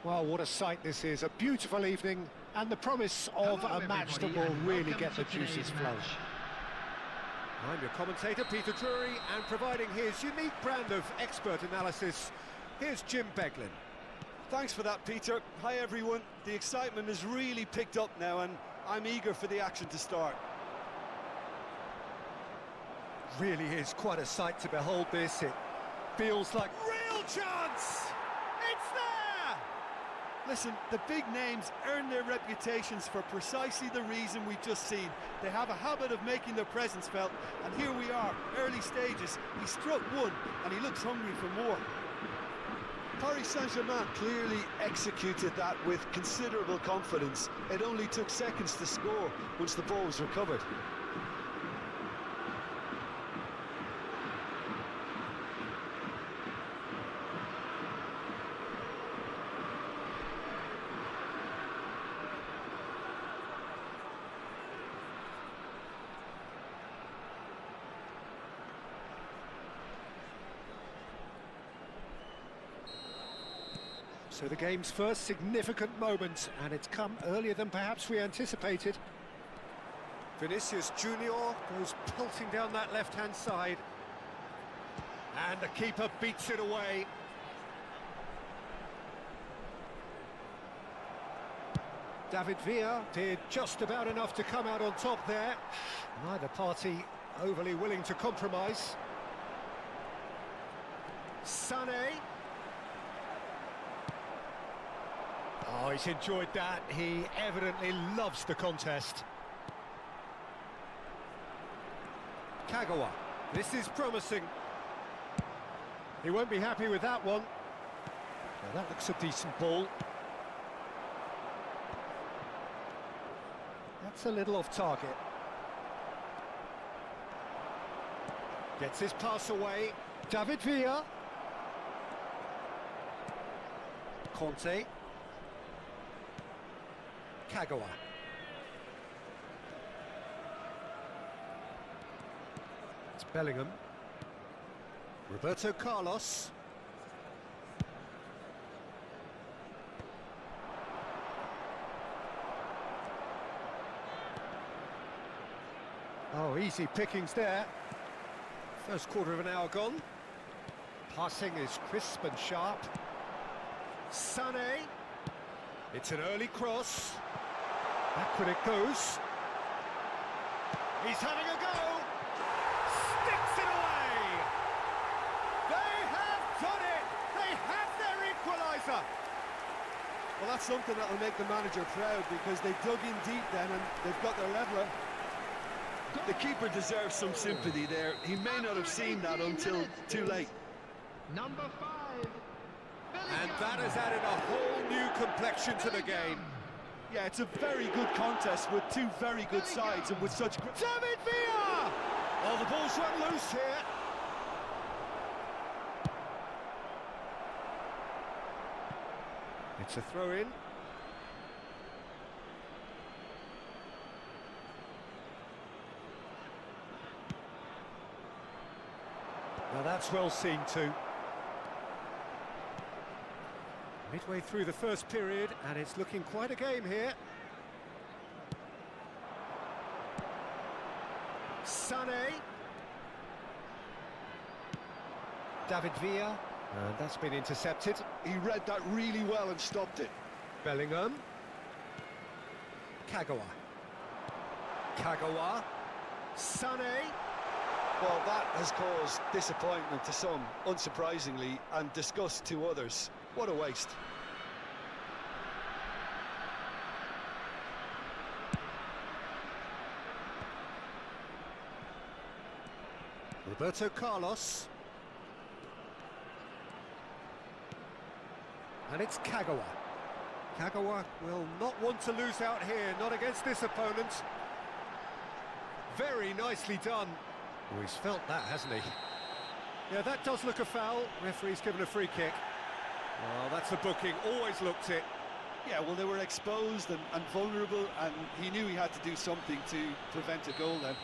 Well, what a sight this is, a beautiful evening and the promise of a match that will really get the juices flowing. I'm your commentator, Peter Drury, and providing his unique brand of expert analysis, here's Jim Beglin. Thanks for that, Peter. Hi, everyone. The excitement has really picked up now, and I'm eager for the action to start. Really is quite a sight to behold this. It feels like real chance! It's there! Listen, the big names earn their reputations for precisely the reason we've just seen. They have a habit of making their presence felt, and here we are, early stages. He struck one, and he looks hungry for more. Paris Saint-Germain clearly executed that with considerable confidence. It only took seconds to score once the ball was recovered. So the game's first significant moment, and it's come earlier than perhaps we anticipated. Vinicius Junior goes pelting down that left-hand side. And the keeper beats it away. David Villa did just about enough to come out on top there. Neither party overly willing to compromise. Sané. Oh, he's enjoyed that. He evidently loves the contest. Kagawa. This is promising. He won't be happy with that one. Well, that looks a decent ball. That's a little off target. Gets his pass away. David Villa. Conte. Kagawa. It's Bellingham. Roberto Carlos. Oh, easy pickings there. First quarter of an hour gone. Passing is crisp and sharp. Sané. It's an early cross. Backward it goes. He's having a go. Sticks it away. They have done it. They have their equaliser. Well, that's something that will make the manager proud, because they dug in deep then and they've got their leveller. The keeper deserves some sympathy there. He may not have seen that until too late. Number 5. And that has added a whole new complexion to the game. Yeah, it's a very good contest with two very good sides and with such... David Villa! Oh, the ball's run loose here. It's a throw-in. Now that's well seen too. Midway through the first period, and it's looking quite a game here. Sané. David Villa, and that's been intercepted. He read that really well and stopped it. Bellingham. Kagawa. Kagawa. Sané. Well, that has caused disappointment to some, unsurprisingly, and disgust to others. What a waste. Roberto Carlos. And it's Kagawa. Kagawa will not want to lose out here, not against this opponent. Very nicely done. Oh, he's felt that, hasn't he? Yeah, that does look a foul. Referee's given a free kick. Well, that's a booking, always looked it. Yeah, well, they were exposed and vulnerable, and he knew he had to do something to prevent a goal then.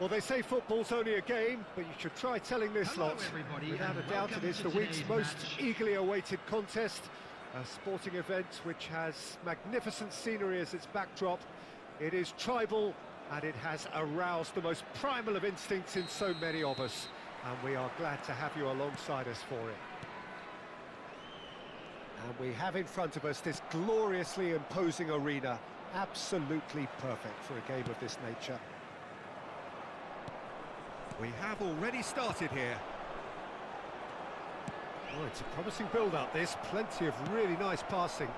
Well, they say football's only a game, but you should try telling this Hello, lot. everybody, Without a and doubt, it welcome is to the week's today's most match. eagerly awaited contest. A sporting event which has magnificent scenery as its backdrop. It is tribal, and it has aroused the most primal of instincts in so many of us. And we are glad to have you alongside us for it. And we have in front of us this gloriously imposing arena. Absolutely perfect for a game of this nature. We have already started here. Oh, it's a promising build-up, this. Plenty of really nice passing.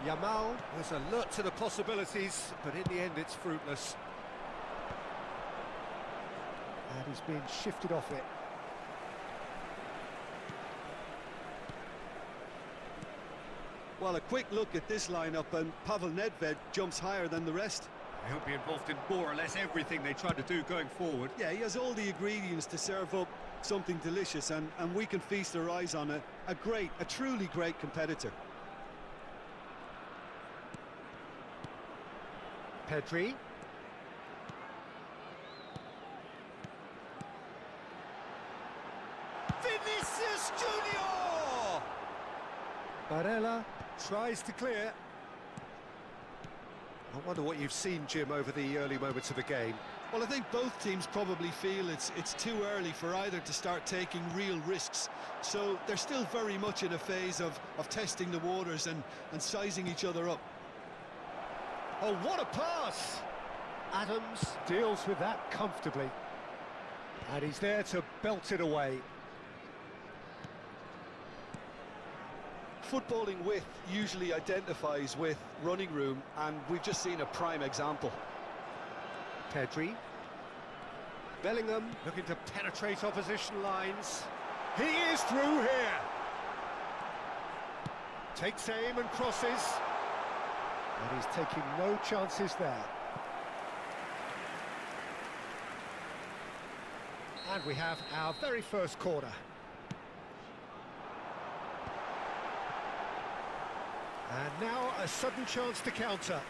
Yamal was alert to the possibilities, but in the end it's fruitless. And he's been shifted off it. Well, a quick look at this lineup, and Pavel Nedved jumps higher than the rest. He'll be involved in more or less everything they try to do going forward. Yeah, he has all the ingredients to serve up something delicious, and we can feast our eyes on a truly great competitor. Pedri. Vinicius Junior! Barella tries to clear. I wonder what you've seen, Jim, over the early moments of the game. Well, I think both teams probably feel it's too early for either to start taking real risks. So they're still very much in a phase of testing the waters and sizing each other up. Oh, what a pass! Adams deals with that comfortably. And he's there to belt it away. Footballing width usually identifies with running room, and we've just seen a prime example. Pedri. Bellingham looking to penetrate opposition lines. He is through here. Takes aim and crosses. And he's taking no chances there. And we have our very first corner. And now a sudden chance to counter.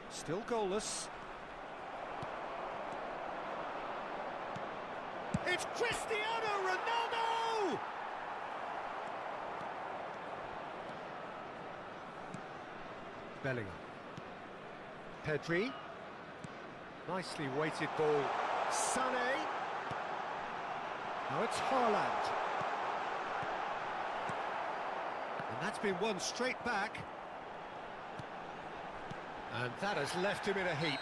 Still goalless. It's Cristiano Ronaldo! Bellingham. Pedri. Nicely weighted ball. Sané. Now it's Haaland. And that's been won straight back. And that has left him in a heap.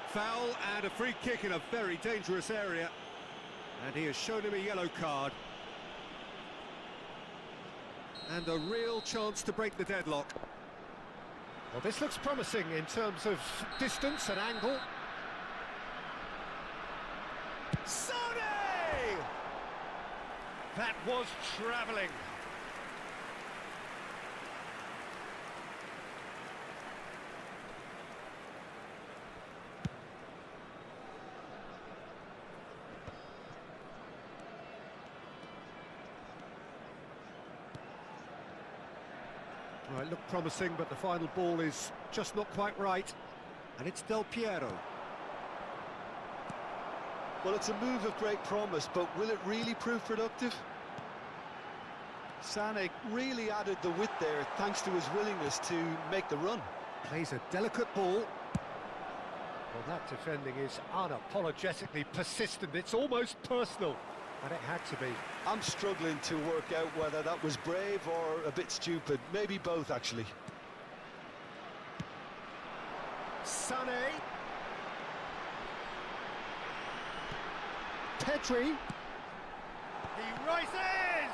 Foul and a free kick in a very dangerous area. And he has shown him a yellow card. And a real chance to break the deadlock. Well, this looks promising in terms of distance and angle. Sané! That was travelling. Well, it looked promising, but the final ball is just not quite right. And it's Del Piero. Well, it's a move of great promise, but will it really prove productive? Sané really added the width there thanks to his willingness to make the run. Plays a delicate ball. Well, that defending is unapologetically persistent. It's almost personal, and it had to be. I'm struggling to work out whether that was brave or a bit stupid. Maybe both, actually. Sané. Pedri. He rises!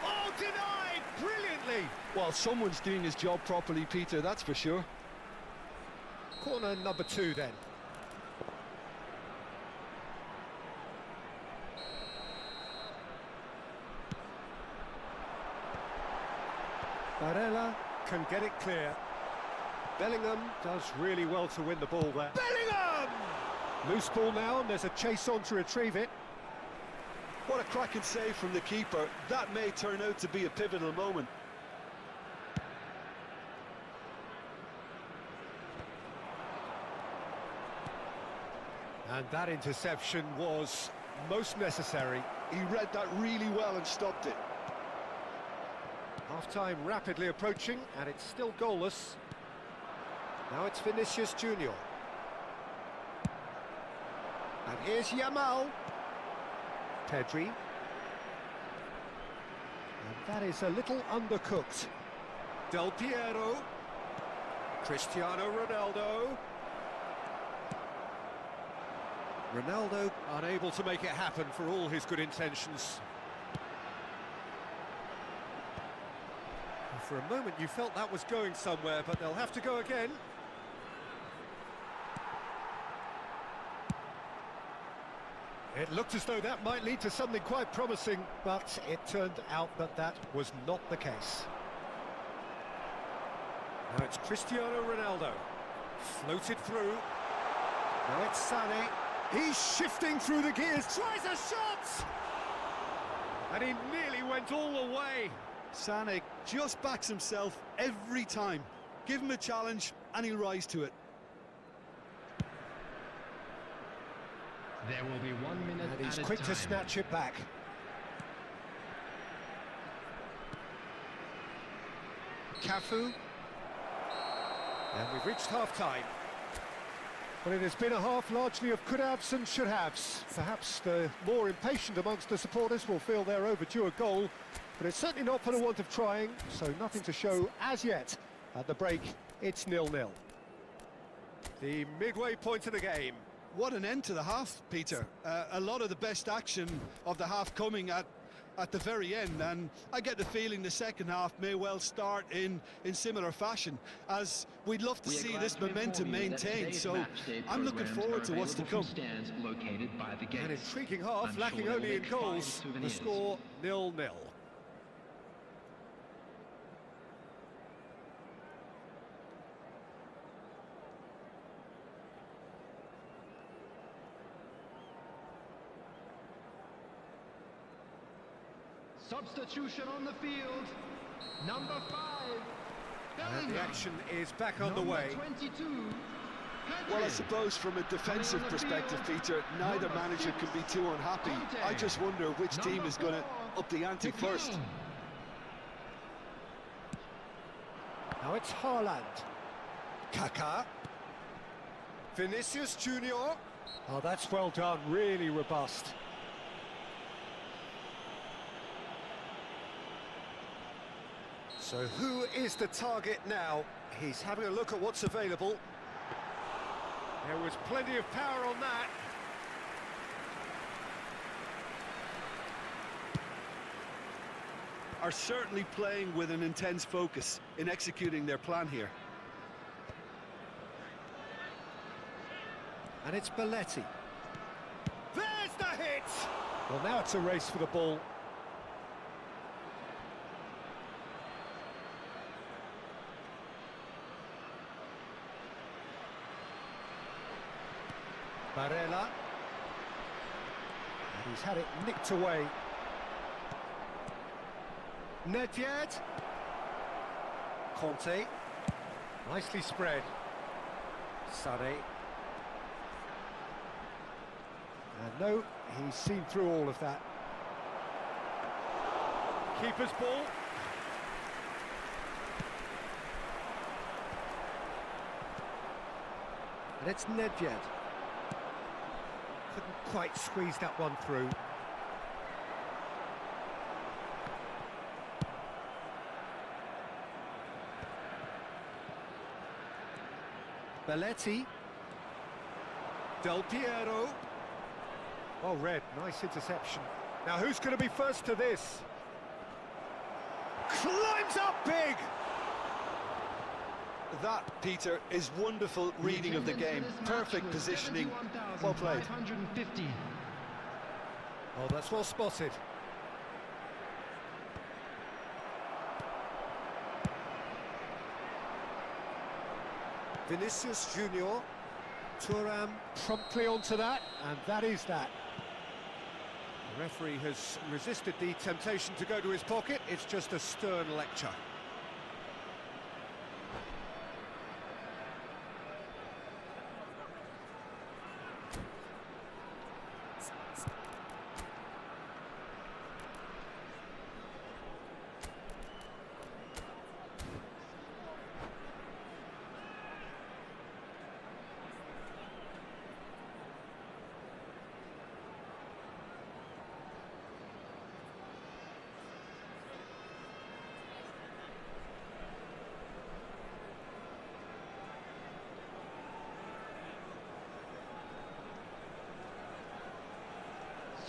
Oh, denied brilliantly! Well, someone's doing his job properly, Peter, that's for sure. Corner number 2 then. Barella can get it clear. Bellingham does really well to win the ball there. Bellingham! Loose ball now, and there's a chase on to retrieve it. What a cracking save from the keeper. That may turn out to be a pivotal moment. And that interception was most necessary. He read that really well and stopped it. Half-time rapidly approaching, and it's still goalless. Now it's Vinicius Junior. And here's Yamal. Pedri. And that is a little undercooked. Del Piero. Cristiano Ronaldo. Ronaldo unable to make it happen for all his good intentions. For a moment you felt that was going somewhere, but they'll have to go again. It looked as though that might lead to something quite promising, but it turned out that that was not the case. Now it's Cristiano Ronaldo, floated through. Now it's Sané, he's shifting through the gears, tries a shot! And he nearly went all the way. Sané just backs himself every time. Give him a challenge and he'll rise to it. There will be 1 minute And he's at a quick time. to snatch it back. Cafu. And we've reached half-time. Well, it has been a half largely of could-haves and should-haves. Perhaps the more impatient amongst the supporters will feel they're overdue a goal, but it's certainly not for the want of trying, so nothing to show as yet. At the break, it's 0-0. The midway point of the game. What an end to the half, Peter. A lot of the best action of the half coming at the very end, and I get the feeling the second half may well start in similar fashion, as we'd love to see this momentum maintained, so I'm looking forward to what's to come. An intriguing half, lacking only in goals. The score 0-0. Substitution on the field. Number 5. And the action is back on the Number way. 22. Well, I suppose from a defensive perspective, Peter, neither manager can be too unhappy. I just wonder which team is going to up the ante first. Now it's Haaland. Kaká. Vinicius Junior. Oh, that's well done, really robust. So who is the target now? He's having a look at what's available. There was plenty of power on that. Are certainly playing with an intense focus in executing their plan here. And it's Belletti. There's the hit! Well, now it's a race for the ball. Barella. And he's had it nicked away. Nedved. Conte. Nicely spread. Sané. And no, he's seen through all of that. Keeper's ball. And it's Nedved. Couldn't quite squeeze that one through. Belletti. Del Piero. Well read, nice interception. Now who's going to be first to this? Climbs up big! That, Peter, is wonderful reading of the game. Perfect positioning. Well played. Oh, that's well spotted. Vinicius Junior. Thuram promptly onto that, and that is that. The referee has resisted the temptation to go to his pocket. It's just a stern lecture.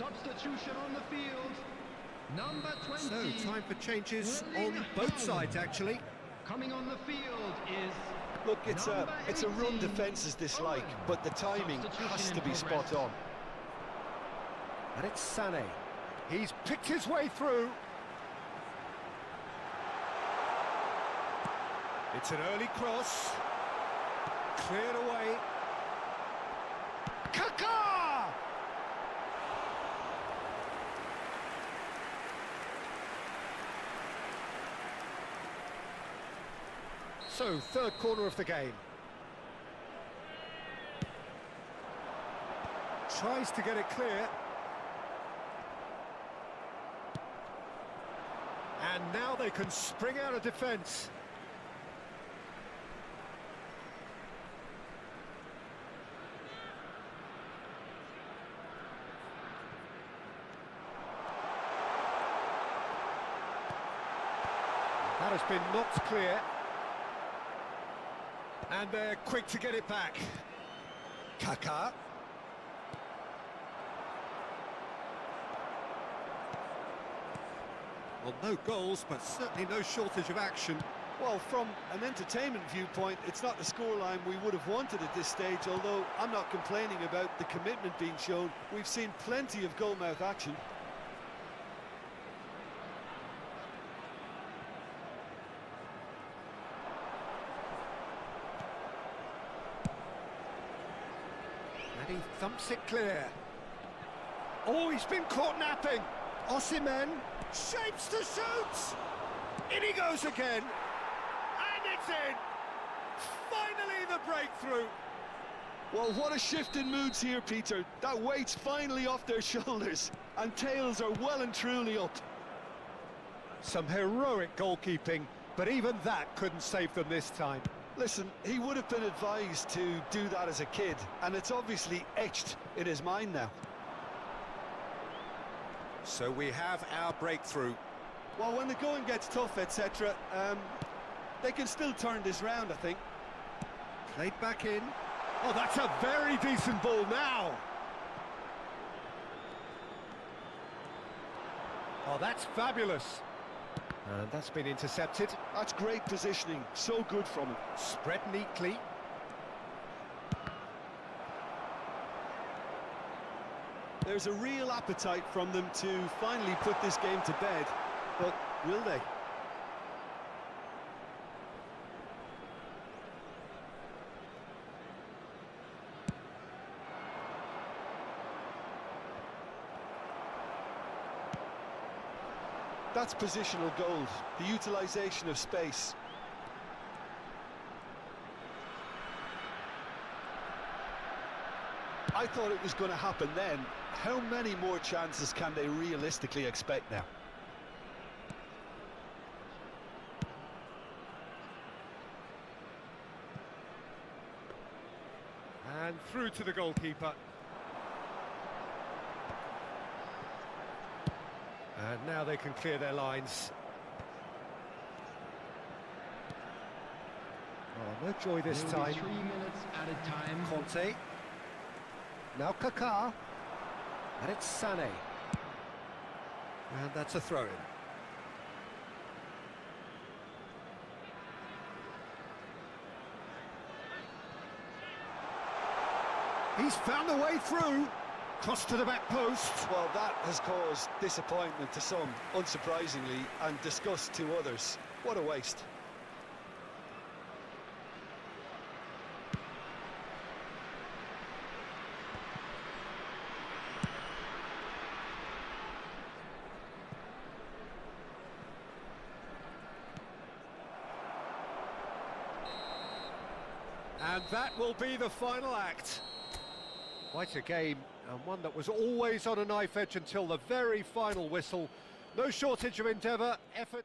Substitution on the field. Number 20. So, time for changes on both sides, actually. Coming on the field is... Look, it's a run defence's dislike, but the timing has to be spot on. And it's Sané. He's picked his way through. It's an early cross. Cleared away. Kaká! So, third corner of the game. Tries to get it clear. And now they can spring out of defence. That has been knocked clear. And they're quick to get it back. Kaká. Well, no goals, but certainly no shortage of action. Well, from an entertainment viewpoint, it's not the scoreline we would have wanted at this stage, although I'm not complaining about the commitment being shown. We've seen plenty of goal-mouth action. And he thumps it clear. Oh, he's been caught napping. Osimhen shapes to shoot. In he goes again. And it's in. Finally the breakthrough. Well, what a shift in moods here, Peter. That weight's finally off their shoulders, and tails are well and truly up. Some heroic goalkeeping, but even that couldn't save them this time. Listen, he would have been advised to do that as a kid, and it's obviously etched in his mind now. So we have our breakthrough. Well, when the going gets tough, etc., they can still turn this round, I think. Played back in. Oh, that's a very decent ball now. Oh, that's fabulous. And that's been intercepted. That's great positioning, so good from him. Spread neatly. There's a real appetite from them to finally put this game to bed, but will they? That's positional gold, the utilisation of space. I thought it was going to happen then. How many more chances can they realistically expect now? And through to the goalkeeper. And now they can clear their lines. Oh, no joy this time. 3 minutes at a time. Conte. Now Kaká. And it's Sané. And that's a throw-in. He's found a way through. Cross to the back post. Well, that has caused disappointment to some, unsurprisingly, and disgust to others. What a waste. And that will be the final act. Quite a game, and one that was always on a knife edge until the very final whistle. No shortage of endeavour, effort.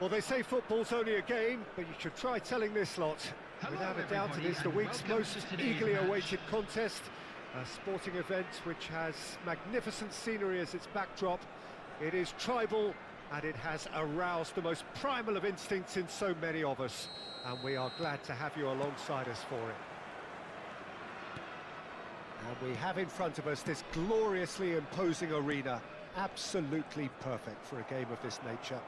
Well, they say football's only a game, but you should try telling this lot. Without a doubt, it is the week's most eagerly awaited contest, a sporting event which has magnificent scenery as its backdrop. It is tribal, and it has aroused the most primal of instincts in so many of us, and we are glad to have you alongside us for it. And we have in front of us this gloriously imposing arena, absolutely perfect for a game of this nature.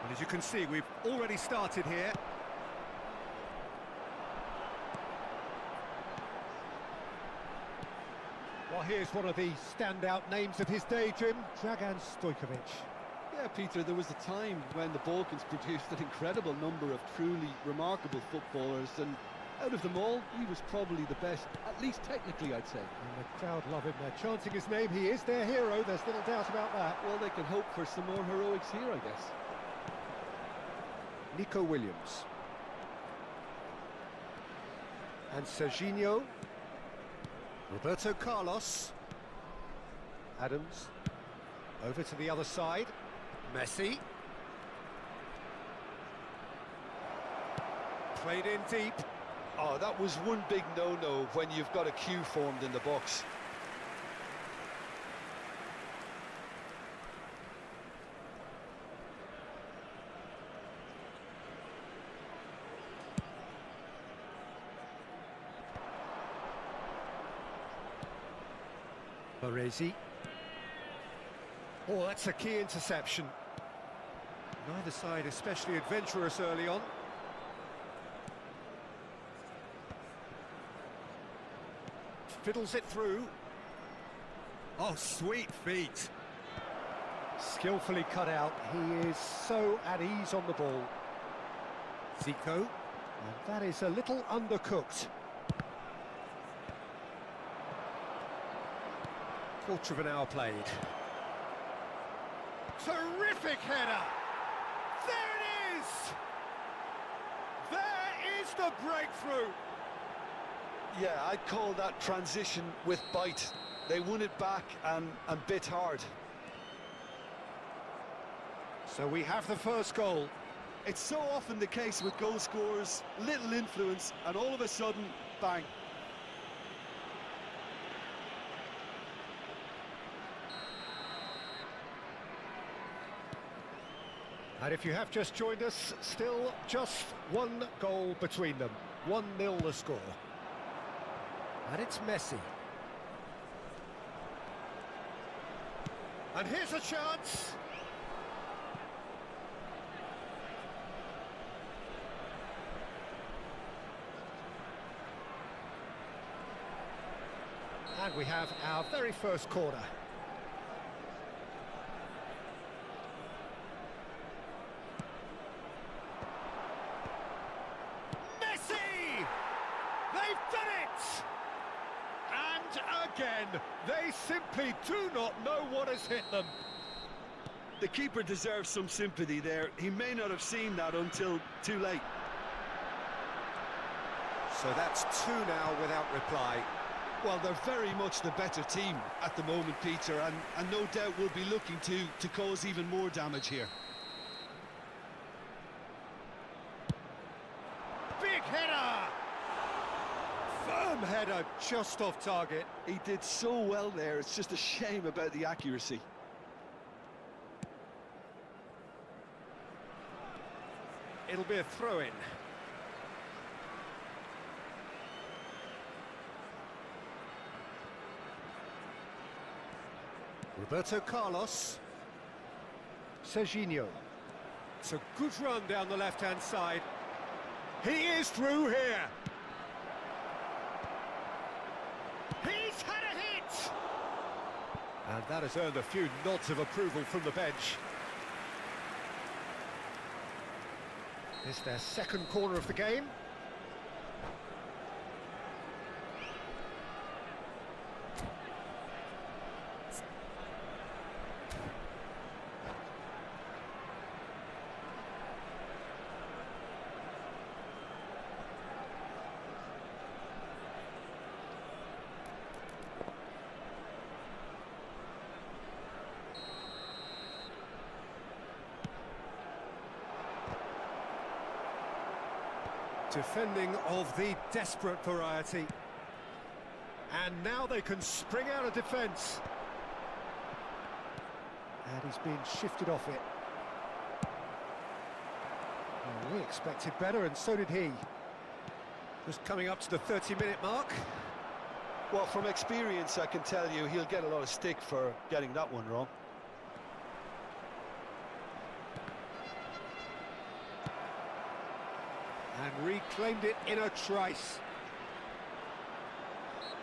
And as you can see, we've already started here. Well, here's one of the standout names of his day, Jim, Dragan Stojkovic. Yeah, Peter, there was a time when the Balkans produced an incredible number of truly remarkable footballers, and out of them all, he was probably the best, at least technically, I'd say. And the crowd love him. They're chanting his name. He is their hero. There's little doubt about that. Well, they can hope for some more heroics here, I guess. Nico Williams. And Serginho. Roberto Carlos. Adams. Over to the other side. Messi. Played in deep. Oh, that was one big no-no when you've got a queue formed in the box. Baresi. Oh, that's a key interception. Neither side especially adventurous early on. Fiddles it through. Oh, sweet feet. Skillfully cut out. He is so at ease on the ball. Zico. And that is a little undercooked. Quarter of an hour played. Terrific header! There it is! There is the breakthrough! Yeah, I'd call that transition with bite. They won it back and bit hard. So we have the first goal. It's so often the case with goal scorers, little influence, and all of a sudden, bang. And if you have just joined us, still just one goal between them. 1-0 the score. And it's Messi. And here's a chance. And we have our very first corner. Again, they simply do not know what has hit them. The keeper deserves some sympathy there. He may not have seen that until too late. So that's 2 now without reply. Well, they're very much the better team at the moment, Peter, and no doubt will be looking to cause even more damage here. Big header! Firm header, just off target. He did so well there, it's just a shame about the accuracy. It'll be a throw-in. Roberto Carlos. Serginho. It's a good run down the left-hand side. He is through here. He's had a hit! And that has earned a few nods of approval from the bench. It's their second corner of the game. Defending of the desperate variety. And now they can spring out of defence. And he's been shifted off it. Well, we expected better, and so did he. Just coming up to the 30-minute mark. Well, from experience, I can tell you he'll get a lot of stick for getting that one wrong. And reclaimed it in a trice.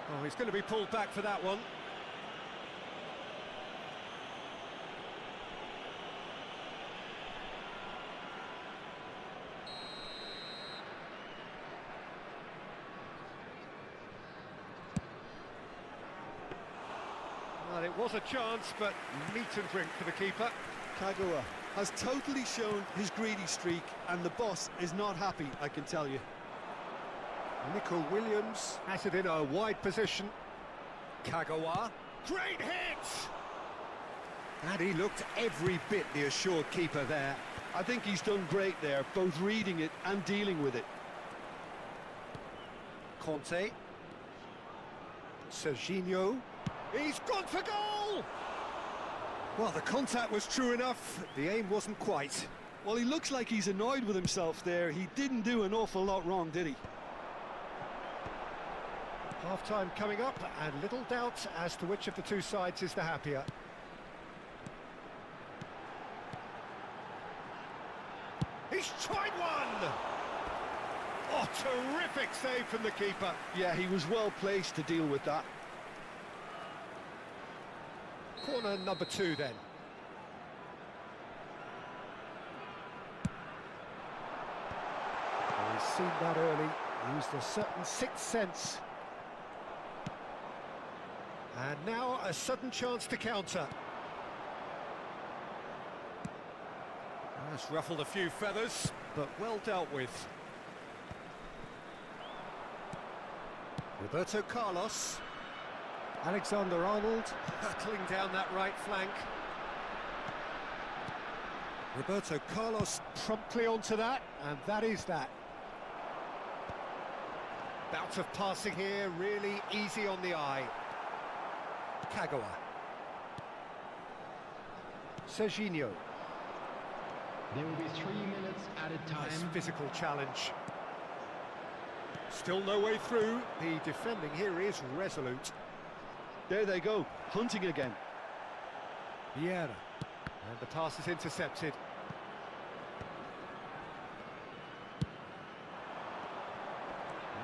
Oh, he's going to be pulled back for that one. Well, it was a chance, but meat and drink for the keeper. Kagawa has totally shown his greedy streak, and the boss is not happy, I can tell you. Nico Williams has it in a wide position. Kagawa, great hit! And he looked every bit the assured keeper there. I think he's done great there, both reading it and dealing with it. Conte. Serginho. He's gone for goal! Well, the contact was true enough, the aim wasn't quite. Well, he looks like he's annoyed with himself there. He didn't do an awful lot wrong, did he? Half-time coming up, and little doubt as to which of the two sides is the happier. He's tried one! Oh, terrific save from the keeper. Yeah, he was well placed to deal with that. Corner number 2 then. Well, he's seen that early, used a certain sixth sense. And now a sudden chance to counter. That's ruffled a few feathers, but well dealt with. Roberto Carlos. Alexander-Arnold hurtling down that right flank. Roberto Carlos promptly onto that, and that is that. Bout of passing here, really easy on the eye. Kagawa. Serginho. There will be 3 minutes added time. Nice physical challenge. Still no way through. The defending here is resolute. There they go, hunting again. Vieira. And the pass is intercepted.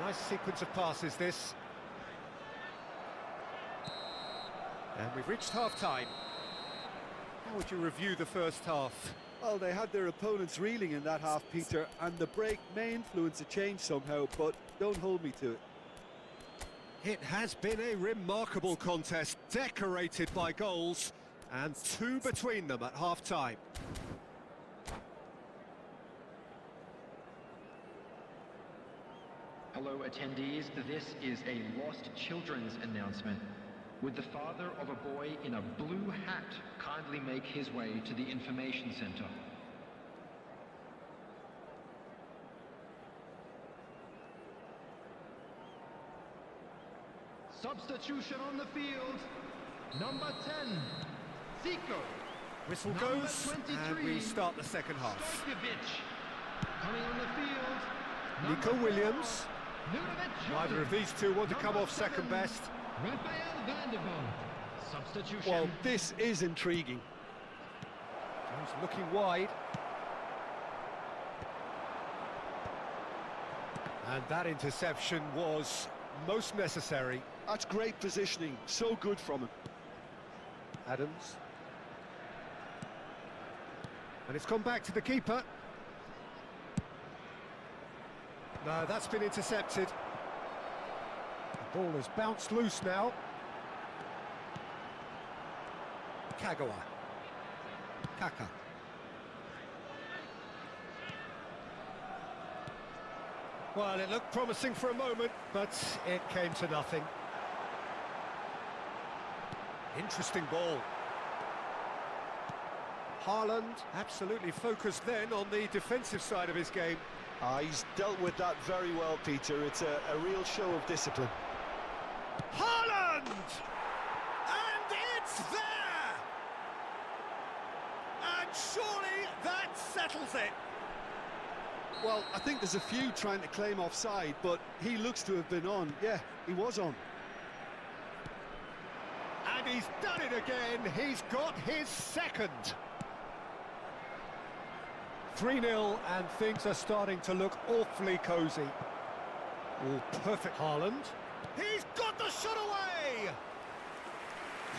Nice sequence of passes, this. And we've reached half-time. How would you review the first half? Well, they had their opponents reeling in that half, Peter, and the break may influence a change somehow, but don't hold me to it. It has been a remarkable contest, decorated by goals, and 2 between them at half-time. Hello attendees, this is a lost children's announcement. Would the father of a boy in a blue hat kindly make his way to the information center? Substitution on the field. Number 10, Zico. Whistle Number goes, 23, and we start the second half. Stojkovic. Coming on the field. Nico Number Williams. 4, Ludovic Neither of these two want to come Number off second 7, best. Rafael van der Vaart. Substitution. Well, this is intriguing. He's looking wide. And that interception was most necessary. That's great positioning, so good from him. Adams. And it's gone back to the keeper. No, that's been intercepted. The ball has bounced loose now. Kagawa. Kaka. Well, it looked promising for a moment, but it came to nothing. Interesting ball. Haaland absolutely focused then on the defensive side of his game. He's dealt with that very well, Peter. It's a real show of discipline. Haaland! And it's there! And surely that settles it. Well, I think there's a few trying to claim offside, but he looks to have been on. Yeah, he was on. And he's done it again. He's got his second. 3-0, and things are starting to look awfully cosy. Oh, perfect Haaland. He's got the shot away!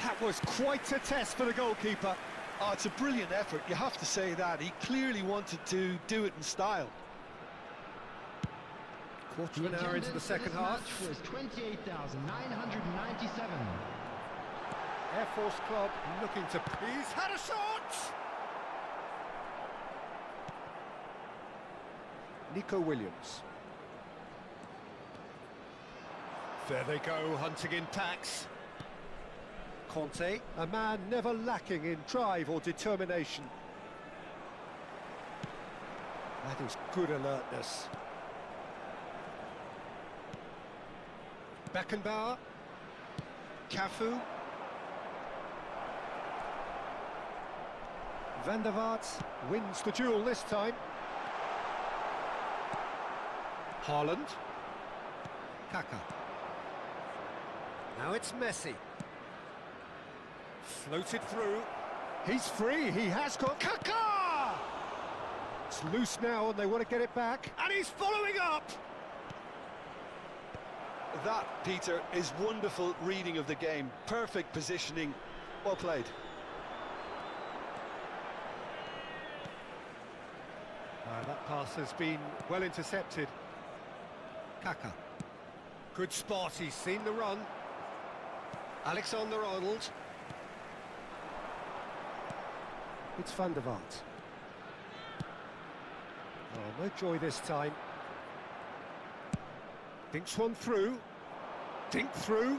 That was quite a test for the goalkeeper. Oh, it's a brilliant effort, you have to say that. He clearly wanted to do it in style. Quarter of an hour into the second half. Was 28,997. Air Force Club looking to... He's had a shot! Nico Williams. There they go, hunting in packs. Conte, a man never lacking in drive or determination. That is good alertness. Beckenbauer. Cafu. Van der Vaart wins the duel this time. Haaland. Kaka. Now it's Messi. Floated through. He's free. He has got Kaka! It's loose now and they want to get it back. And he's following up! That, Peter, is wonderful reading of the game. Perfect positioning. Well played. That pass has been well intercepted. Kaka. Good spot, he's seen the run. Alexander-Arnold. It's Van der Vaart. Oh, no joy this time. Dinks one through. Dink through.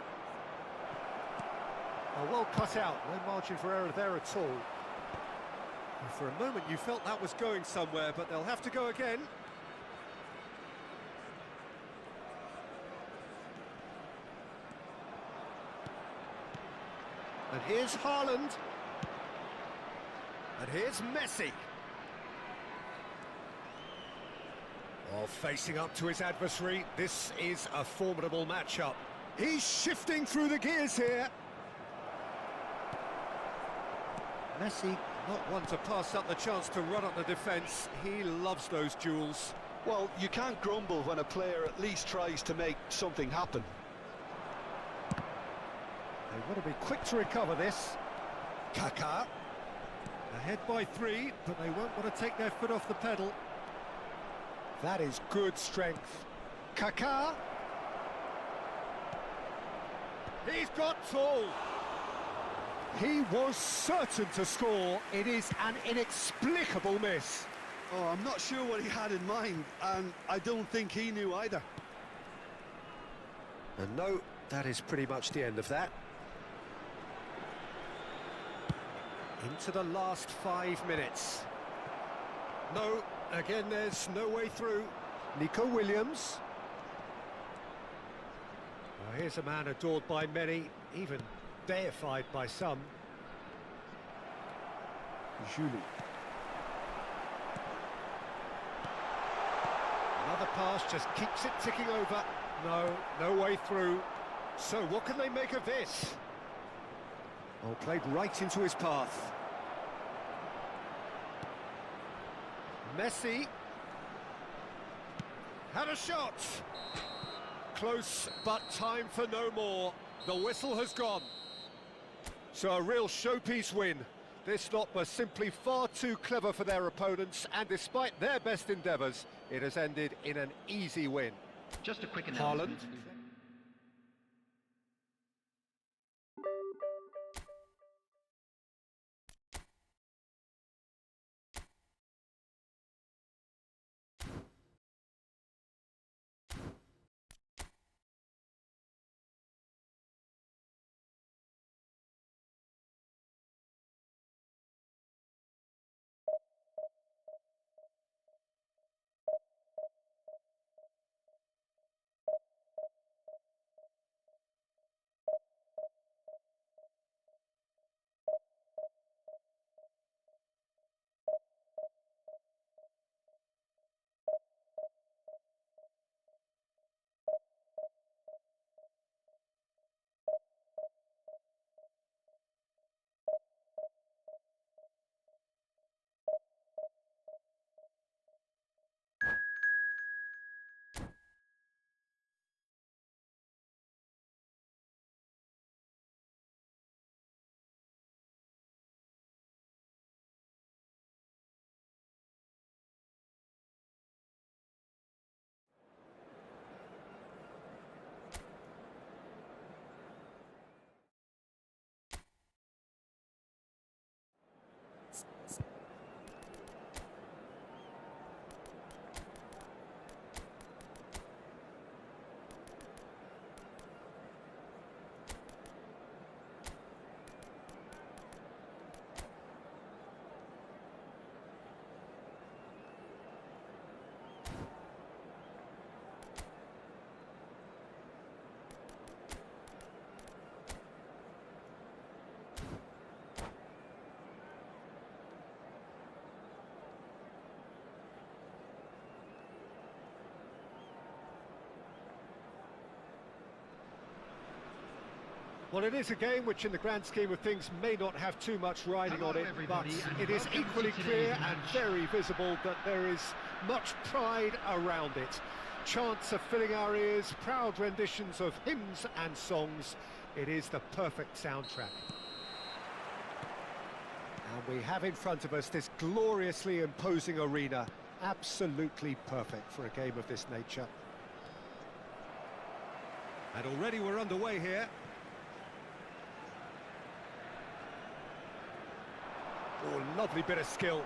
Oh, well cut out, no margin for error there at all. And for a moment you felt that was going somewhere, but they'll have to go again. And here's Haaland. And here's Messi. Oh, facing up to his adversary, this is a formidable matchup. He's shifting through the gears here. Messi, not one to pass up the chance to run up the defence. He loves those duels. Well, you can't grumble when a player at least tries to make something happen. They want to be quick to recover this. Kaka. Ahead by 3, but they won't want to take their foot off the pedal. That is good strength. Kaka. He's got tall. He was certain to score. It is an inexplicable miss. Oh, I'm not sure what he had in mind, and I don't think he knew either. And no, that is pretty much the end of that. Into the last 5 minutes. No, again there's no way through. Nico Williams. Well, here's a man adored by many, even deified by some. Julie. Another pass just keeps it ticking over. No way through. So what can they make of this? Oh, played right into his path. Messi had a shot. Close, but time for no more. The whistle has gone. So a real showpiece win. This lot was simply far too clever for their opponents, and despite their best endeavours, it has ended in an easy win. Just a quick announcement. Haaland. Well, it is a game which, in the grand scheme of things, may not have too much riding on it, but it is equally clear and very visible that there is much pride around it. Chants are filling our ears, proud renditions of hymns and songs. It is the perfect soundtrack. And we have in front of us this gloriously imposing arena, absolutely perfect for a game of this nature. And already we're underway here. Oh, lovely bit of skill.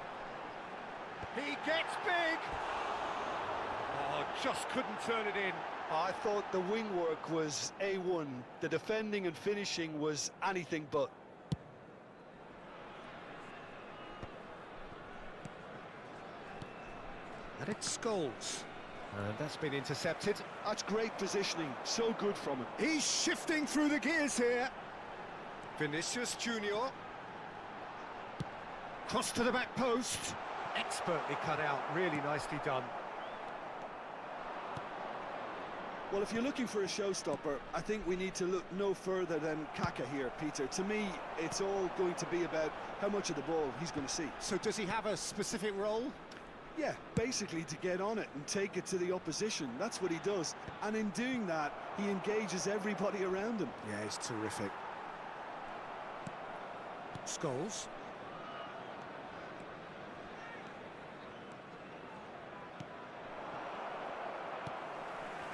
He gets big! Oh, just couldn't turn it in. I thought the wing work was A1. The defending and finishing was anything but. And it's Scholes. And that's been intercepted. That's great positioning. So good from him. He's shifting through the gears here. Vinicius Junior. Cross to the back post. Expertly cut out, really nicely done. Well, if you're looking for a showstopper, I think we need to look no further than Kaka here, Peter. To me, it's all going to be about how much of the ball he's going to see. So does he have a specific role? Yeah, basically to get on it and take it to the opposition. That's what he does. And in doing that, he engages everybody around him. Yeah, he's terrific. Scholes.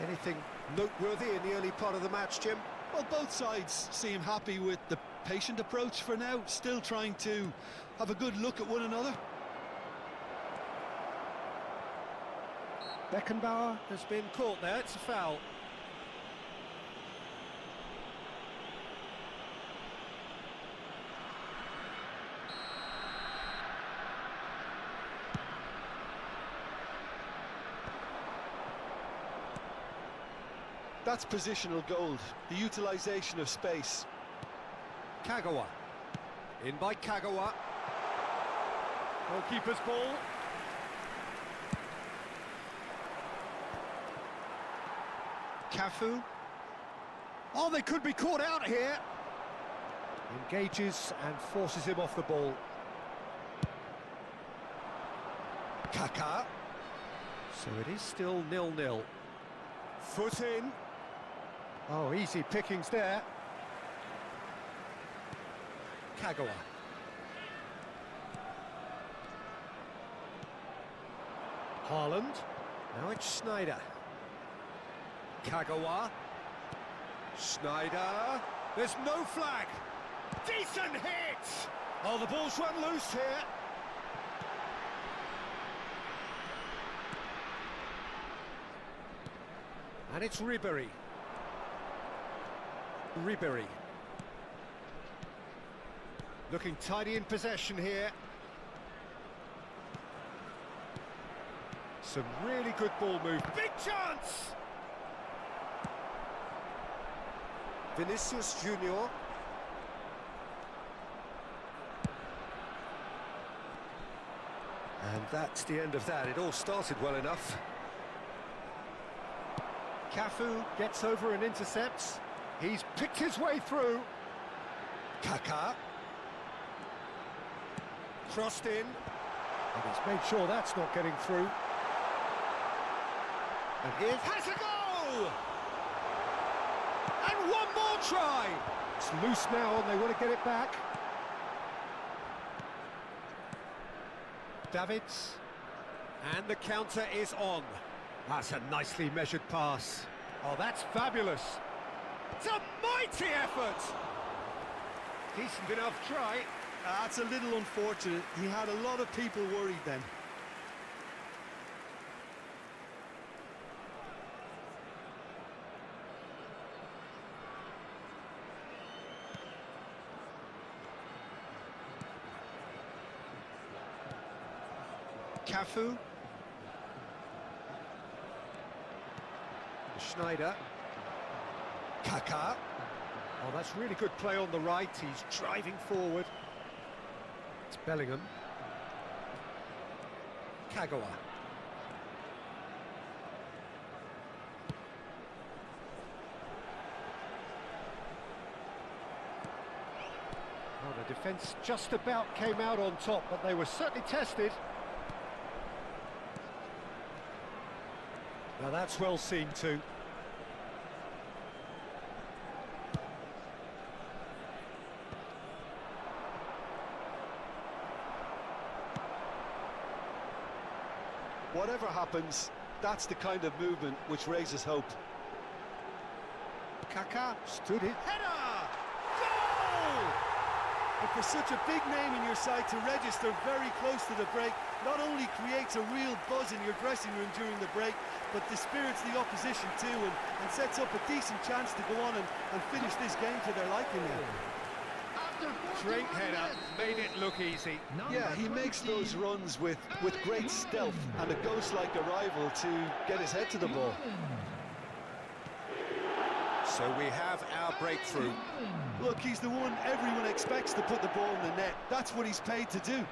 Anything noteworthy in the early part of the match, Jim? Well, both sides seem happy with the patient approach for now, still trying to have a good look at one another. Beckenbauer has been caught there, it's a foul. That's positional gold, the utilisation of space. Kagawa. In by Kagawa. Goalkeeper's ball. Cafu. Oh, they could be caught out here. Engages and forces him off the ball. Kaka. So it is still 0-0. Foot in. Oh, easy pickings there. Kagawa. Haaland. Now it's Schneider. Kagawa. Schneider. There's no flag. Decent hit! Oh, the ball's run loose here. And it's Ribery. Ribery. Looking tidy in possession here. Some really good ball move. Big chance! Vinicius Junior. And that's the end of that. It all started well enough. Cafu gets over and intercepts. He's picked his way through. Kaka. Crossed in. And he's made sure that's not getting through. And here has a goal! And one more try! It's loose now and they want to get it back. Davids. And the counter is on. That's a nicely measured pass. Oh, that's fabulous. It's a mighty effort. Decent enough try. That's a little unfortunate. He had a lot of people worried then. Cafu. Schneider. Kaka. Oh, that's really good play on the right. He's driving forward. It's Bellingham. Kagawa. Oh, the defence just about came out on top, but they were certainly tested. Now that's well seen too. Whatever happens, that's the kind of movement which raises hope. Kaka stood it. Header! Goal! And for such a big name in your side to register very close to the break, not only creates a real buzz in your dressing room during the break, but dispirits the opposition too and sets up a decent chance to go on and finish this game to their liking now. Straight header, made it look easy. Yeah, he makes those runs with great stealth and a ghost-like arrival to get his head to the ball. So we have our breakthrough. Look, he's the one everyone expects to put the ball in the net. That's what he's paid to do.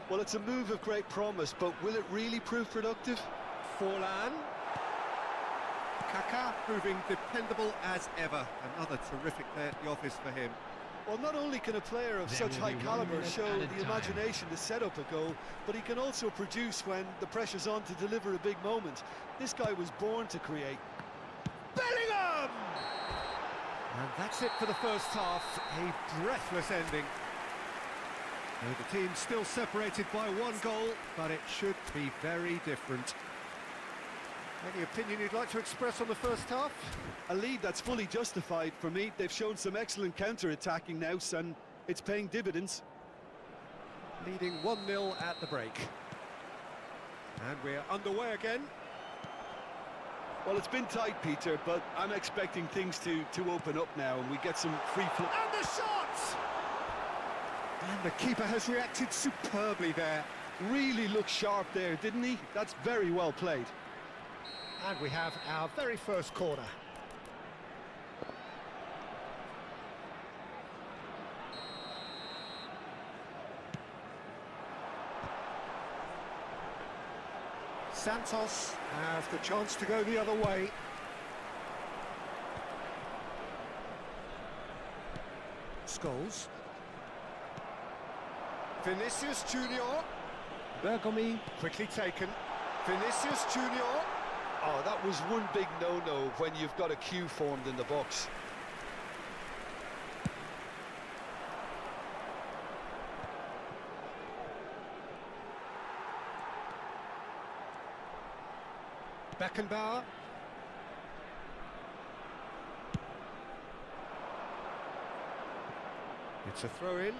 Well, it's a move of great promise, but will it really prove productive? Forlan. Kaka proving dependable as ever. Another terrific day at the office for him. Well, not only can a player of such high caliber show the imagination to set up a goal, but he can also produce when the pressure's on to deliver a big moment. This guy was born to create. Bellingham! And that's it for the first half. A breathless ending. The team's still separated by one goal, but it should be very different. Any opinion you'd like to express on the first half? A lead that's fully justified for me. They've shown some excellent counter-attacking now, and it's paying dividends. Leading 1-0 at the break. And we're underway again. Well, it's been tight, Peter, but I'm expecting things to open up now, and we get some free flow. And the shot! And the keeper has reacted superbly there. Really looked sharp there, didn't he? That's very well played. And we have our very first corner. Santos has the chance to go the other way. Scholes. Vinicius Junior. Bergomi, quickly taken. Vinicius Junior. Oh, that was one big no-no when you've got a queue formed in the box. Beckenbauer. It's a throw-in.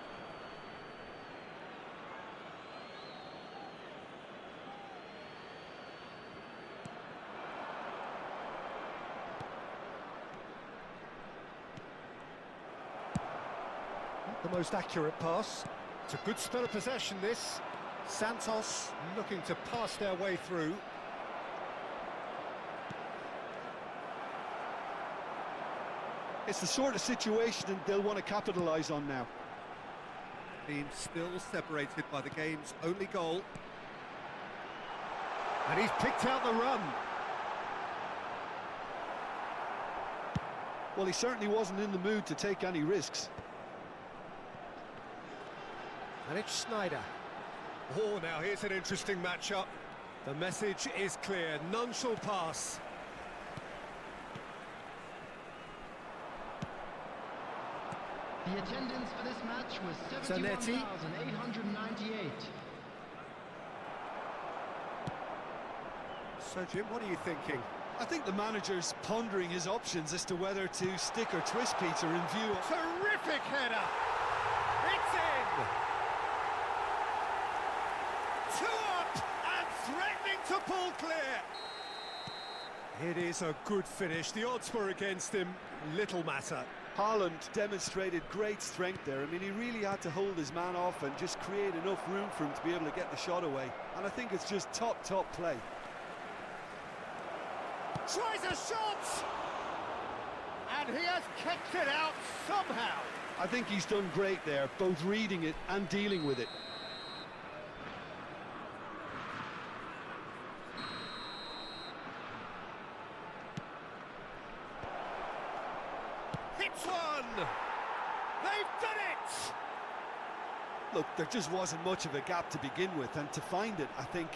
Not the most accurate pass. It's a good spell of possession, this. Santos looking to pass their way through. It's the sort of situation that they'll want to capitalise on now. Team still separated by the game's only goal. And he's picked out the run. Well, he certainly wasn't in the mood to take any risks. And it's Schneider. Oh, now here's an interesting matchup. The message is clear, none shall pass. The attendance for this match was 71,898. So, Jim, what are you thinking? I think the manager's pondering his options as to whether to stick or twist Peter in view of... Terrific header! It's in! 2 up and threatening to pull clear! It is a good finish. The odds were against him. Little matter. Haaland demonstrated great strength there. I mean, he really had to hold his man off and just create enough room for him to be able to get the shot away. And I think it's just top play. Tries a shot! And he has kicked it out somehow. I think he's done great there, both reading it and dealing with it. Hits one! They've done it! Look, there just wasn't much of a gap to begin with, and to find it, I think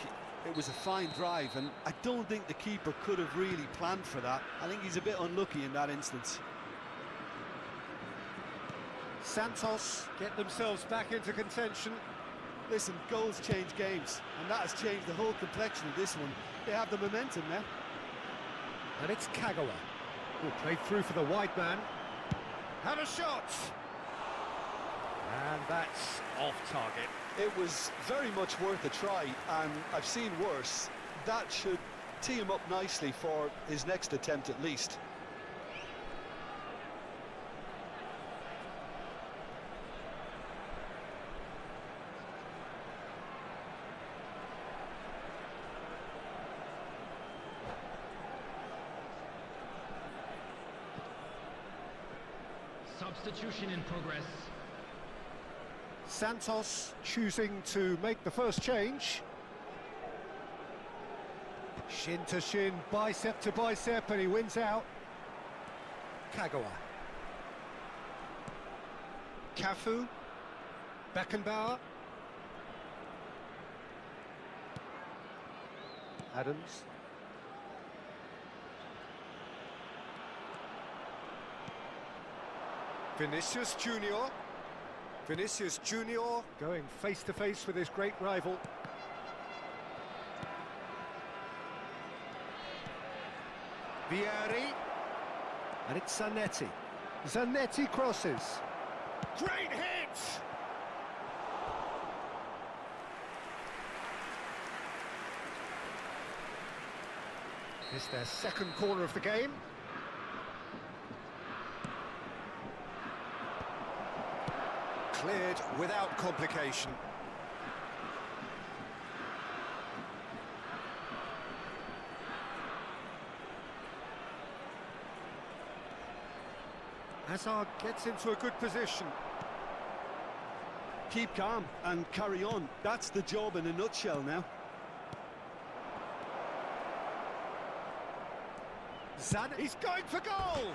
it was a fine drive, and I don't think the keeper could have really planned for that. I think he's a bit unlucky in that instance. Santos get themselves back into contention. Listen, goals change games, and that has changed the whole complexion of this one. They have the momentum now. And it's Kagawa, who played through for the wide man. Had a shot! And that's off target. It was very much worth a try, and I've seen worse. That should tee him up nicely for his next attempt at least. Substitution in progress. Santos choosing to make the first change. Shin to shin, bicep to bicep, and he wins out. Kagawa. Cafu. Beckenbauer. Adams. Vinicius Junior. Vinicius Junior going face-to-face with his great rival. Vieri. And it's Zanetti. Zanetti crosses. Great hit! It's their second corner of the game. Cleared without complication. Hazard gets into a good position. Keep calm and carry on. That's the job in a nutshell now. He's going for goal!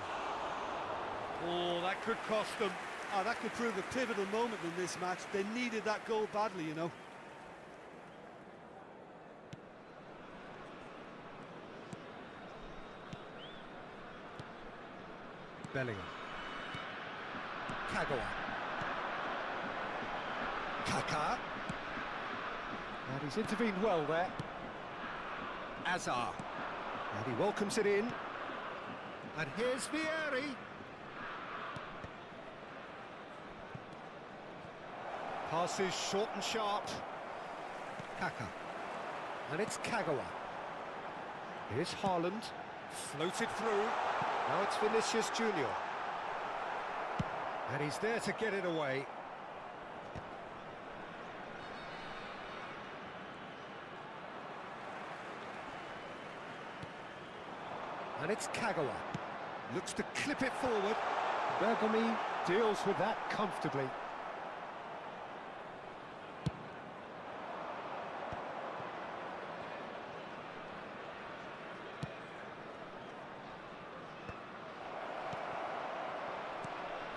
Oh, that could cost them. Oh, that could prove a pivotal moment in this match. They needed that goal badly, you know. Bellingham. Kagawa. Kaká. And he's intervened well there. Azar. And he welcomes it in. And here's Vieri. Passes short and sharp. Kaká. And it's Kagawa. Here's Haaland. Floated through. Now it's Vinicius Junior. And he's there to get it away. And it's Kagawa. Looks to clip it forward. Bergami deals with that comfortably.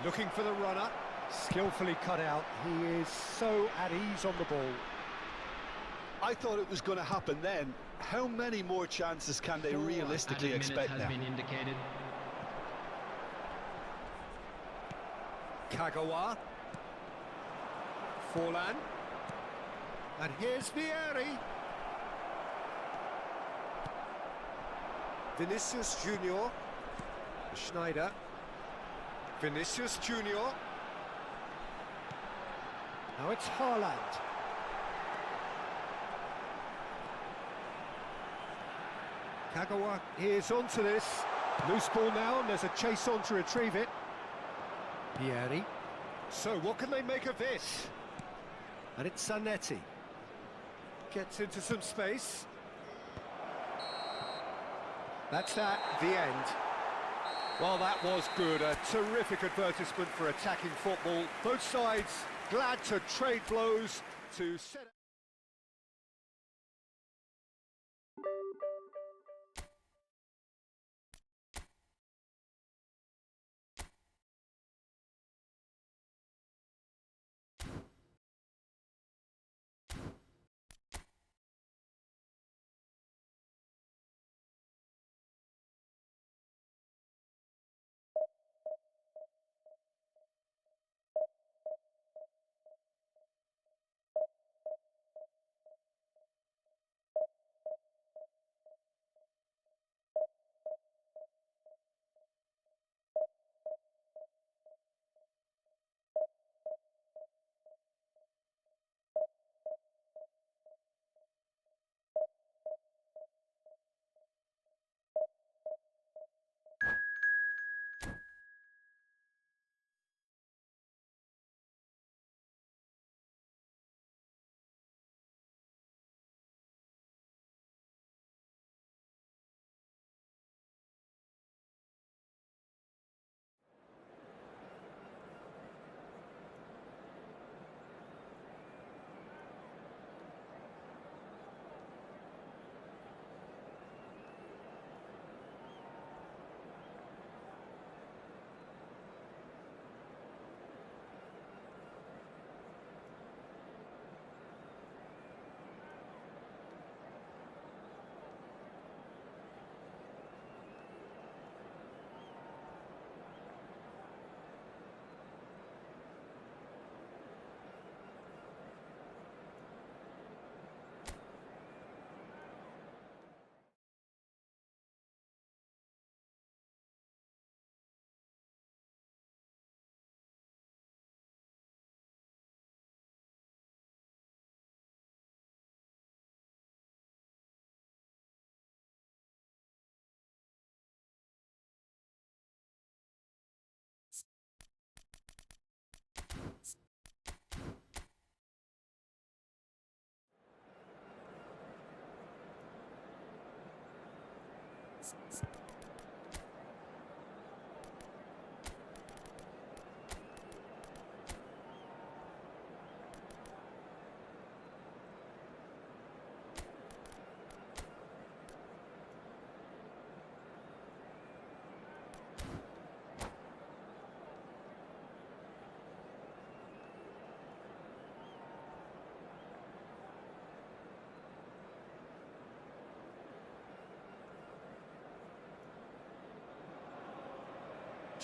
Looking for the runner. Skillfully cut out. He is so at ease on the ball. I thought it was going to happen then. How many more chances can they realistically expect now? Has been indicated. Kagawa. Forlan. And here's Vieri. Vinicius Junior. Schneider. Vinicius Junior. Now it's Haaland. Kagawa is onto this. Loose ball now, and there's a chase on to retrieve it. Vieri. So what can they make of this? And it's Zanetti. Gets into some space. That's that, the end. Well, that was good. A terrific advertisement for attacking football. Both sides glad to trade blows to set up.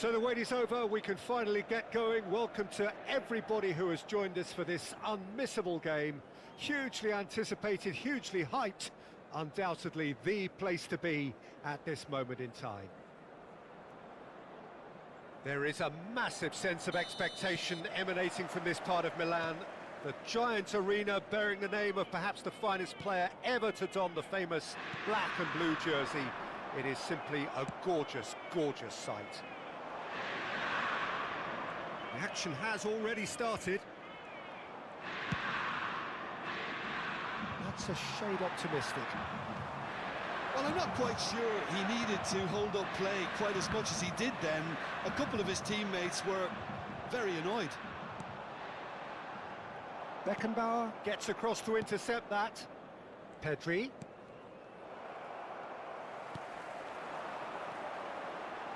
So the wait is over, we can finally get going. Welcome to everybody who has joined us for this unmissable game. Hugely anticipated, hugely hyped, undoubtedly the place to be at this moment in time. There is a massive sense of expectation emanating from this part of Milan. The giant arena bearing the name of perhaps the finest player ever to don the famous black and blue jersey. It is simply a gorgeous, gorgeous sight. The action has already started. That's a shade optimistic. Well, I'm not quite sure he needed to hold up play quite as much as he did then. A couple of his teammates were very annoyed. Beckenbauer gets across to intercept that. Pedri.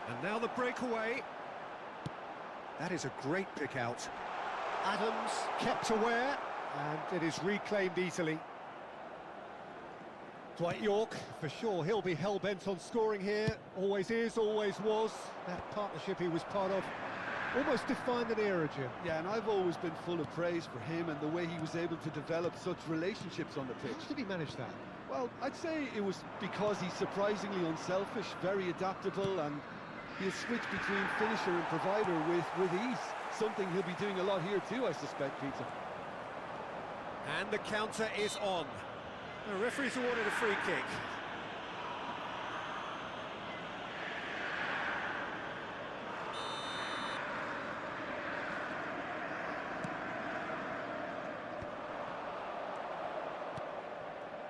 And now the breakaway. That is a great pick out. Adams kept aware, and it is reclaimed easily. Dwight York, for sure, he'll be hell-bent on scoring here. Always is, always was. That partnership he was part of almost defined an era, Jim. Yeah, and I've always been full of praise for him and the way he was able to develop such relationships on the pitch. How did he manage that? Well, I'd say it was because he's surprisingly unselfish, very adaptable, and he'll switch between finisher and provider with ease. Something he'll be doing a lot here too, I suspect, Peter. And the counter is on. The referee's awarded a free kick.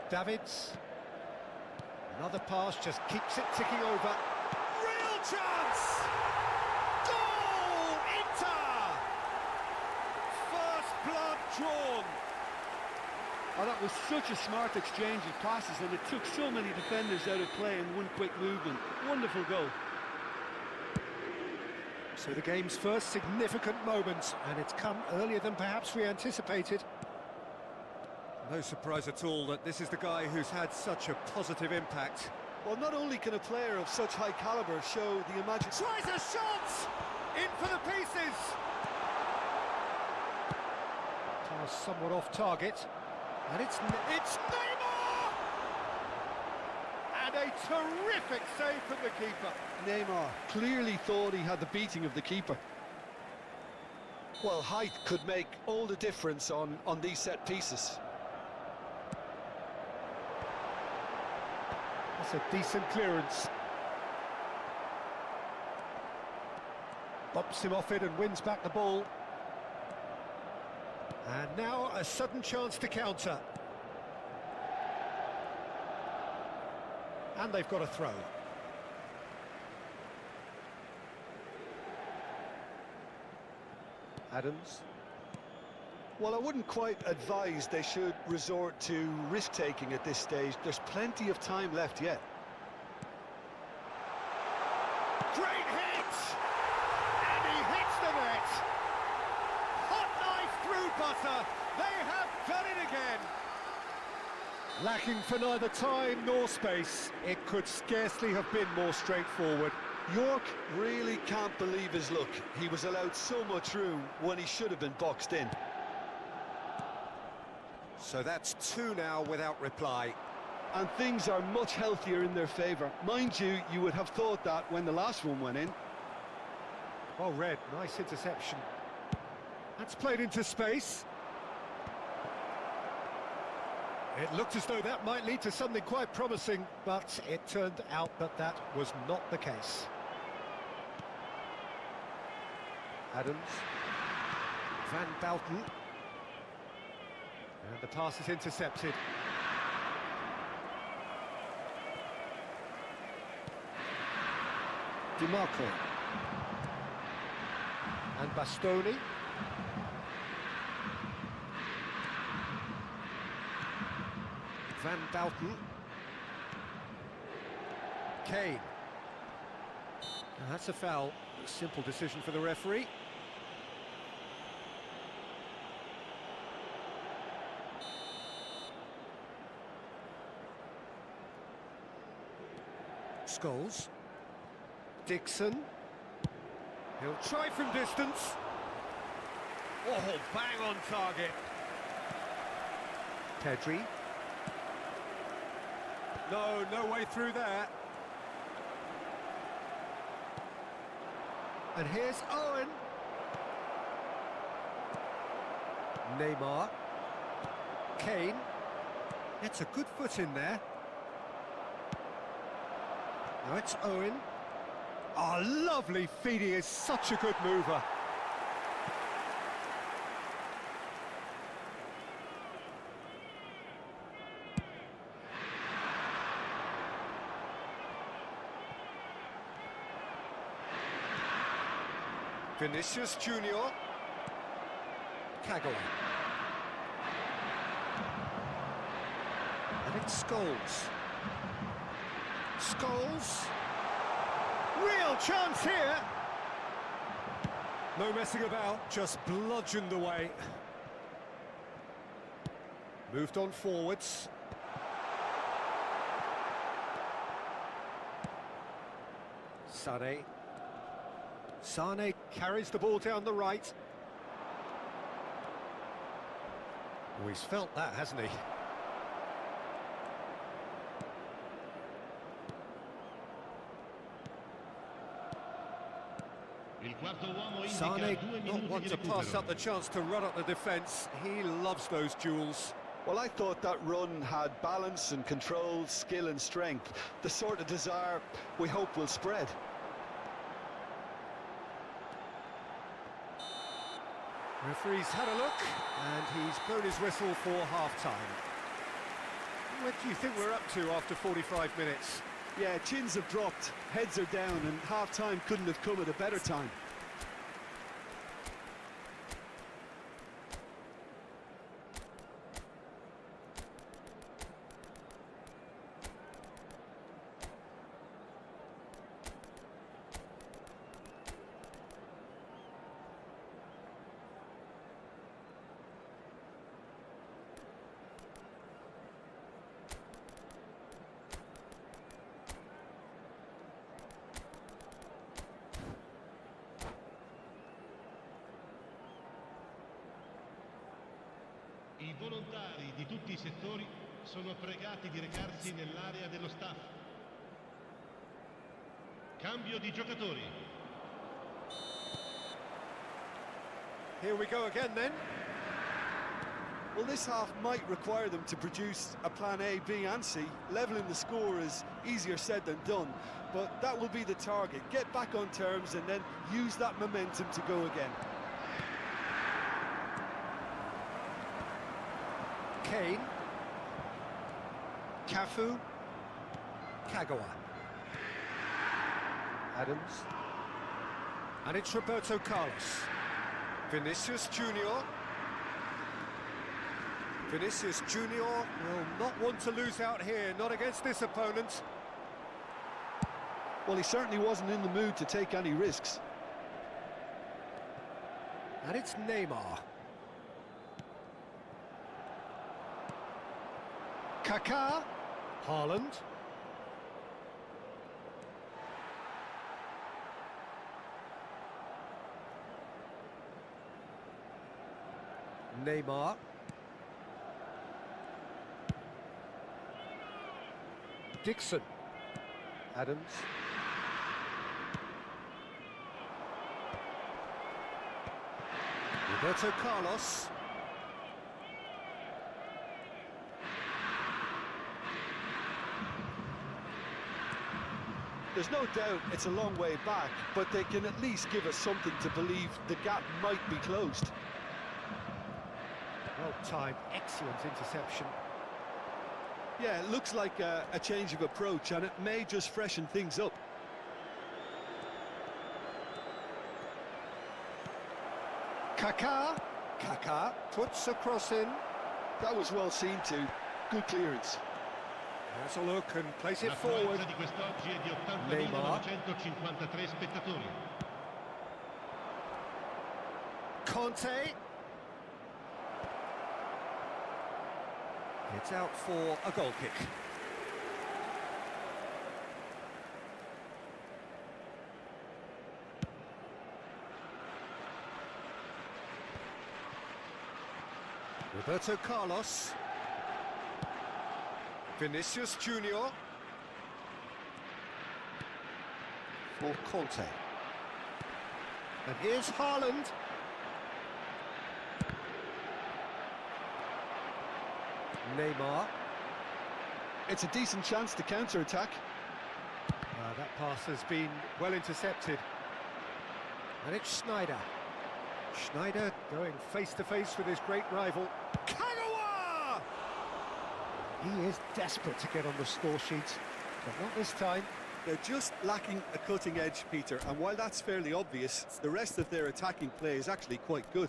Davids. Another pass, just keeps it ticking over. Real chance! Goal! Inter! First blood drawn. Oh, that was such a smart exchange of passes, and it took so many defenders out of play in one quick movement. Wonderful goal. So the game's first significant moment, and it's come earlier than perhaps we anticipated. No surprise at all that this is the guy who's had such a positive impact. Well, not only can a player of such high caliber show the imagination... Tries a shot! In for the pieces! Pass somewhat off target. And it's Neymar! And a terrific save from the keeper. Neymar clearly thought he had the beating of the keeper. Well, height could make all the difference on these set pieces. That's a decent clearance. Bumps him off it and wins back the ball. And now a sudden chance to counter. And they've got a throw. Adams. Well, I wouldn't quite advise they should resort to risk-taking at this stage. There's plenty of time left yet. Great hit! And he hits the net! Hot knife through butter! They have done it again! Lacking for neither time nor space. It could scarcely have been more straightforward. York really can't believe his luck. He was allowed so much room when he should have been boxed in. So that's two now without reply. And things are much healthier in their favour. Mind you, you would have thought that when the last one went in. Well read, nice interception. That's played into space. It looked as though that might lead to something quite promising, but it turned out that that was not the case. Adams. Van Bouten. And the pass is intercepted. DiMarco. And Bastoni. Van Bouten. Kane. And that's a foul. A simple decision for the referee. Scholes. Dixon. He'll try from distance. Oh, bang on target. Pedri. No way through there. And here's Owen. Neymar. Kane. It's a good foot in there. Now it's Owen. Oh, lovely feed. He is such a good mover. Vinicius Junior. Kagawa. And it's Scholes. Scholes. Real chance here. No messing about, just bludgeoned away. Moved on forwards. Sané. Sané carries the ball down the right. Oh, he's felt that, hasn't he? Sané not want to pass up the chance to run up the defence. He loves those duels. Well, I thought that run had balance and control, skill and strength. The sort of desire we hope will spread. Referee's had a look, and he's blown his whistle for half-time. What do you think we're up to after 45 minutes? Yeah, chins have dropped, heads are down, and half-time couldn't have come at a better time. I volontari di tutti I settori sono pregati di recarsi nell'area dello staff. Cambio di giocatori. Here we go again then. Well, this half might require them to produce a plan A, B and C. Levelling the score is easier said than done, but that will be the target. Get back on terms and then use that momentum to go again. Kane. Cafu. Kagawa. Adams. And it's Roberto Carlos. Vinicius Junior. Vinicius Junior will not want to lose out here, not against this opponent. Well, he certainly wasn't in the mood to take any risks. And it's Neymar. Kaká. Haaland. Neymar. Dixon. Adams. Roberto Carlos. There's no doubt it's a long way back, but they can at least give us something to believe the gap might be closed. Well-timed, excellent interception. Yeah, it looks like a change of approach, and it may just freshen things up. Kaká. Kaká puts a cross in. That was well seen too. Good clearance. Has a look and plays it forward. Di quest'oggi è di Neymar. 80.953 spettatori. Conte. It's out for a goal kick. Roberto Carlos. Vinicius Junior. For Conte. And here's Haaland. Neymar. It's a decent chance to counter-attack. That pass has been well intercepted. And it's Schneider. Schneider going face-to-face with his great rival. Kagawa! He is desperate to get on the score sheet, but not this time. They're just lacking a cutting edge, Peter, and while that's fairly obvious, the rest of their attacking play is actually quite good.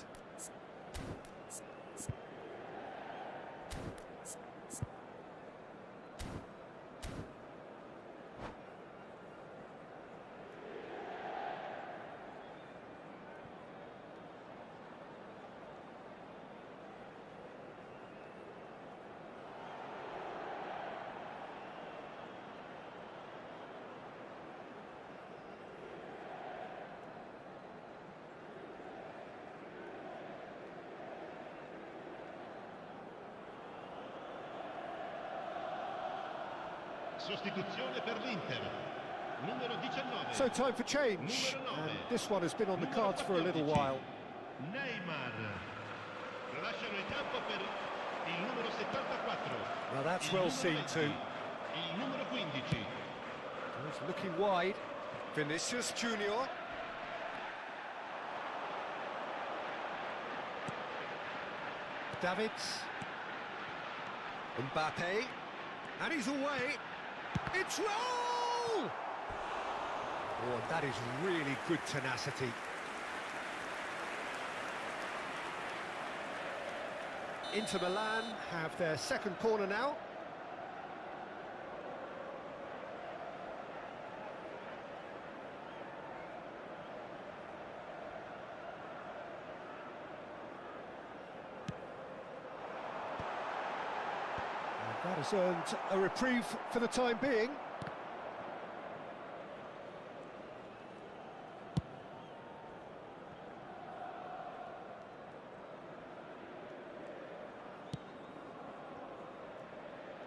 Sostituzione per l'Inter. Numero 19. So time for change. And this one has been on the cards for a little while. Neymar. Lasciano il campo per il numero 74. Now that's well seen too. Il numero 15. He's looking wide. Vinicius Junior. Davids. Mbappe. And he's away. It's roll! Oh, that is really good tenacity. Inter Milan have their second corner now. That has earned a reprieve for the time being.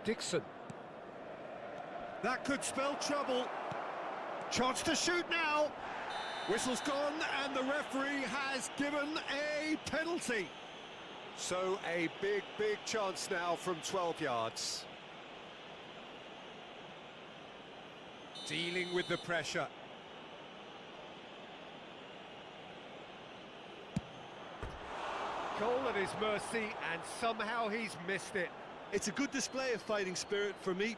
Dixon. That could spell trouble. Chance to shoot now. Whistle's gone and the referee has given a penalty. So a big chance now from 12 yards. Dealing with the pressure. Goal at his mercy, and somehow he's missed it. It's a good display of fighting spirit for me.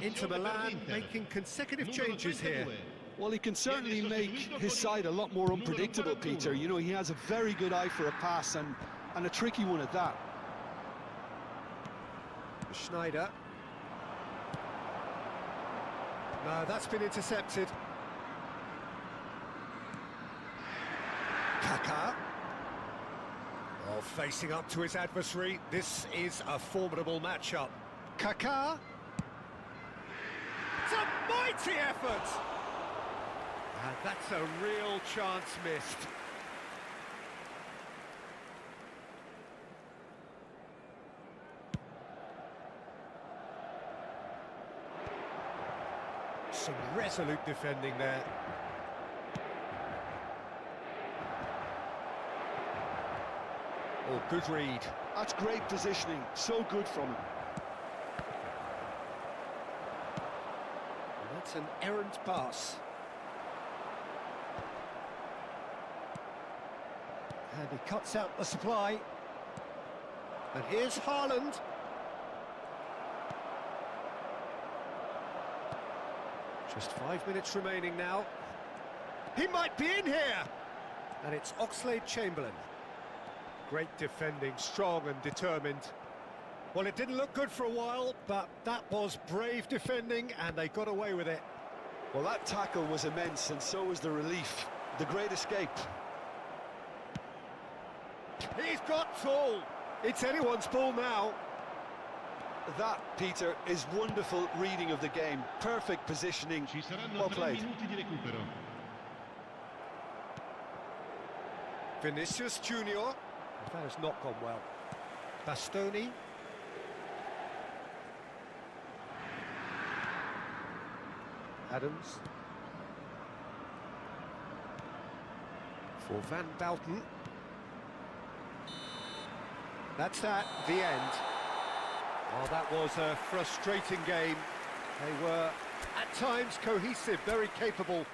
Inter Milan making consecutive changes here. Well, he can certainly make his side a lot more unpredictable, Peter. You know, he has a very good eye for a pass and a tricky one at that. Schneider. No, that's been intercepted. Kaká. Oh, facing up to his adversary. This is a formidable matchup. Kaká. It's a mighty effort! And that's a real chance missed. Some resolute defending there. Well, good read. That's great positioning, so good from him. And that's an errant pass. And he cuts out the supply. And here's Haaland. Just 5 minutes remaining now. He might be in here! And it's Oxlade-Chamberlain. Great defending, strong and determined. Well, it didn't look good for a while, but that was brave defending, and they got away with it. Well, that tackle was immense, and so was the relief. The great escape. He's got tall. It's anyone's ball now. That, Peter, is wonderful reading of the game. Perfect positioning. Ci saranno Well 3 played. minuti di recupero. Vinicius Junior. That has not gone well. Bastoni. Adams. For Van Bouten. That's that, the end. Well, that was a frustrating game. They were, at times, cohesive, very capable.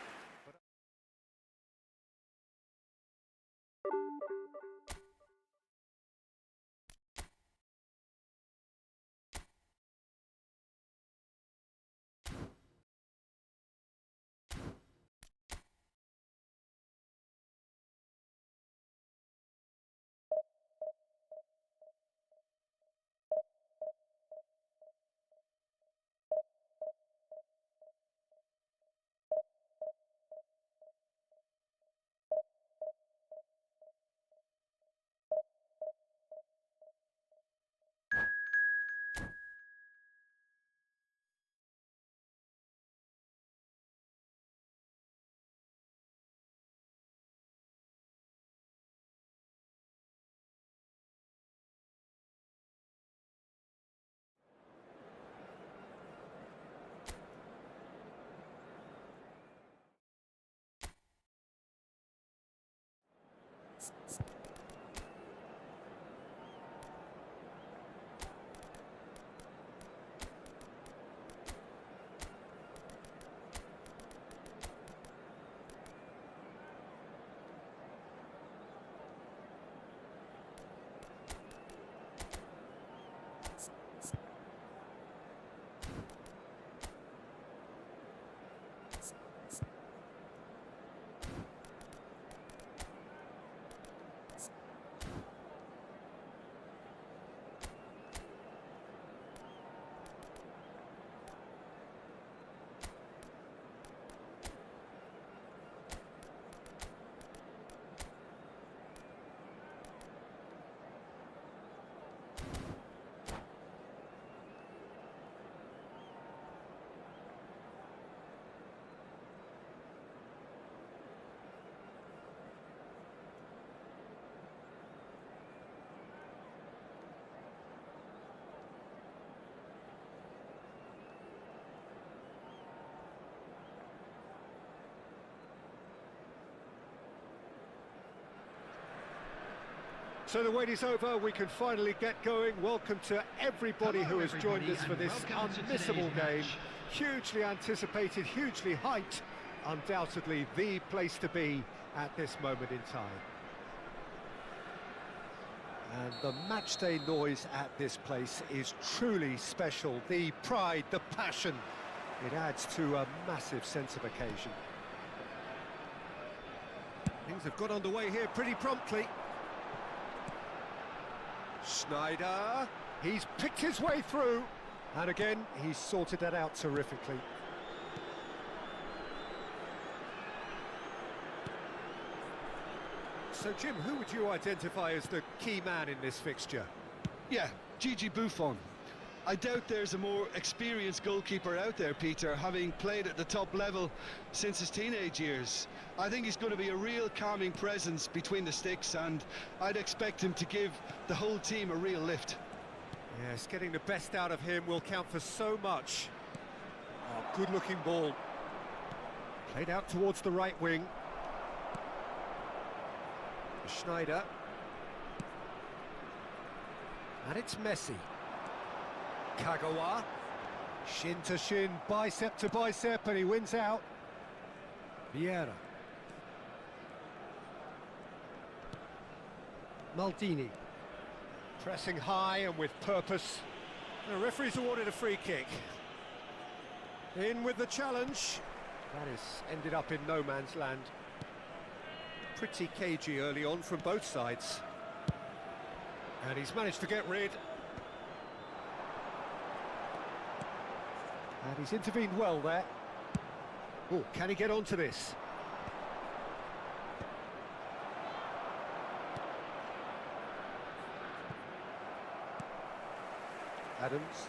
So the wait is over, we can finally get going. Welcome to everybody who has joined us for this unmissable game. Hugely anticipated, hugely hyped, undoubtedly the place to be at this moment in time. And the matchday noise at this place is truly special. The pride, the passion, it adds to a massive sense of occasion. Things have got underway here pretty promptly. Schneider, he's picked his way through, and again, he's sorted that out terrifically. So, Jim, who would you identify as the key man in this fixture? Yeah, Gigi Buffon. I doubt there's a more experienced goalkeeper out there, Peter, having played at the top level since his teenage years. I think he's going to be a real calming presence between the sticks, and I'd expect him to give the whole team a real lift. Yes, getting the best out of him will count for so much. Oh, good-looking ball. Played out towards the right wing. Schneider. And it's Messi. Kagawa. Shin to shin, bicep to bicep, and he wins out. Vieira. Maldini. Pressing high and with purpose. The referee's awarded a free kick. In with the challenge. That has ended up in no man's land. Pretty cagey early on from both sides. And he's managed to get rid. And he's intervened well there. Oh, can he get onto this? Adams.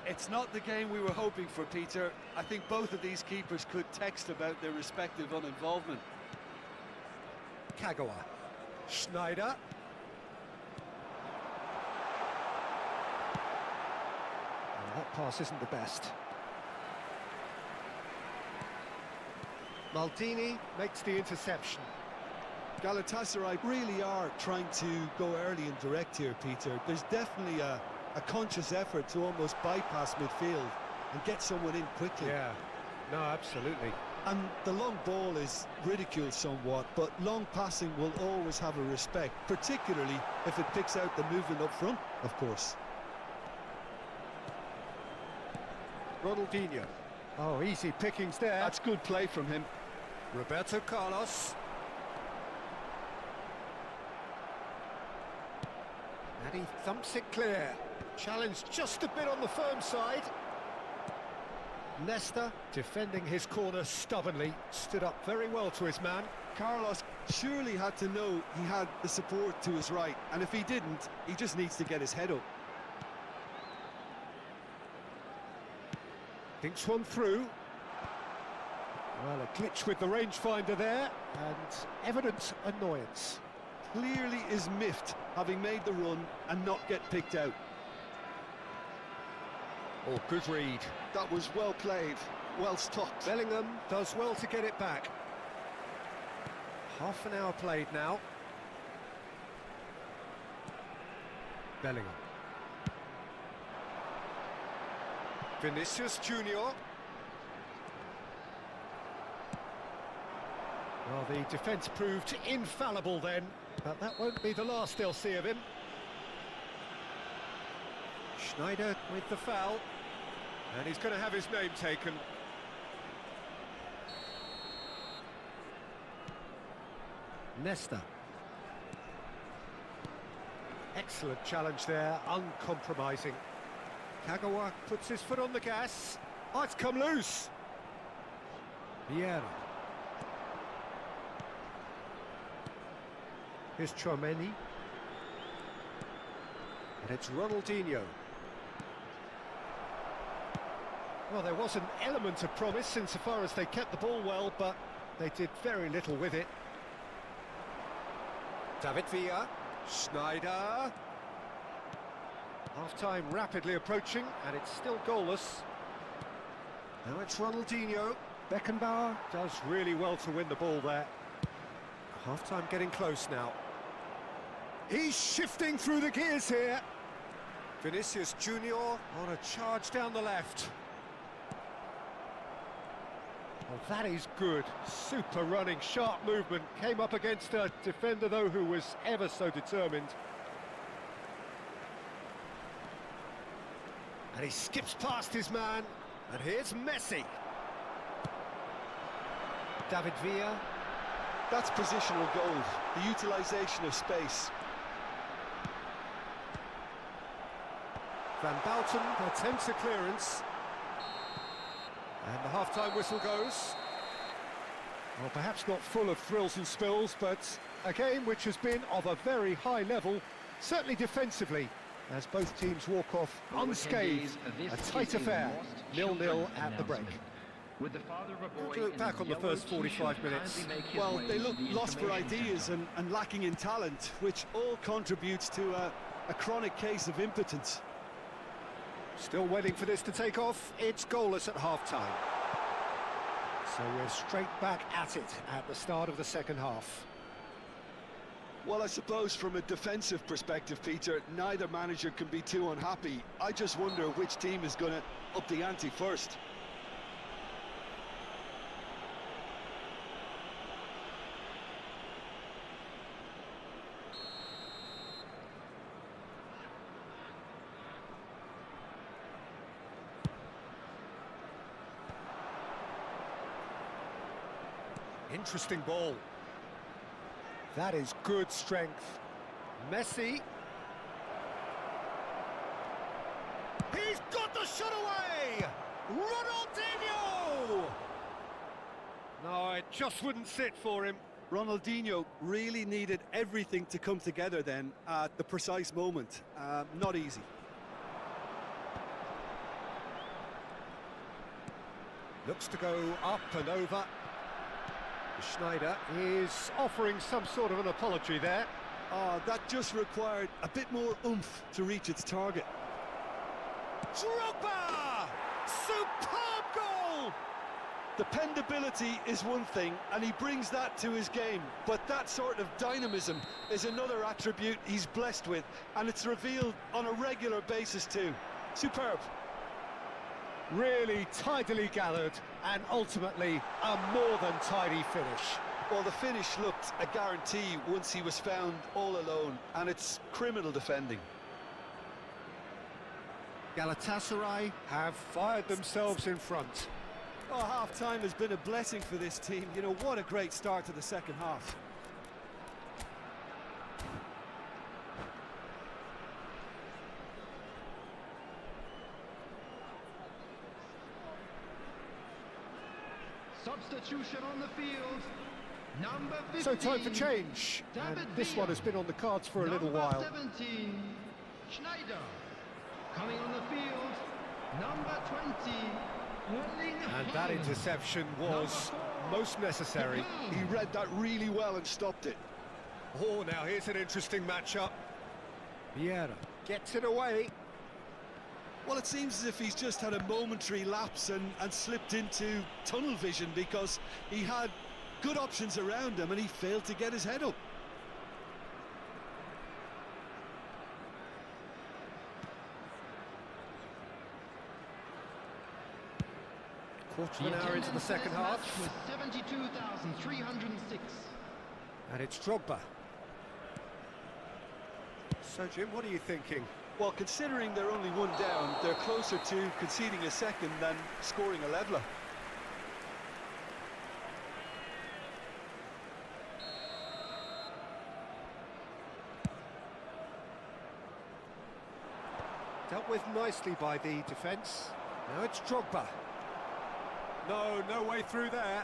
It's not the game we were hoping for, Peter. I think both of these keepers could text about their respective uninvolvement. Kagawa. Schneider. Oh, that pass isn't the best. Maldini makes the interception. Galatasaray really are trying to go early and direct here, Peter. There's definitely a conscious effort to almost bypass midfield and get someone in quickly. Yeah, no, absolutely. And the long ball is ridiculed somewhat, but long passing will always have a respect, particularly if it picks out the movement up front, of course. Ronaldinho. Oh, easy pickings there. That's good play from him. Roberto Carlos. And he thumps it clear. Challenged just a bit on the firm side. Nesta, defending his corner stubbornly, stood up very well to his man. Carlos surely had to know he had the support to his right, and if he didn't, he just needs to get his head up. Thinks one through. Well, a glitch with the rangefinder there, and evident annoyance. Clearly is miffed, having made the run and not get picked out. Oh, good read. That was well played, well stopped. Bellingham does well to get it back. Half an hour played now. Bellingham. Vinicius Junior. Well, the defence proved infallible then, but that won't be the last they'll see of him. Schneider with the foul, and he's going to have his name taken. Nesta. Excellent challenge there, uncompromising. Kagawa puts his foot on the gas. Oh, it's come loose. Vieira. Here's Chouameni. And it's Ronaldinho. Well, there was an element of promise insofar as they kept the ball well, but they did very little with it. David Villa. Schneider. Half-time rapidly approaching, and it's still goalless. Now it's Ronaldinho. Beckenbauer does really well to win the ball there. Half-time getting close now. He's shifting through the gears here. Vinicius Junior on a charge down the left. Well, that is good. Super running, sharp movement. Came up against a defender, though, who was ever so determined. And he skips past his man. And here's Messi. David Villa. That's positional goal, the utilisation of space. Van Bouten attempts a clearance. And the half-time whistle goes. Well, perhaps not full of thrills and spills, but a game which has been of a very high level, certainly defensively, as both teams walk off unscathed. A tight affair, 0-0 at the break. With the father of a boy to look back on the first 45 minutes. Well, they look lost for ideas and lacking in talent, which all contributes to a chronic case of impotence. Still waiting for this to take off. It's goalless at half-time. So we're straight back at it at the start of the second half. Well, I suppose from a defensive perspective, Peter, neither manager can be too unhappy. I just wonder which team is going to up the ante first. Interesting ball. That is good strength. Messi. He's got the shot away! Ronaldinho! No, it just wouldn't sit for him. Ronaldinho really needed everything to come together then at the precise moment. Not easy. Looks to go up and over. Schneider is offering some sort of an apology there. Oh, that just required a bit more oomph to reach its target. Drogba! Superb goal! Dependability is one thing, and he brings that to his game, but that sort of dynamism is another attribute he's blessed with, and it's revealed on a regular basis too. Superb. Really tidily gathered, and ultimately a more than tidy finish. Well, the finish looked a guarantee once he was found all alone, and it's criminal defending. Galatasaray have fired themselves in front. Oh, half-time has been a blessing for this team. You know, what a great start to the second half. Substitution on the field. Number 15. So time for change. And this one has been on the cards for a little while. Number 17, Schneider. Coming on the field, number 20, Erling And that Haaland. interception was most necessary. He read that really well and stopped it. Oh, now here's an interesting matchup. Vieira gets it away. Well, it seems as if he's just had a momentary lapse and slipped into tunnel vision, because he had good options around him and he failed to get his head up. Quarter of an hour into the second half. Was 72,306. And it's Drogba. So, Jim, what are you thinking? Well, considering they're only one down, they're closer to conceding a second than scoring a leveller. Dealt with nicely by the defence. Now it's Drogba. No way through there.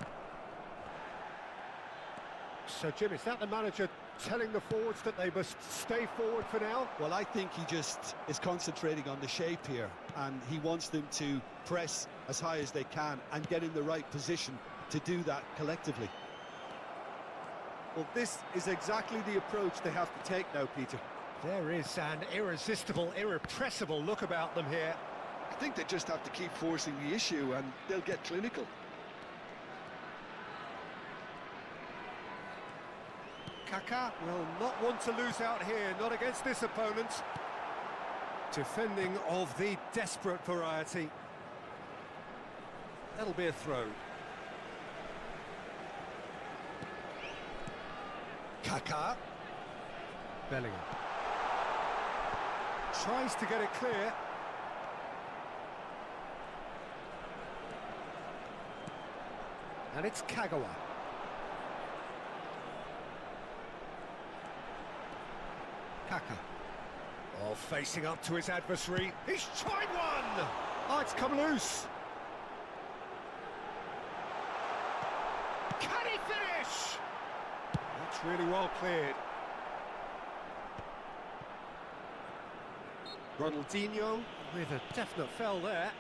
So, Jim, is that the manager telling the forwards that they must stay forward for now? Well, I think he just is concentrating on the shape here, and he wants them to press as high as they can and get in the right position to do that collectively. Well, this is exactly the approach they have to take now, Peter. There is an irresistible, irrepressible look about them here. I think they just have to keep forcing the issue and they'll get clinical. Kaká will not want to lose out here, not against this opponent. Defending of the desperate variety. That'll be a throw. Kaká. Bellingham. Tries to get it clear. And it's Kagawa. Kaká. Oh, facing up to his adversary. He's tried one! Oh, it's come loose. Can he finish? That's really well cleared. Ronaldinho with a definite foul there.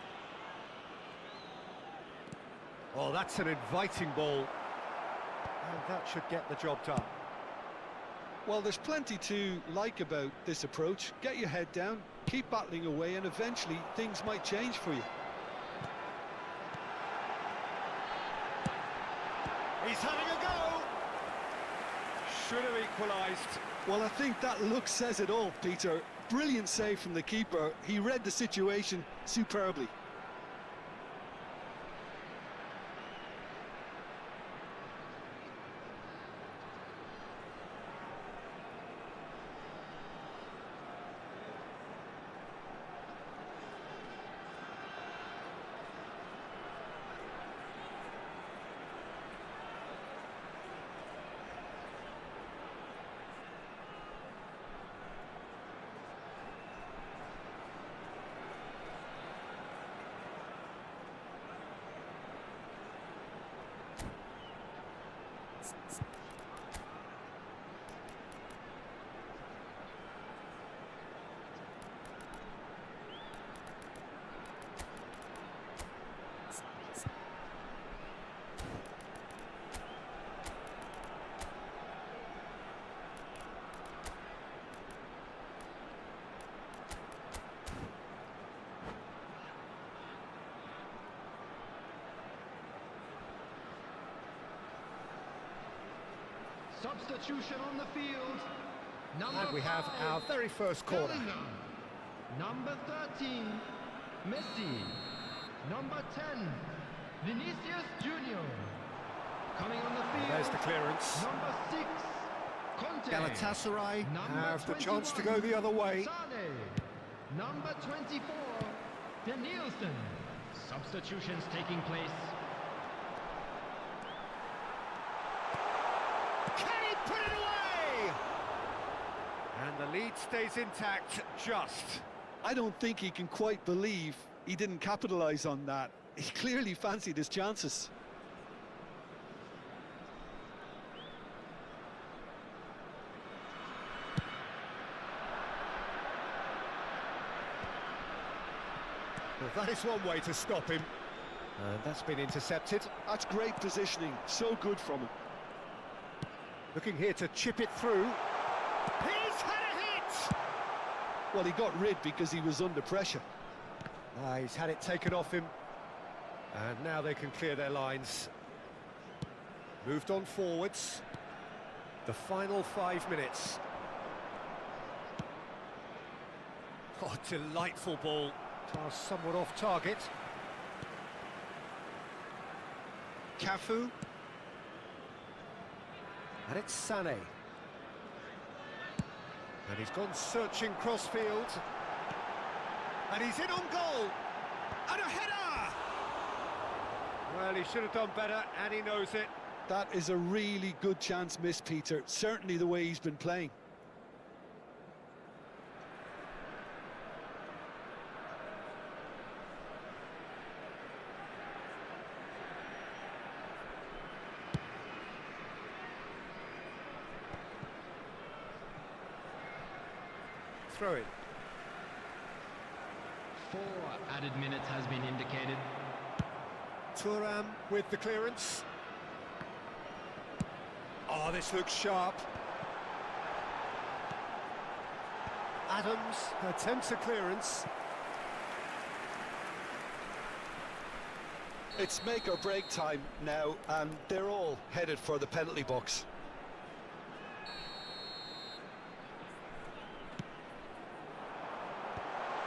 Oh, that's an inviting ball. And that should get the job done. Well, there's plenty to like about this approach. Get your head down, keep battling away, and eventually things might change for you. He's having a go! Should have equalised. Well, I think that look says it all, Peter. Brilliant save from the keeper. He read the situation superbly. Substitution on the field. And we have our very first corner. Bellingham. Number 13, Messi. Number 10, Vinicius Junior. Coming on the field. There's the clearance. Number 6, Conte. Galatasaray Number have the chance to 21, go the other way. Sane. Number 24, Danielson. Substitutions taking place. Can he put it away? And the lead stays intact, just. I don't think he can quite believe he didn't capitalise on that. He clearly fancied his chances. Well, that is one way to stop him. That's been intercepted. That's great positioning, so good from him. Looking here to chip it through. He's had a hit! Well, he got rid because he was under pressure. He's had it taken off him. And now they can clear their lines. Moved on forwards. The final 5 minutes. Oh, delightful ball. Somewhat off target. Cafu. And it's Sane. And he's gone searching crossfield. And he's in on goal. And a header! Well, he should have done better, and he knows it. That is a really good chance missed, Peter. Certainly the way he's been playing. Throw it. 4 added minutes has been indicated. Thuram with the clearance. Oh, this looks sharp. Adams attempts a clearance. It's make or break time now, and they're all headed for the penalty box.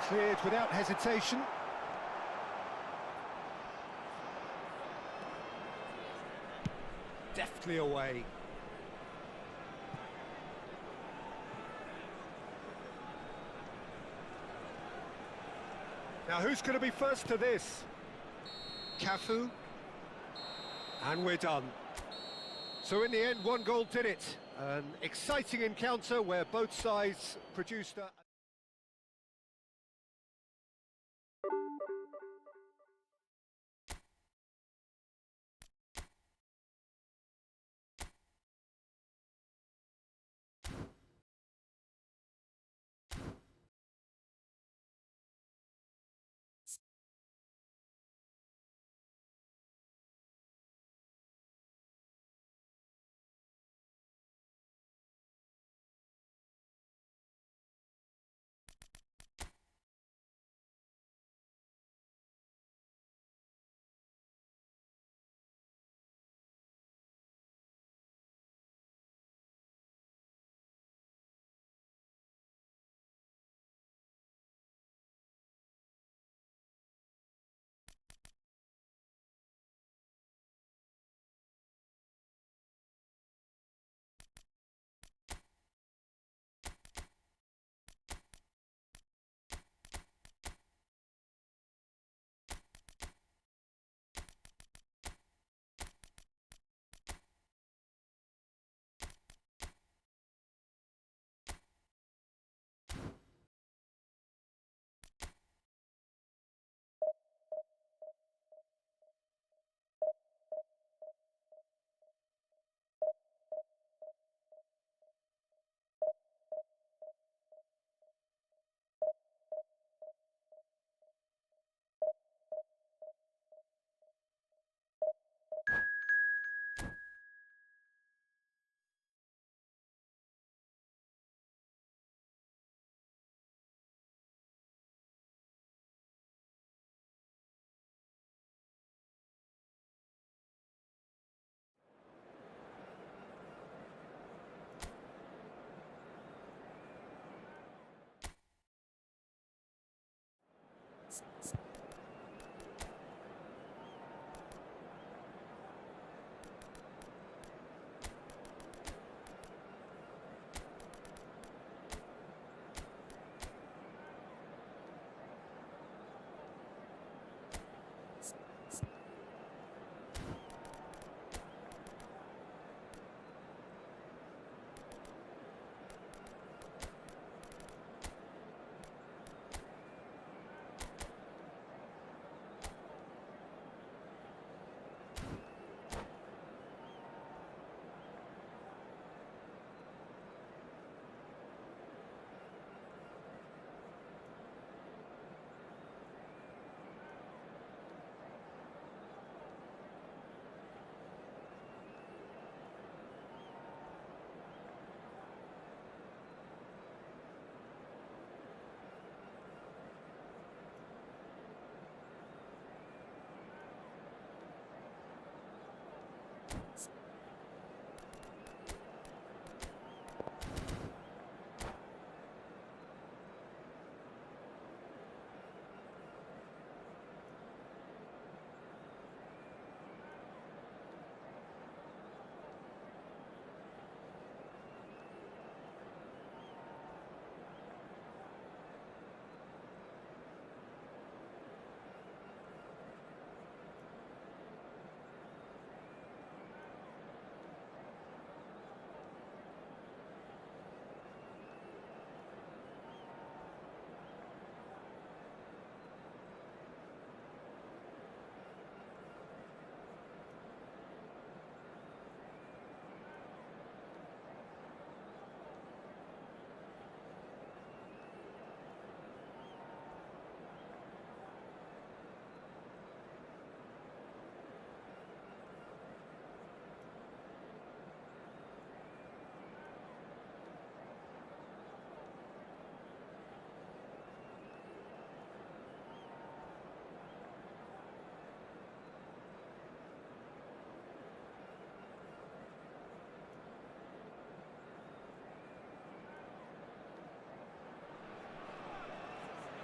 Cleared without hesitation. Deftly away. Now who's going to be first to this? Cafu. And we're done. So in the end, one goal did it. An exciting encounter where both sides produced a...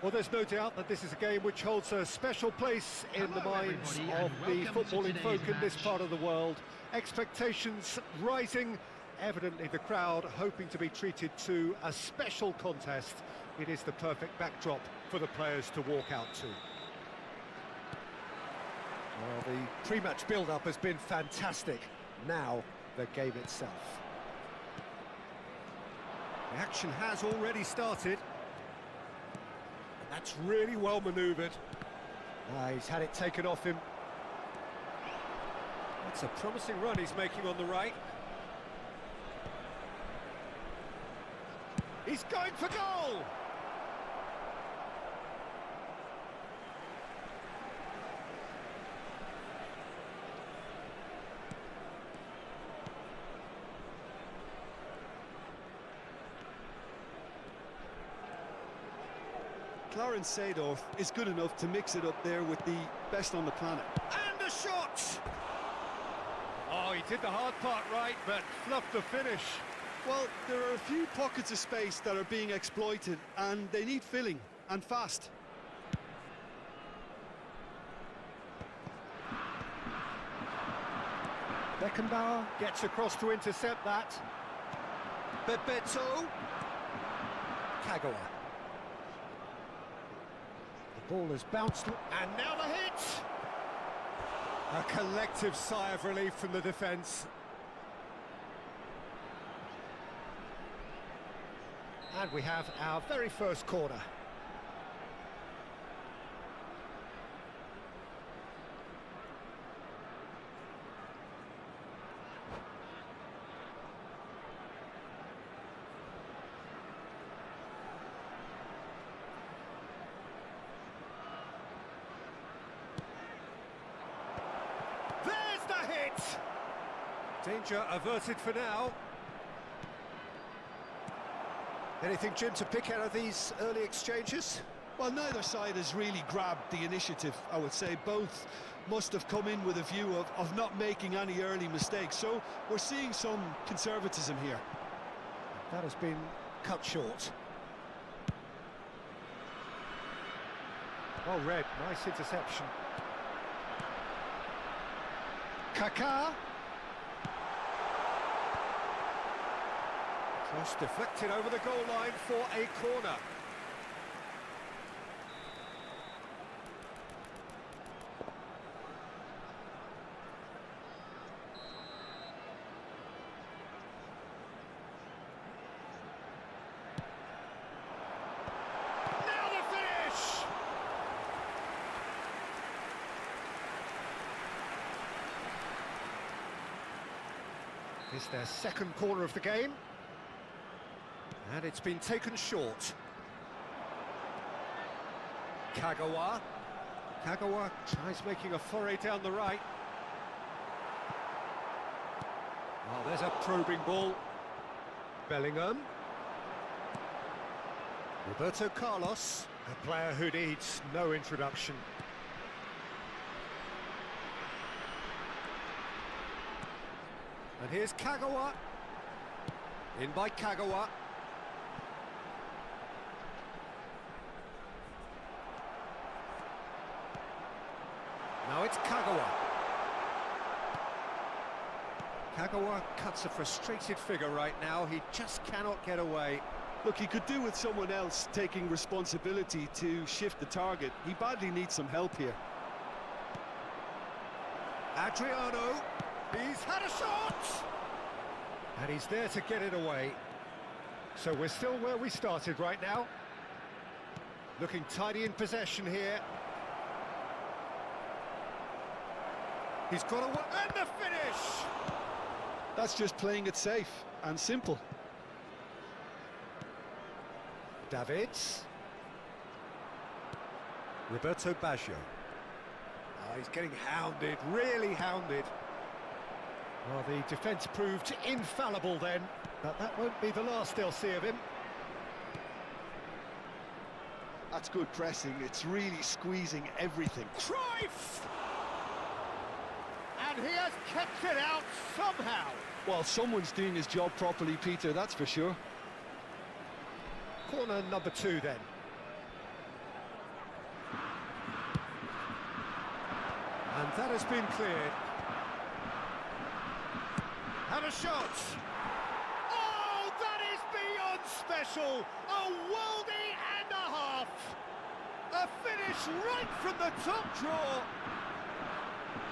Well, there's no doubt that this is a game which holds a special place in the minds of the footballing folk in this part of the world. Expectations rising, evidently the crowd hoping to be treated to a special contest. It is the perfect backdrop for the players to walk out to. Well, the pre-match build-up has been fantastic. Now, the game itself. The action has already started. That's really well manoeuvred. He's had it taken off him. That's a promising run he's making on the right. He's going for goal! Clarence Seedorf is good enough to mix it up there with the best on the planet. And a shot! Oh, he did the hard part right, but fluffed the finish. Well, there are a few pockets of space that are being exploited, and they need filling, and fast. Beckenbauer gets across to intercept that. Bebeto. Kagawa. The ball has bounced, and now the hit! A collective sigh of relief from the defence. And we have our very first corner. There's the hit! Danger averted for now. Anything, Jim, to pick out of these early exchanges? Well, neither side has really grabbed the initiative, I would say. Both must have come in with a view of not making any early mistakes. So we're seeing some conservatism here. That has been cut short. Well read, nice interception. Kaká. Cross deflected over the goal line for a corner. It's their second corner of the game. And it's been taken short. Kagawa. Kagawa tries making a foray down the right. Oh, there's a probing ball. Bellingham. Roberto Carlos, a player who needs no introduction. And here's Kagawa. In by Kagawa. Now it's Kagawa. Kagawa cuts a frustrated figure right now. He just cannot get away. Look, he could do with someone else taking responsibility to shift the target. He badly needs some help here. Adriano. He's had a shot! And he's there to get it away. So we're still where we started right now. Looking tidy in possession here. He's got away, and the finish! That's just playing it safe and simple. Davids. Roberto Baggio. Oh, he's getting hounded, really hounded. Well, the defence proved infallible then, but that won't be the last they'll see of him. That's good pressing, it's really squeezing everything. Cruyff! And he has kept it out somehow. Well, someone's doing his job properly, Peter, that's for sure. Corner number 2 then. And that has been cleared. Have a shot! Oh, that is beyond special! A worldie and a half! A finish right from the top draw!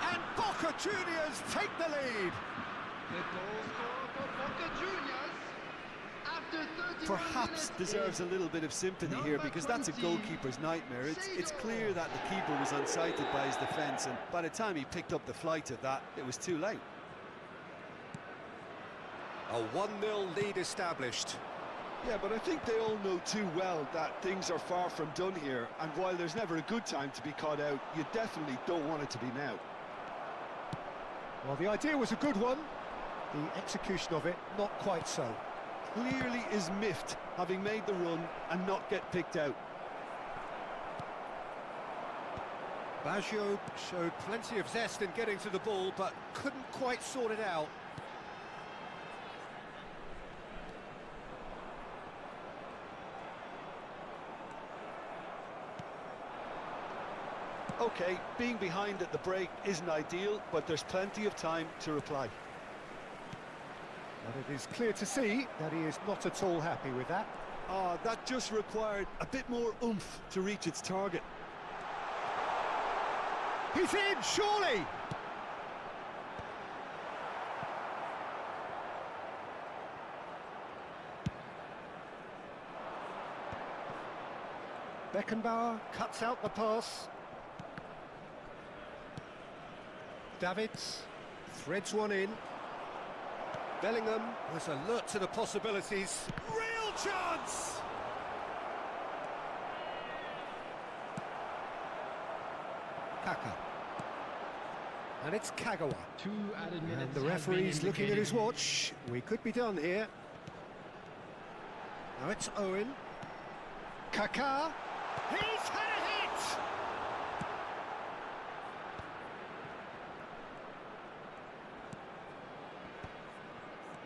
And Boca Juniors take the lead! The goal scorer for Boca Juniors after 31 Perhaps minutes deserves a little bit of sympathy here because that's a goalkeeper's nightmare. It's clear that the keeper was unsighted by his defence, and by the time he picked up the flight of that, it was too late. A 1-0 lead established. Yeah, but I think they all know too well that things are far from done here, and while there's never a good time to be caught out, you definitely don't want it to be now. Well, the idea was a good one. The execution of it, not quite so. Clearly is miffed, having made the run and not get picked out. Baggio showed plenty of zest in getting to the ball, but couldn't quite sort it out. Okay, being behind at the break isn't ideal, but there's plenty of time to reply. And it is clear to see that he is not at all happy with that. That just required a bit more oomph to reach its target. He's in, surely! Beckenbauer cuts out the pass. Davids threads one in. Bellingham was alert to the possibilities. Real chance! Kaka. And it's Kagawa. 2 added minutes. And the referee's looking at his watch. We could be done here. Now it's Owen. Kaká. He's had a hit!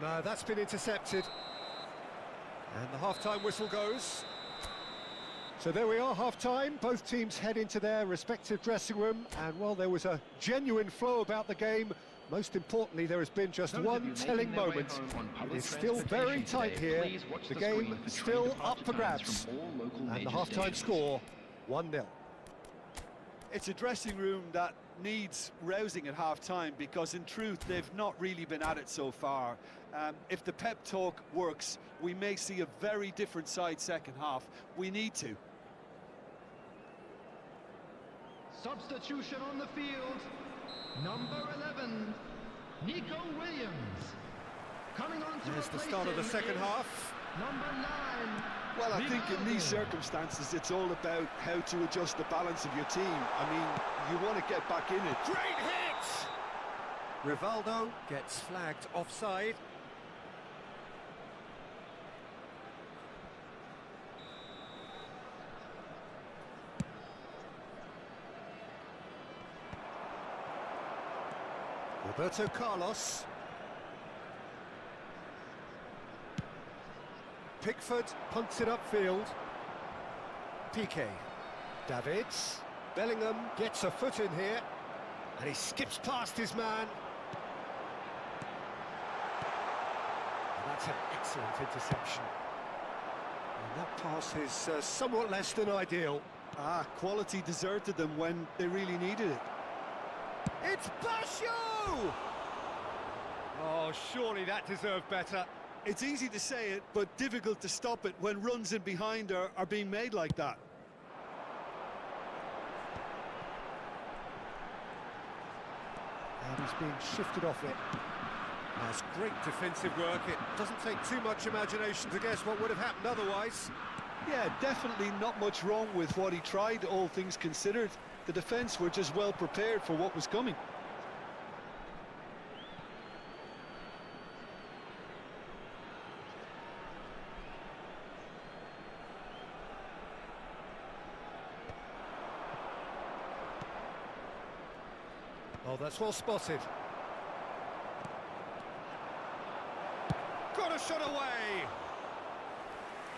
No, that's been intercepted. And the half-time whistle goes. So there we are, half-time. Both teams head into their respective dressing room, and while there was a genuine flow about the game, most importantly, there has been just one telling moment. It's still very tight here. The game still up for grabs. And the half-time score, 1-0. It's a dressing room that needs rousing at half-time, because in truth they've not really been at it so far. If the pep talk works, we may see a very different side second half. We need to. Substitution on the field, number 11, Nico Williams. Coming on to There's the replace start of the him second is half. Number 9. Well, I think in these circumstances it's all about how to adjust the balance of your team. I mean, you want to get back in it. Great hit! Rivaldo gets flagged offside. Roberto Carlos. Pickford punts it upfield. Piqué. Davids. Bellingham gets a foot in here. And he skips past his man. And that's an excellent interception. And that pass is somewhat less than ideal. Quality deserted them when they really needed it. It's Basho! Oh, surely that deserved better. It's easy to say it, but difficult to stop it when runs in behind are being made like that. And he's being shifted off it. That's great defensive work. It doesn't take too much imagination to guess what would have happened otherwise. Yeah, definitely not much wrong with what he tried, all things considered. The defence were just well prepared for what was coming. Oh, that's well spotted. Got a shot away!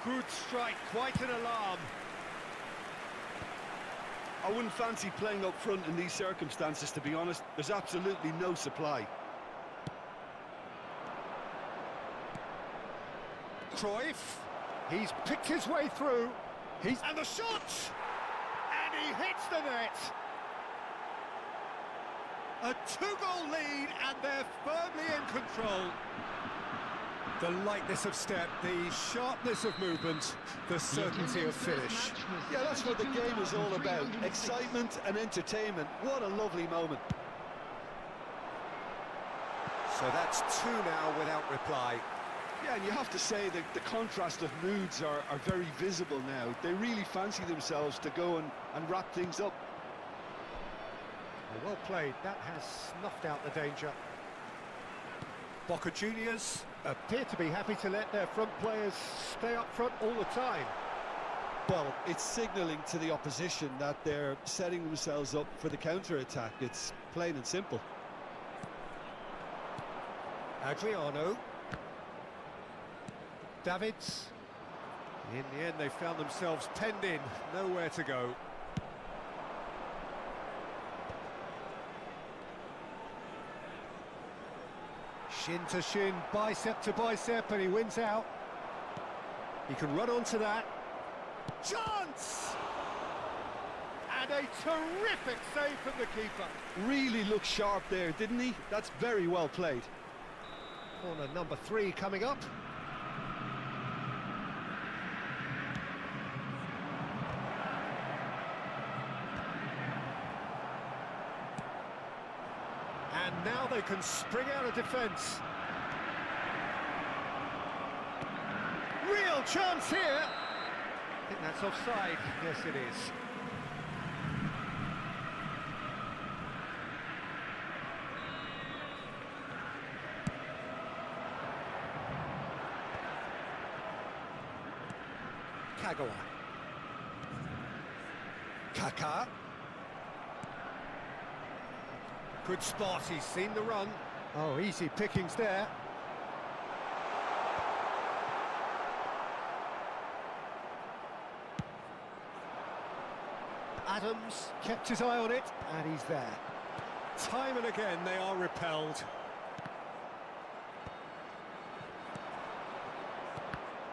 Good strike, quite an alarm. I wouldn't fancy playing up front in these circumstances, to be honest. There's absolutely no supply. Cruyff, he's picked his way through. And the shot! And he hits the net! A two-goal lead, and they're firmly in control. The lightness of step, the sharpness of movement, the certainty of finish. Yeah, that's what the game is all about. Excitement and entertainment. What a lovely moment. So that's two now without reply. Yeah, and you have to say that the contrast of moods are very visible now. They really fancy themselves to go and wrap things up. Well played, that has snuffed out the danger. Boca Juniors appear to be happy to let their front players stay up front all the time. Well, it's signalling to the opposition that they're setting themselves up for the counter-attack. It's plain and simple. Adriano. Davids. In the end, they found themselves penned in, nowhere to go. Shin to shin, bicep to bicep, and he wins out. He can run onto that. Chance! And a terrific save from the keeper. Really looked sharp there, didn't he? That's very well played. Corner number 3 coming up. And now they can spring out of defence. Real chance here. I think that's offside. Yes, it is. Kagawa. Kaká. Good spot, he's seen the run. Oh, easy pickings there. Adams kept his eye on it, and he's there. Time and again they are repelled.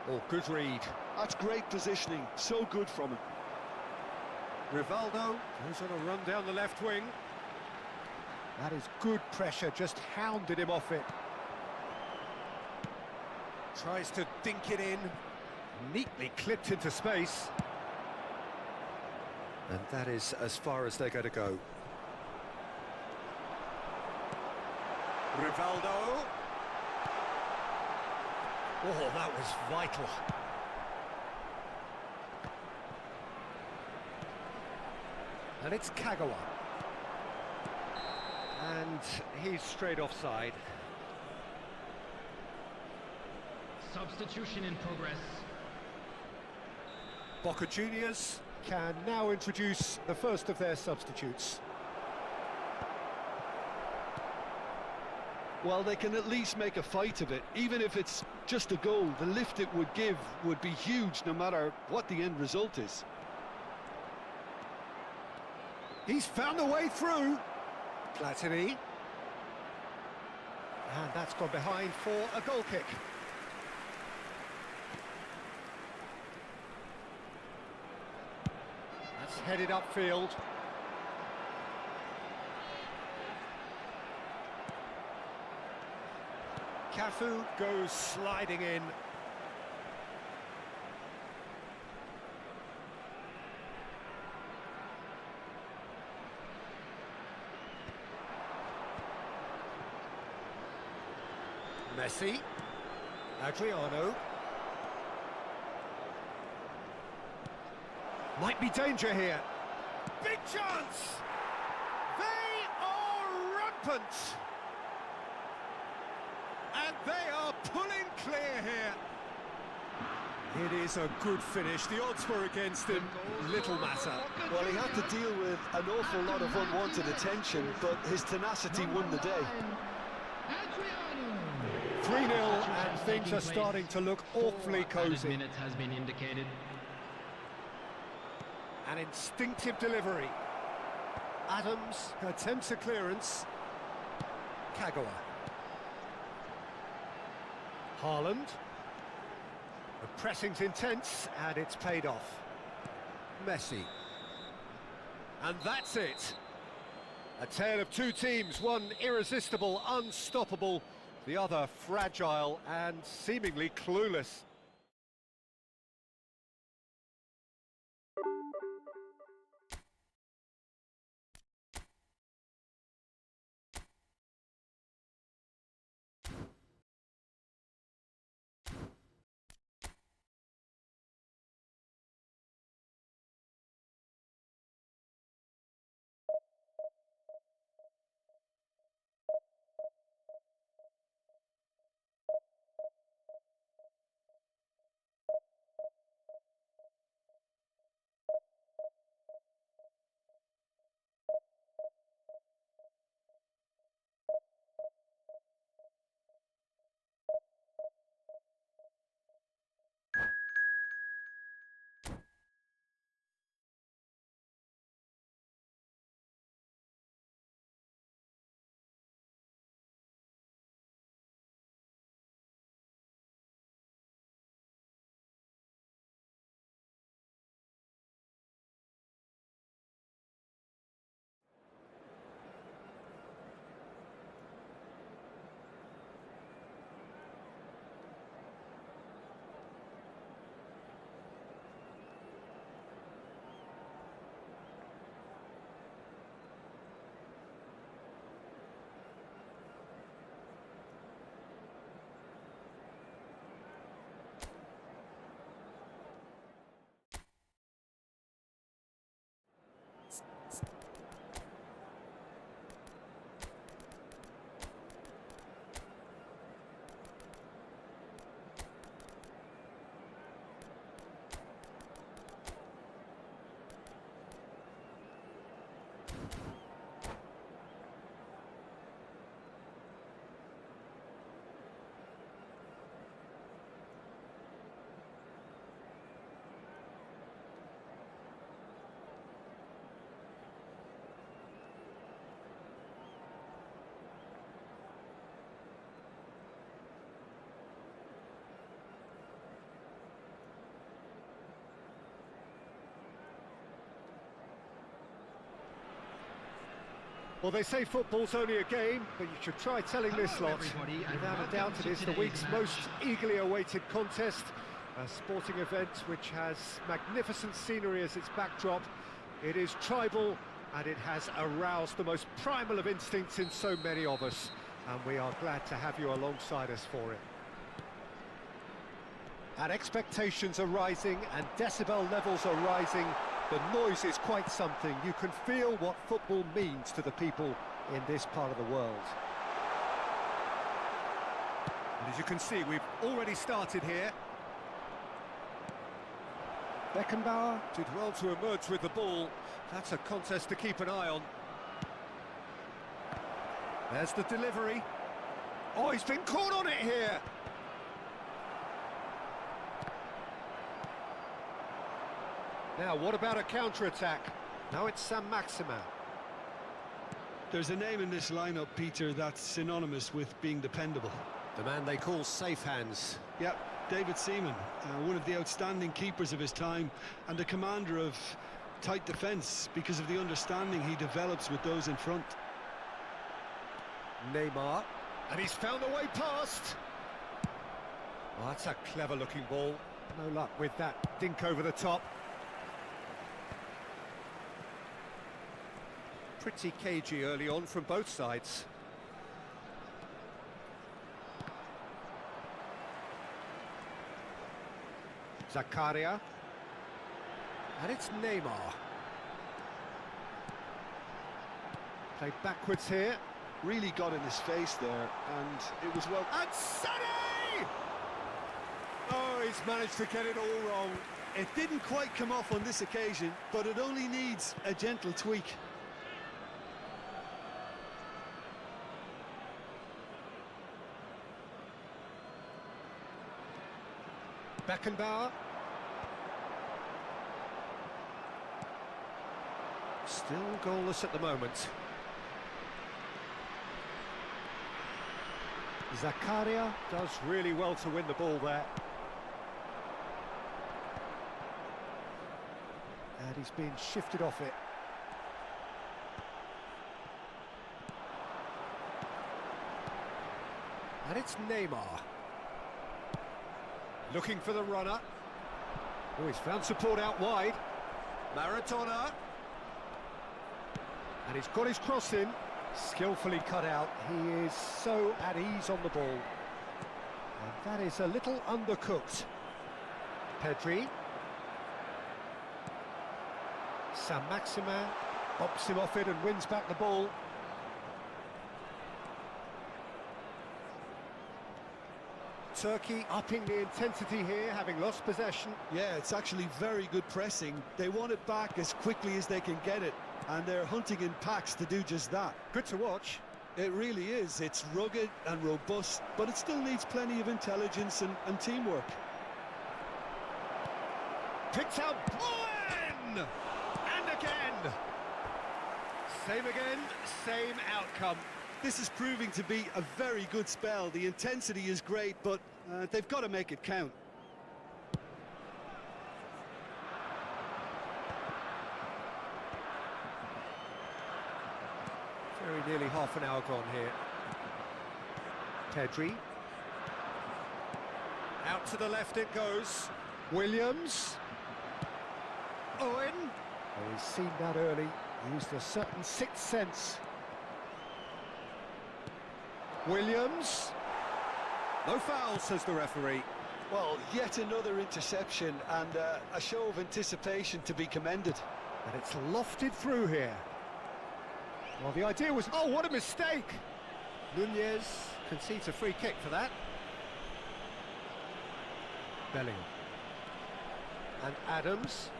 Oh, good read. That's great positioning, so good from him. Rivaldo goes on a run down the left wing. That is good pressure, just hounded him off it. Tries to dink it in, neatly clipped into space. And that is as far as they're going to go. Rivaldo. Oh, that was vital. And it's Kagawa. And he's straight offside. Substitution in progress. Boca Juniors can now introduce the first of their substitutes. Well, they can at least make a fight of it. Even if it's just a goal, the lift it would give would be huge no matter what the end result is. He's found a way through. Platini. And that's gone behind for a goal kick. That's headed upfield. Cafu goes sliding in. Messi. Adriano. Might be danger here. Big chance! They are rampant! And they are pulling clear here. It is a good finish. The odds were against him. Little matter. Well, he had to deal with an awful lot of unwanted attention, but his tenacity won the day. 3-0, and things are starting to look awfully cosy. Minutes has been indicated. An instinctive delivery. Adams attempts a clearance. Kagawa. Haaland. The pressing's intense, and it's paid off. Messi. And that's it. A tale of two teams, one irresistible, unstoppable, the other fragile and seemingly clueless. Well, they say football's only a game, but you should try telling this lot. Without a doubt, it is the week's most eagerly awaited contest. A sporting event which has magnificent scenery as its backdrop. It is tribal, and it has aroused the most primal of instincts in so many of us. And we are glad to have you alongside us for it. And expectations are rising, and decibel levels are rising. The noise is quite something. You can feel what football means to the people in this part of the world. And as you can see, we've already started here. Beckenbauer did well to emerge with the ball. That's a contest to keep an eye on. There's the delivery. Oh, he's been caught on it here. Now, what about a counter-attack? Now it's Saint-Maximin. There's a name in this lineup, Peter, that's synonymous with being dependable. The man they call safe hands. Yep, David Seaman, one of the outstanding keepers of his time and a commander of tight defence because of the understanding he develops with those in front. Neymar, and he's found a way past. Oh, that's a clever-looking ball. No luck with that dink over the top. Pretty cagey early on from both sides. Zakaria. And it's Neymar. Played backwards here. Really got in his face there, and it was well... And Sonny! Oh, he's managed to get it all wrong. It didn't quite come off on this occasion, but it only needs a gentle tweak. Beckenbauer. Still goalless at the moment. Zakaria does really well to win the ball there. And he's been shifted off it. And it's Neymar. Looking for the runner. Oh, he's found support out wide. Maradona. And he's got his cross in. Skillfully cut out. He is so at ease on the ball. And that is a little undercooked. Pedri. Saint-Maximin bops him off it and wins back the ball. Turkey upping the intensity here, having lost possession. Yeah, it's actually very good pressing. They want it back as quickly as they can get it, and they're hunting in packs to do just that. Good to watch. It really is. It's rugged and robust, but it still needs plenty of intelligence and teamwork. Picked out Bowen! And again! Same again, same outcome. This is proving to be a very good spell. The intensity is great, but they've got to make it count. Very nearly half an hour gone here. Pedri. Out to the left it goes. Williams. Owen. Oh, he's seen that early. Used a certain sixth sense. Williams. No foul, says the referee. Well, yet another interception and a show of anticipation to be commended. And it's lofted through here. Well, the idea was... Oh, what a mistake! Nunez concedes a free kick for that. Bellingham. And Adams.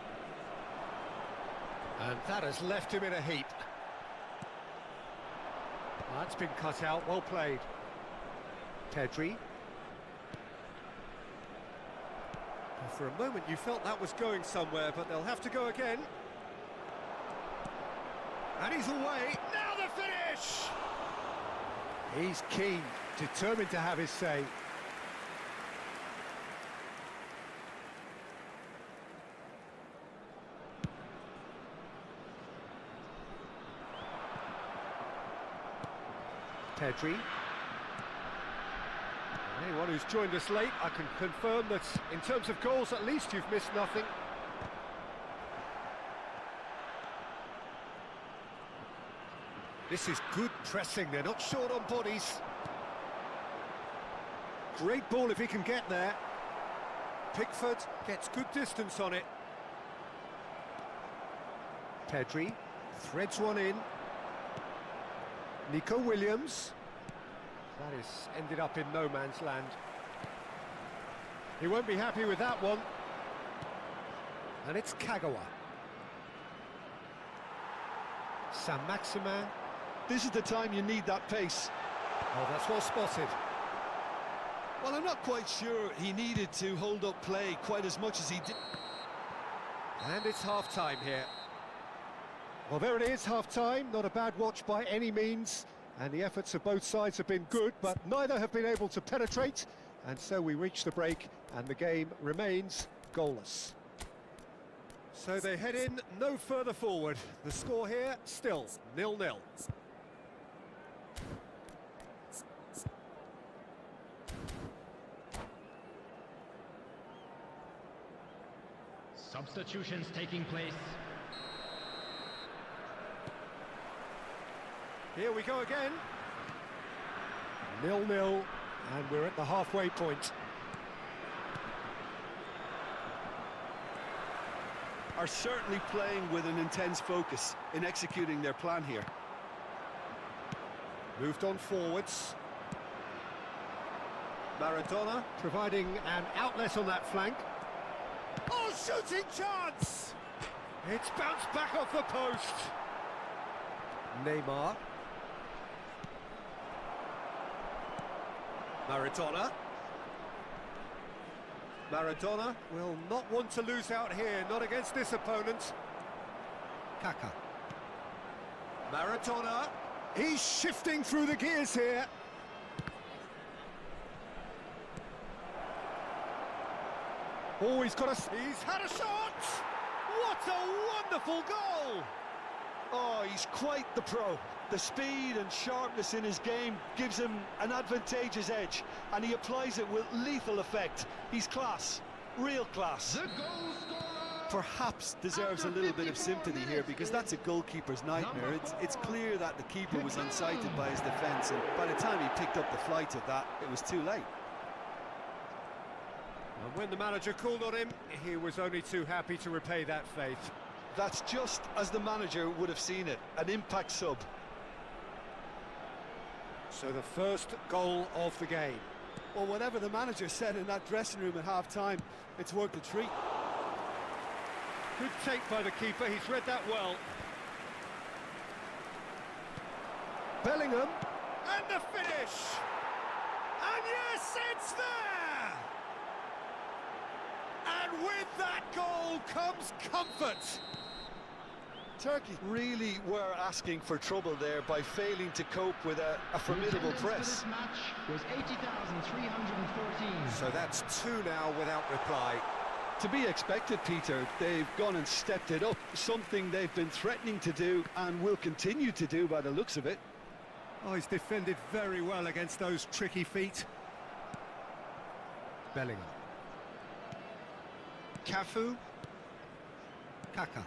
And that has left him in a heap. That's been cut out, well played. Pedri. For a moment you felt that was going somewhere, but they'll have to go again. And he's away, now the finish! He's keen, determined to have his say. Pedri. Anyone who's joined us late, I can confirm that in terms of goals, at least you've missed nothing. This is good pressing, they're not short on bodies. Great ball if he can get there. Pickford gets good distance on it. Pedri threads one in. Nico Williams. That is ended up in no man's land. He won't be happy with that one. And it's Kagawa. Saint-Maximin. This is the time you need that pace. Oh, that's well spotted. Well, I'm not quite sure he needed to hold up play quite as much as he did. And it's half-time here. Well, there it is, half-time. Not a bad watch by any means. And the efforts of both sides have been good, but neither have been able to penetrate. And so we reach the break, and the game remains goalless. So they head in no further forward. The score here, still 0-0. Substitutions taking place. Here we go again. 0-0, and we're at the halfway point. Are certainly playing with an intense focus in executing their plan here. Moved on forwards. Maradona providing an outlet on that flank. Oh, shooting chance! It's bounced back off the post. Neymar. Maradona. Maradona will not want to lose out here, not against this opponent. Kaká. Maradona. He's shifting through the gears here. Oh, he's had a shot! What a wonderful goal! Oh, he's quite the pro. The speed and sharpness in his game gives him an advantageous edge, and he applies it with lethal effect. He's class, real class. The goal scorer Perhaps deserves a little bit of sympathy here, because that's a goalkeeper's nightmare. It's clear that the keeper was unsighted by his defence, and by the time he picked up the flight of that, it was too late. And when the manager called on him, he was only too happy to repay that faith. That's just as the manager would have seen it, an impact sub. So the first goal of the game. Well, whatever the manager said in that dressing room at half-time, it's worked a treat. Good take by the keeper, he's read that well. Bellingham, and the finish! And yes, it's there! And with that goal comes comfort. Turkey really were asking for trouble there by failing to cope with a formidable press. This match was 80,314. So that's two now without reply. To be expected, Peter. They've gone and stepped it up, something they've been threatening to do and will continue to do by the looks of it. Oh, he's defended very well against those tricky feet. Bellingham. Cafu. Kaká.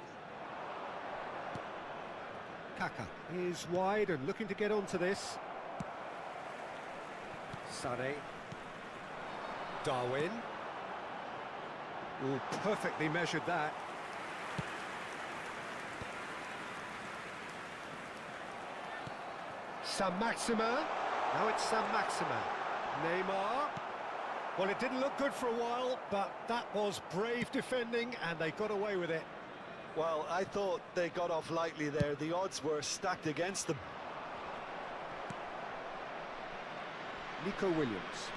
Kaká is wide and looking to get onto this. Sane. Darwin. Oh, perfectly measured that. Saint-Maximin. Now it's Saint-Maximin. Neymar. Well, it didn't look good for a while, but that was brave defending, and they got away with it. Well, I thought they got off lightly there. The odds were stacked against them. Nico Williams.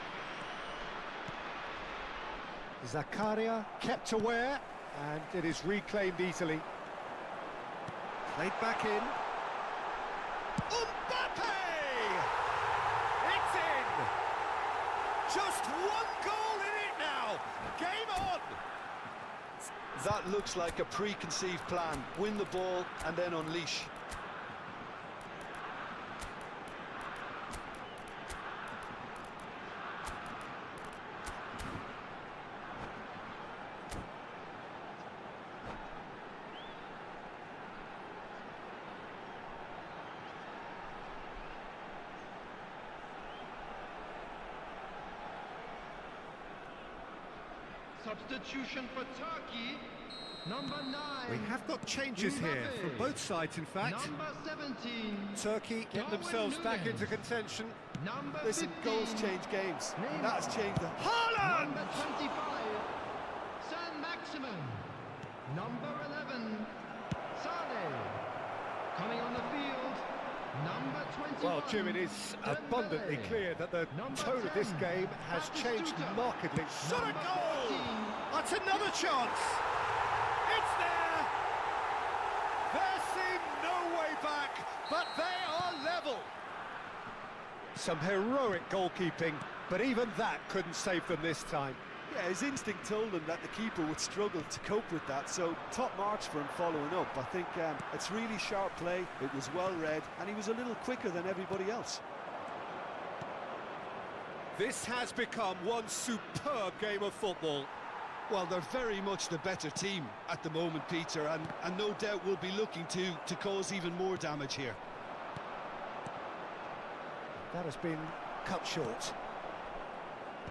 Zakaria kept aware, and it is reclaimed easily. Played back in. Mbappe! It's in! Just one goal in it now! Game on! That looks like a preconceived plan. Win the ball and then unleash. substitution for Turkey, number 9. We have got changes here from both sides, in fact. Number 17. Turkey get themselves back into contention. Number Listen, 15. goals change games. Neymar. That has changed the... Haaland! Number 25. Saint-Maximin. Number 11. Sane. Coming on the field. Number 21. Well, Jim, it is abundantly clear that the tone of this game has changed markedly. Shot a goal! That's another chance! It's there! There seemed no way back, but they are level. Some heroic goalkeeping, but even that couldn't save them this time. Yeah, his instinct told him that the keeper would struggle to cope with that, so top marks for him following up. I think it's really sharp play, it was well read, and he was a little quicker than everybody else. This has become one superb game of football. Well, they're very much the better team at the moment, Peter, and no doubt will be looking to cause even more damage here. That has been cut short.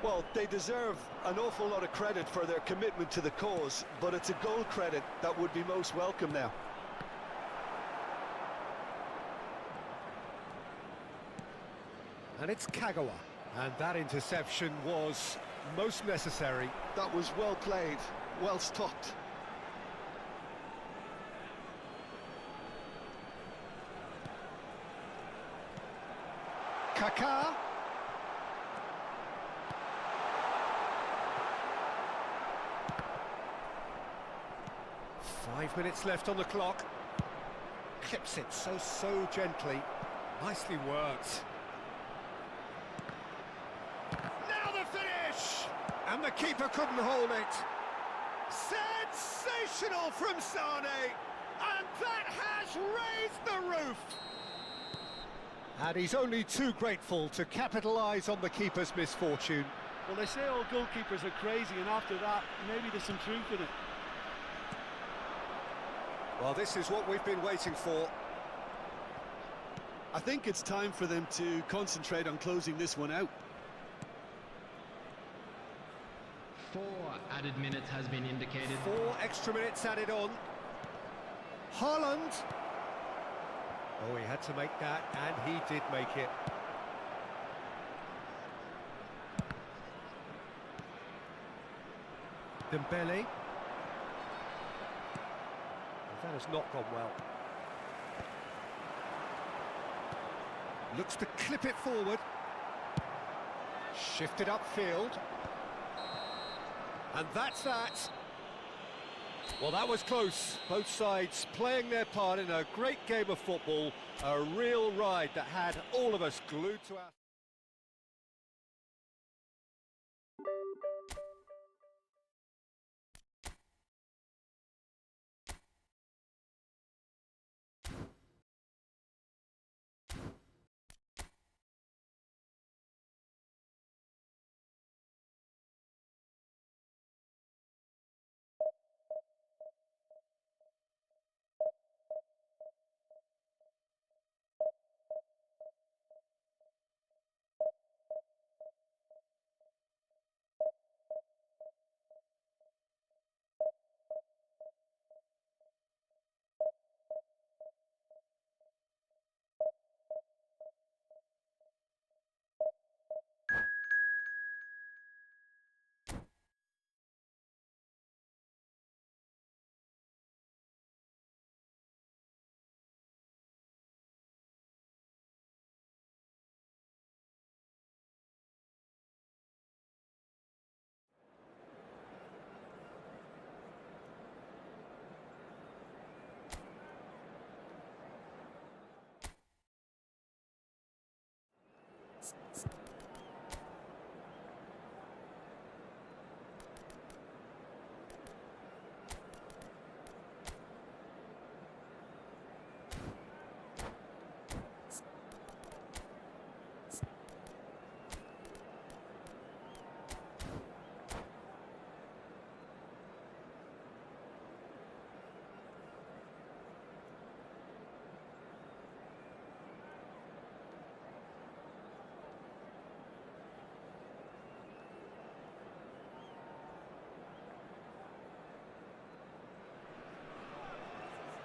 Well, they deserve an awful lot of credit for their commitment to the cause, but it's a goal credit that would be most welcome now. And it's Kagawa. And that interception was most necessary. That was well played, well stopped. Kaká. Five minutes left on the clock. Clips it so gently. Nicely worked. Now the finish! And the keeper couldn't hold it. Sensational from Sane! And that has raised the roof! And he's only too grateful to capitalise on the keeper's misfortune. Well, they say all goalkeepers are crazy, and after that, maybe there's some truth in it. Well, this is what we've been waiting for. I think it's time for them to concentrate on closing this one out. 4 added minutes has been indicated. 4 extra minutes added on. Haaland. Oh, he had to make that, and he did make it. Dembele. That has not gone well. Looks to clip it forward. Shifted upfield. And that's that. Well, that was close. Both sides playing their part in a great game of football. A real ride that had all of us glued to our...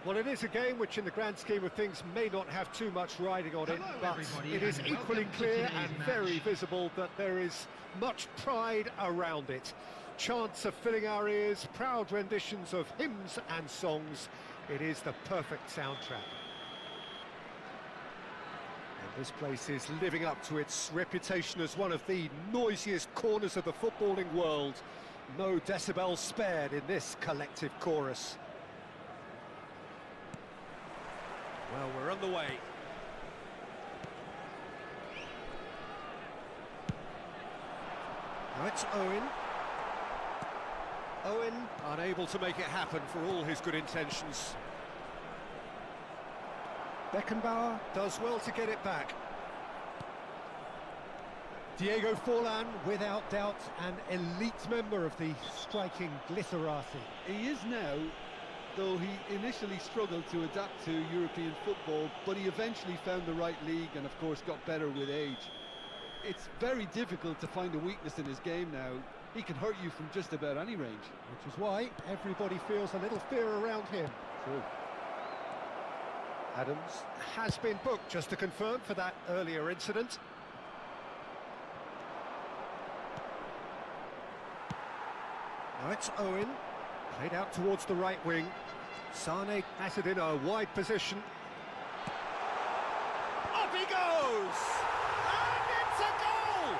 Well, it is a game which, in the grand scheme of things, may not have too much riding on it, Hello, but everybody, it is and equally welcome to clear today's and match. very visible that there is much pride around it. Chants are filling our ears, proud renditions of hymns and songs. It is the perfect soundtrack. And this place is living up to its reputation as one of the noisiest corners of the footballing world. No decibels spared in this collective chorus. Well, we're on the way. Now it's Owen. Owen unable to make it happen for all his good intentions. Beckenbauer does well to get it back. Diego Forlan, without doubt, an elite member of the striking glitterati. He is now, though he initially struggled to adapt to European football, but he eventually found the right league and of course got better with age. It's very difficult to find a weakness in his game now. He can hurt you from just about any range. Which is why everybody feels a little fear around him. True. Adams has been booked, just to confirm, for that earlier incident. Now it's Owen, played out towards the right wing. Sane has it in a wide position. Up he goes! And it's a goal!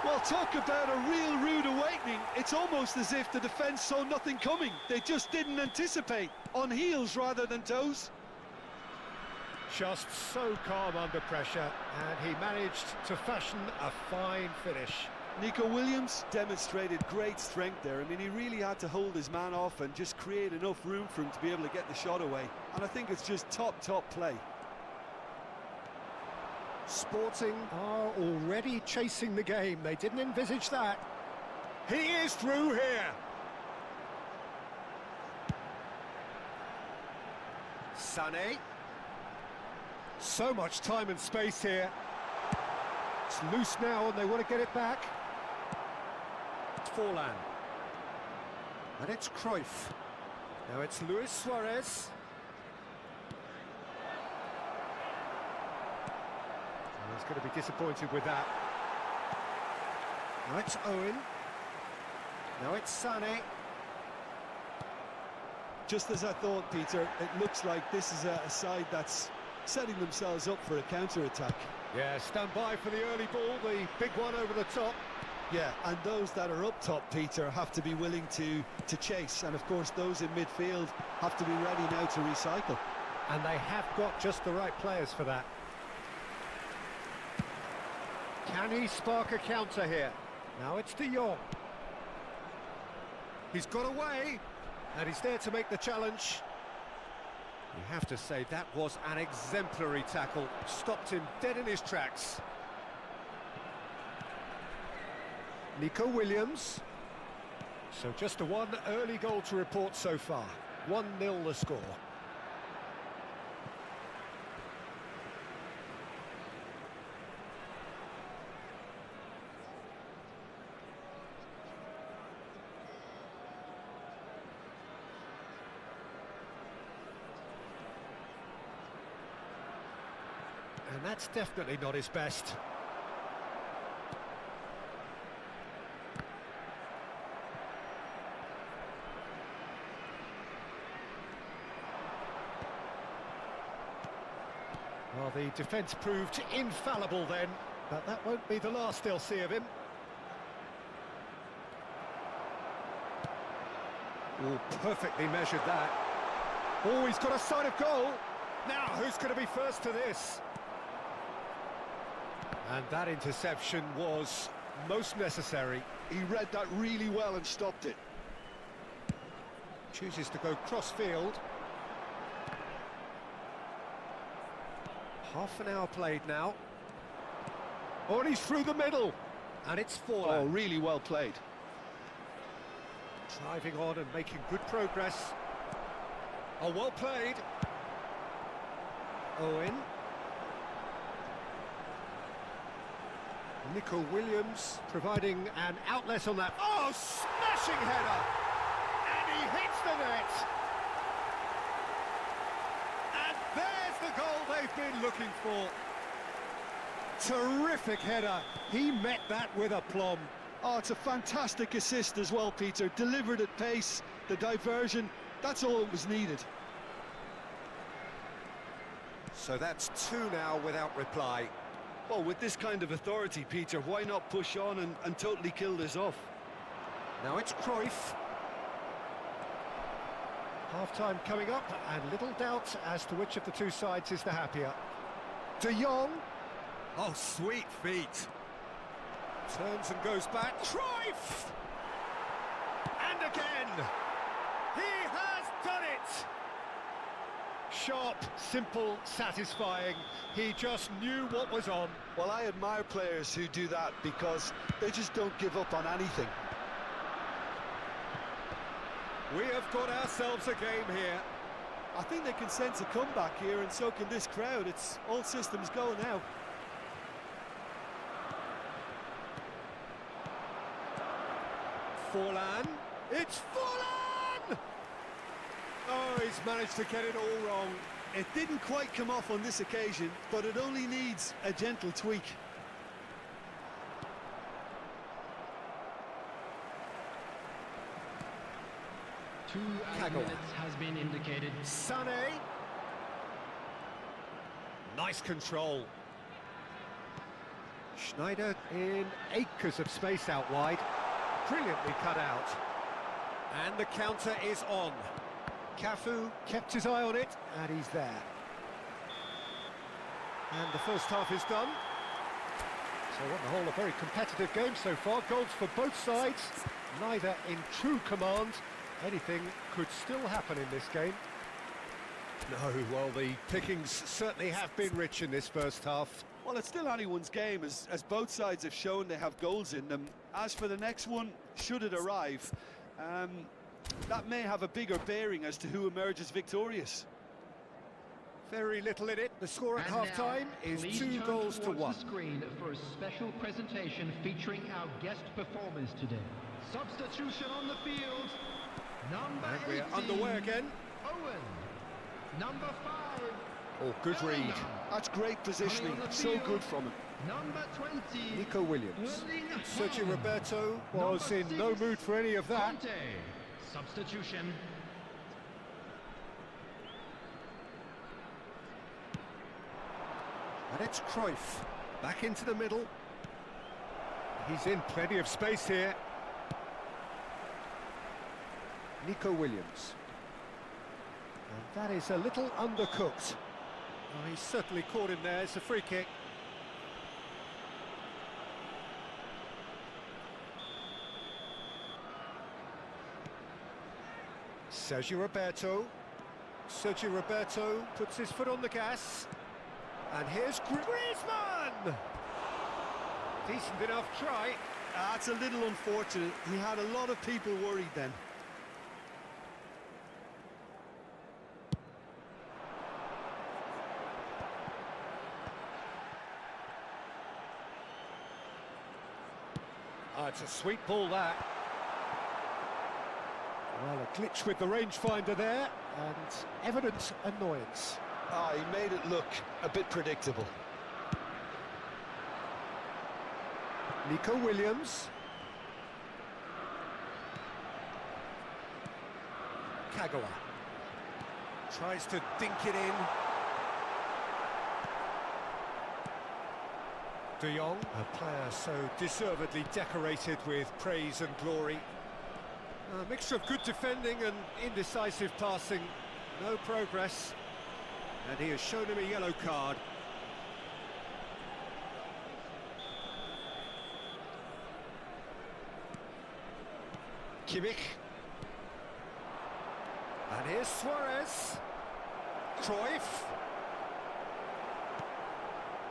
Well, talk about a real rude awakening. It's almost as if the defence saw nothing coming. They just didn't anticipate. On heels rather than toes. Just so calm under pressure, and he managed to fashion a fine finish. Nico Williams demonstrated great strength there. I mean, he really had to hold his man off and just create enough room for him to be able to get the shot away. And I think it's just top play. Sporting are already chasing the game. They didn't envisage that. He is through here. Sané. So much time and space here. It's loose now and they want to get it back. Forlan. And it's Cruyff. Now it's Luis Suarez. And he's going to be disappointed with that. Now it's Owen. Now it's Sané. Just as I thought, Peter, it looks like this is a side that's setting themselves up for a counter-attack. Yeah, stand by for the early ball, the big one over the top. Yeah, and those that are up top, Peter, have to be willing to chase. And of course, those in midfield have to be ready now to recycle. And they have got just the right players for that. Can he spark a counter here? Now it's De Jong. He's got away, and he's there to make the challenge. You have to say that was an exemplary tackle. Stopped him dead in his tracks. Nico Williams. So just a one early goal to report so far. 1-0 the score. And that's definitely not his best. Well, the defence proved infallible then, but that won't be the last they'll see of him. Oh, perfectly measured that. Oh, he's got a sight of goal. Now, who's going to be first to this? And that interception was most necessary. He read that really well and stopped it. Chooses to go cross-field. Half an hour played now. Oh, and he's through the middle. And it's Forlan. Oh, really well played. Driving on and making good progress. Oh, well played. Owen. Nico Williams providing an outlet on that. Oh, smashing header! And he hits the net! looking for. Terrific header. He met that with aplomb. Oh, it's a fantastic assist as well, Peter. Delivered at pace, the diversion, that's all that was needed. So that's two now without reply. Well, with this kind of authority, Peter, why not push on and totally kill this off? Now it's Cruyff. Half-time coming up, and little doubt as to which of the two sides is the happier. De Jong. Oh, sweet feet. Turns and goes back. Cruyff! And again! He has done it! Sharp, simple, satisfying. He just knew what was on. Well, I admire players who do that because they just don't give up on anything. We have got ourselves a game here. I think they can sense a comeback here, and so can this crowd. It's all systems go now. Forlan. It's Forlan! Oh, he's managed to get it all wrong. It didn't quite come off on this occasion, but it only needs a gentle tweak. Two minutes has been indicated. Sané. Nice control. Schneider in acres of space out wide. Brilliantly cut out. And the counter is on. Cafu kept his eye on it, and he's there. And the first half is done. So on the whole, a very competitive game so far. Goals for both sides, neither in true command. Anything could still happen in this game. No, well, the pickings certainly have been rich in this first half. Well, it's still anyone's game, as both sides have shown they have goals in them. As for the next one, should it arrive, that may have a bigger bearing as to who emerges victorious. Very little in it. The score at half-time is 2 goals to 1. The screen for a special presentation featuring our guest performers today. Substitution on the field. Number And we're 18, underway again. Owen. Number 5. Oh, good read. That's great positioning, so good from him. Number 20. Nico Williams. Erling Sergio Haaland. Roberto was Number in no 6, mood for any of that. Conte. Substitution. And it's Cruyff. Back into the middle. He's in plenty of space here. Nico Williams. And that is a little undercooked. Oh, he's certainly caught him there. It's a free kick. Sergio Roberto. Sergio Roberto puts his foot on the gas. And here's Griezmann! Decent enough try. That's a little unfortunate. He had a lot of people worried then. Oh, it's a sweet ball, that. Well, a glitch with the rangefinder there, and evident annoyance. Ah, he made it look a bit predictable. Nico Williams. Kagawa. Tries to dink it in. De Jong, a player so deservedly decorated with praise and glory. A mixture of good defending and indecisive passing. No progress. And he has shown him a yellow card. Kimmich. And here's Suarez. Cruyff.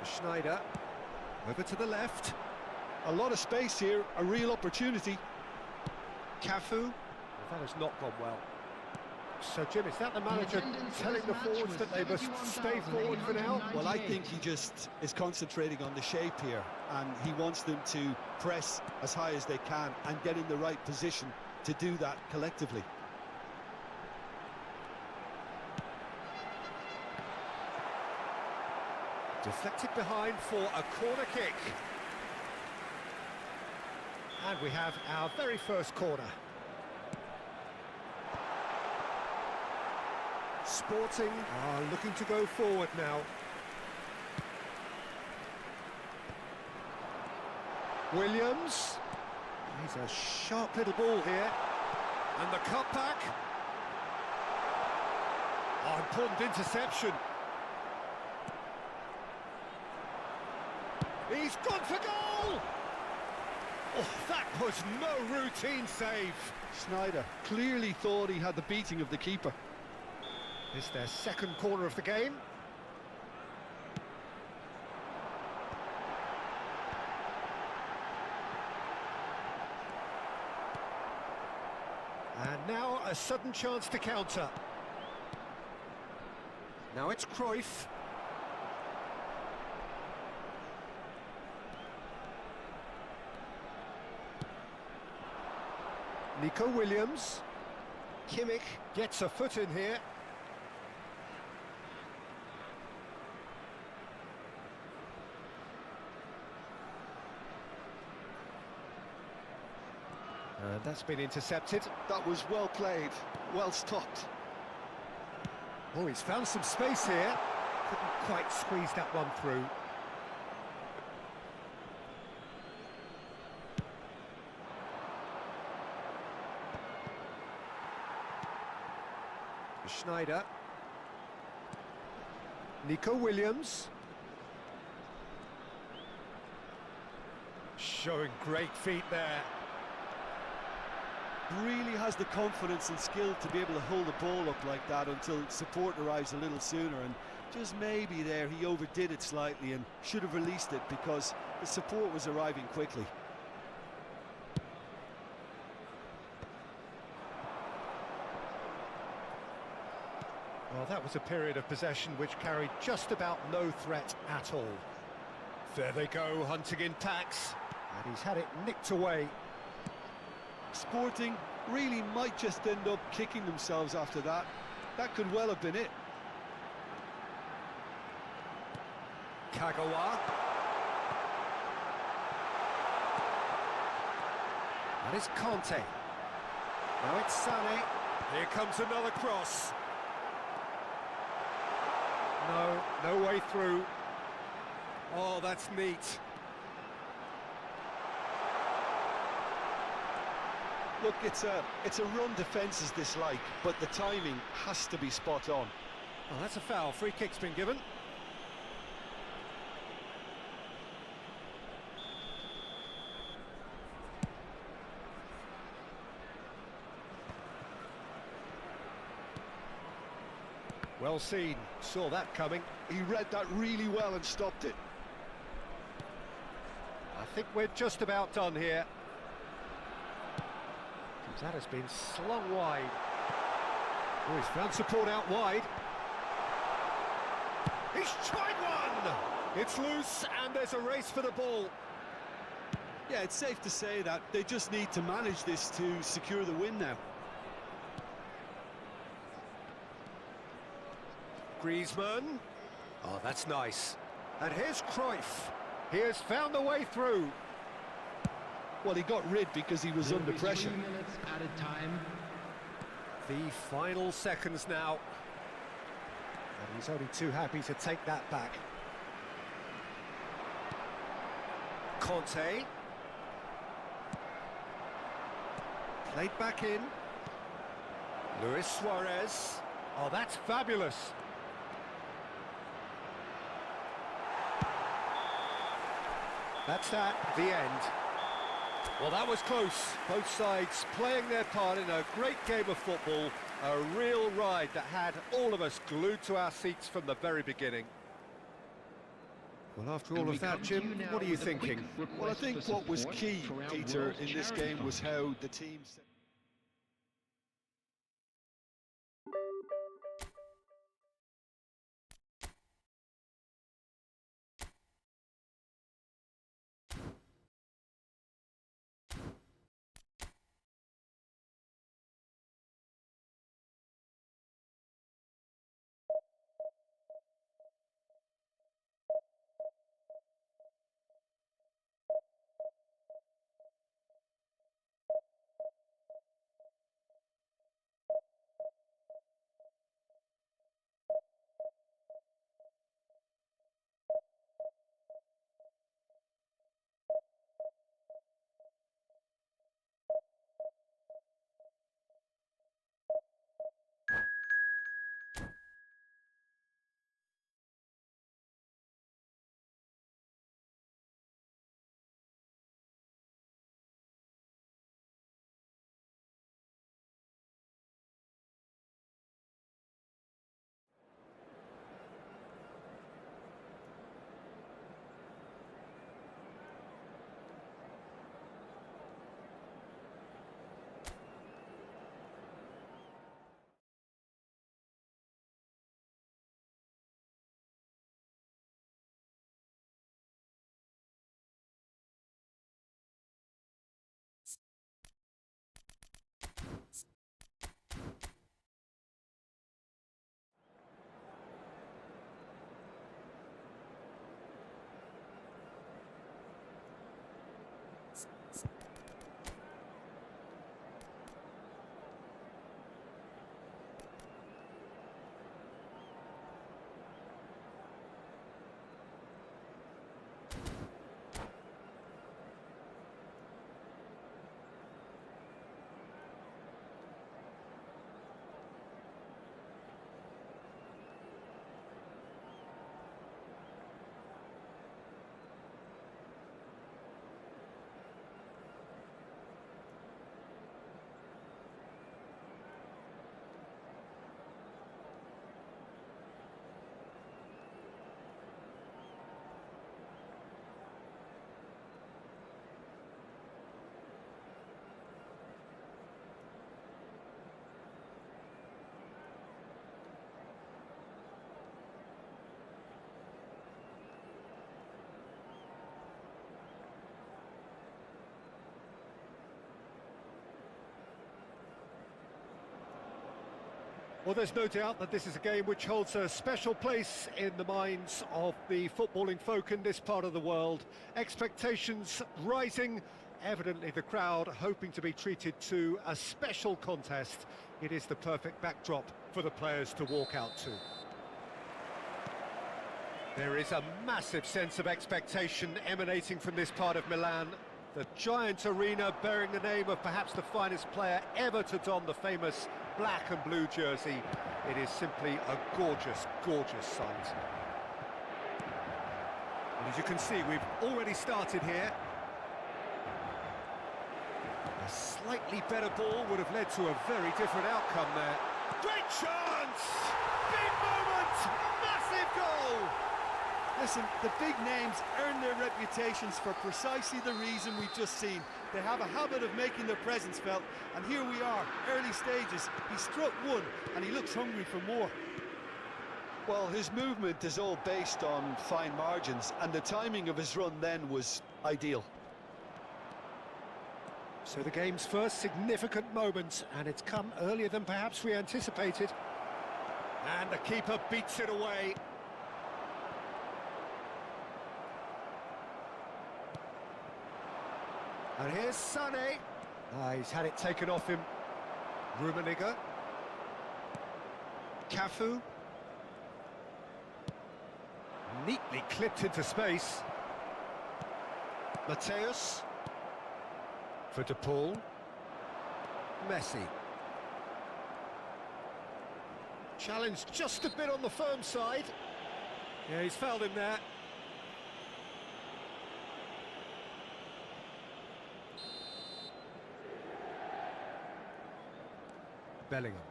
Schneider. Over to the left. A lot of space here, a real opportunity. Cafu. Well, that has not gone well. So, Jim, is that the manager telling the forwards that they must stay forward for now? Well, I think he just is concentrating on the shape here, and he wants them to press as high as they can and get in the right position to do that collectively. Deflected behind for a corner kick. And we have our very first corner. Sporting are looking to go forward now. Williams. He's a sharp little ball here. And the cutback. Oh, important interception. He's gone for goal! Oh, that was no routine save. Sneijder clearly thought he had the beating of the keeper. It's their second corner of the game. And now a sudden chance to counter. Now it's Cruyff. Nico Williams. Kimmich gets a foot in here. And that's been intercepted. That was well played, well stopped. Oh, he's found some space here. Couldn't quite squeeze that one through. Sneijder. Nico Williams. Showing great feet there. Really has the confidence and skill to be able to hold the ball up like that until support arrives a little sooner, and just maybe there he overdid it slightly and should have released it because the support was arriving quickly. Well, that was a period of possession which carried just about no threat at all. There they go, hunting in packs, and he's had it nicked away. Sporting really might just end up kicking themselves after that. That could well have been it. Kagawa. That is Conte. Now it's Sané. Here comes another cross. No way through. Oh, that's neat. Look, it's a run defence is dislike, but the timing has to be spot on. Oh, that's a foul. Free kick's been given. Well seen, saw that coming. He read that really well and stopped it. I think we're just about done here. That has been slung wide. Oh, he's found support out wide. He's tried one! It's loose and there's a race for the ball. Yeah, it's safe to say that they just need to manage this to secure the win now. Griezmann. Oh, that's nice. And here's Cruyff. He has found a way through. Well, he got rid because he was under pressure. 3 minutes added time. The final seconds now. And he's only too happy to take that back. Conte. Played back in. Luis Suarez. Oh, that's fabulous. That's that, the end. Well, that was close. Both sides playing their part in a great game of football. A real ride that had all of us glued to our seats from the very beginning. Well, after all of that, Jim, what are you thinking? Well, I think what was key, Peter, in this game was how the team... Well, there's no doubt that this is a game which holds a special place in the minds of the footballing folk in this part of the world. Expectations rising, evidently the crowd hoping to be treated to a special contest. It is the perfect backdrop for the players to walk out to. There is a massive sense of expectation emanating from this part of Milan. The giant arena bearing the name of perhaps the finest player ever to don the famous black and blue jersey. It is simply a gorgeous, gorgeous sight. And as you can see, we've already started here. A slightly better ball would have led to a very different outcome there. Great chance! Big moment! Massive goal! Listen, the big names earn their reputations for precisely the reason we've just seen. They have a habit of making their presence felt, and here we are, early stages. He struck one, and he looks hungry for more. Well, his movement is all based on fine margins, and the timing of his run then was ideal. So the game's first significant moment, and it's come earlier than perhaps we anticipated. And the keeper beats it away. And here's Sané. He's had it taken off him. Rummenigge. Cafu. Neatly clipped into space. Mateus. For De Paul. Messi. Challenged just a bit on the firm side. Yeah, he's fouled him there. Bellingham.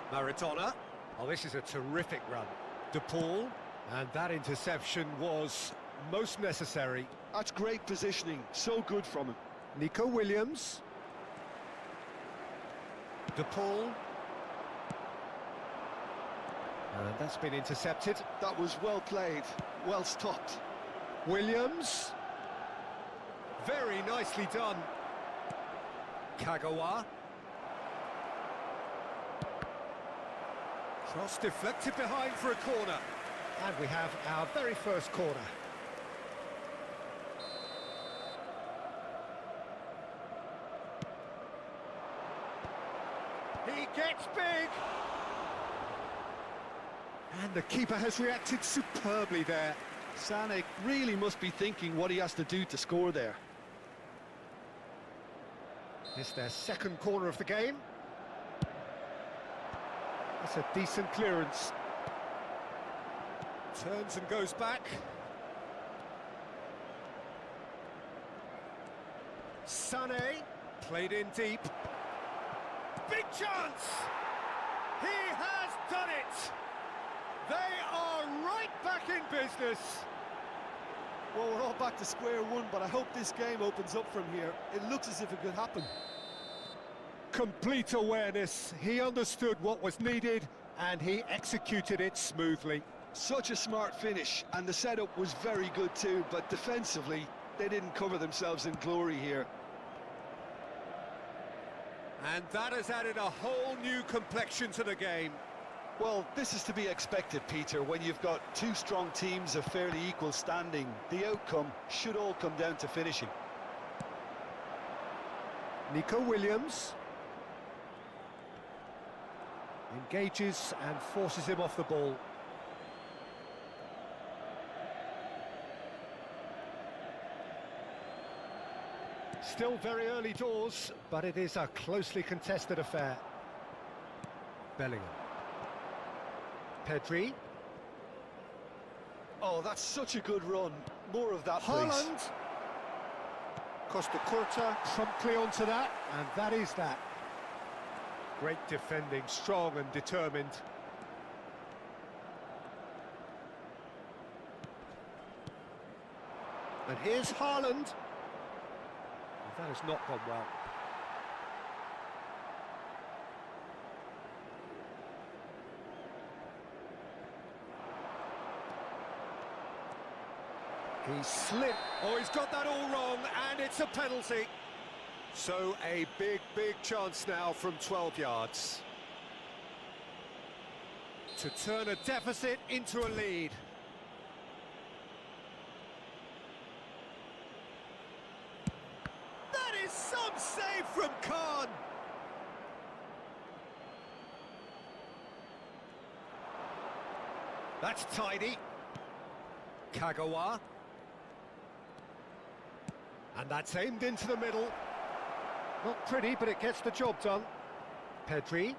Maradona. Oh, this is a terrific run. De Paul. And that interception was most necessary. That's great positioning, so good from him. Nico Williams. De Paul. And that's been intercepted. That was well played, well stopped. Williams. Very nicely done. Kagawa. Cross deflected behind for a corner. And we have our very first corner. He gets big. And the keeper has reacted superbly there. Sané really must be thinking what he has to do to score there. It's their second corner of the game. That's a decent clearance. Turns and goes back. Sané, played in deep. Big chance! He has done it! They are right back in business. Well, we're all back to square one, but I hope this game opens up from here. It looks as if it could happen. Complete awareness. He understood what was needed and he executed it smoothly. Such a smart finish, and the setup was very good too, but defensively, they didn't cover themselves in glory here. And that has added a whole new complexion to the game. Well, this is to be expected, Peter. When you've got two strong teams of fairly equal standing, the outcome should all come down to finishing. Nico Williams engages and forces him off the ball. Still very early doors, but it is a closely contested affair. Bellingham. Pedri. Oh, that's such a good run. More of that, please. Haaland. Costa Curta promptly onto that, and that is that. Great defending, strong and determined. And here's Haaland. That has not gone well. He slipped. Oh, he's got that all wrong, and it's a penalty. So a big chance now from 12 yards. To turn a deficit into a lead. That is some save from Khan. That's tidy. Kagawa. And that's aimed into the middle. Not pretty, but it gets the job done. Pedri.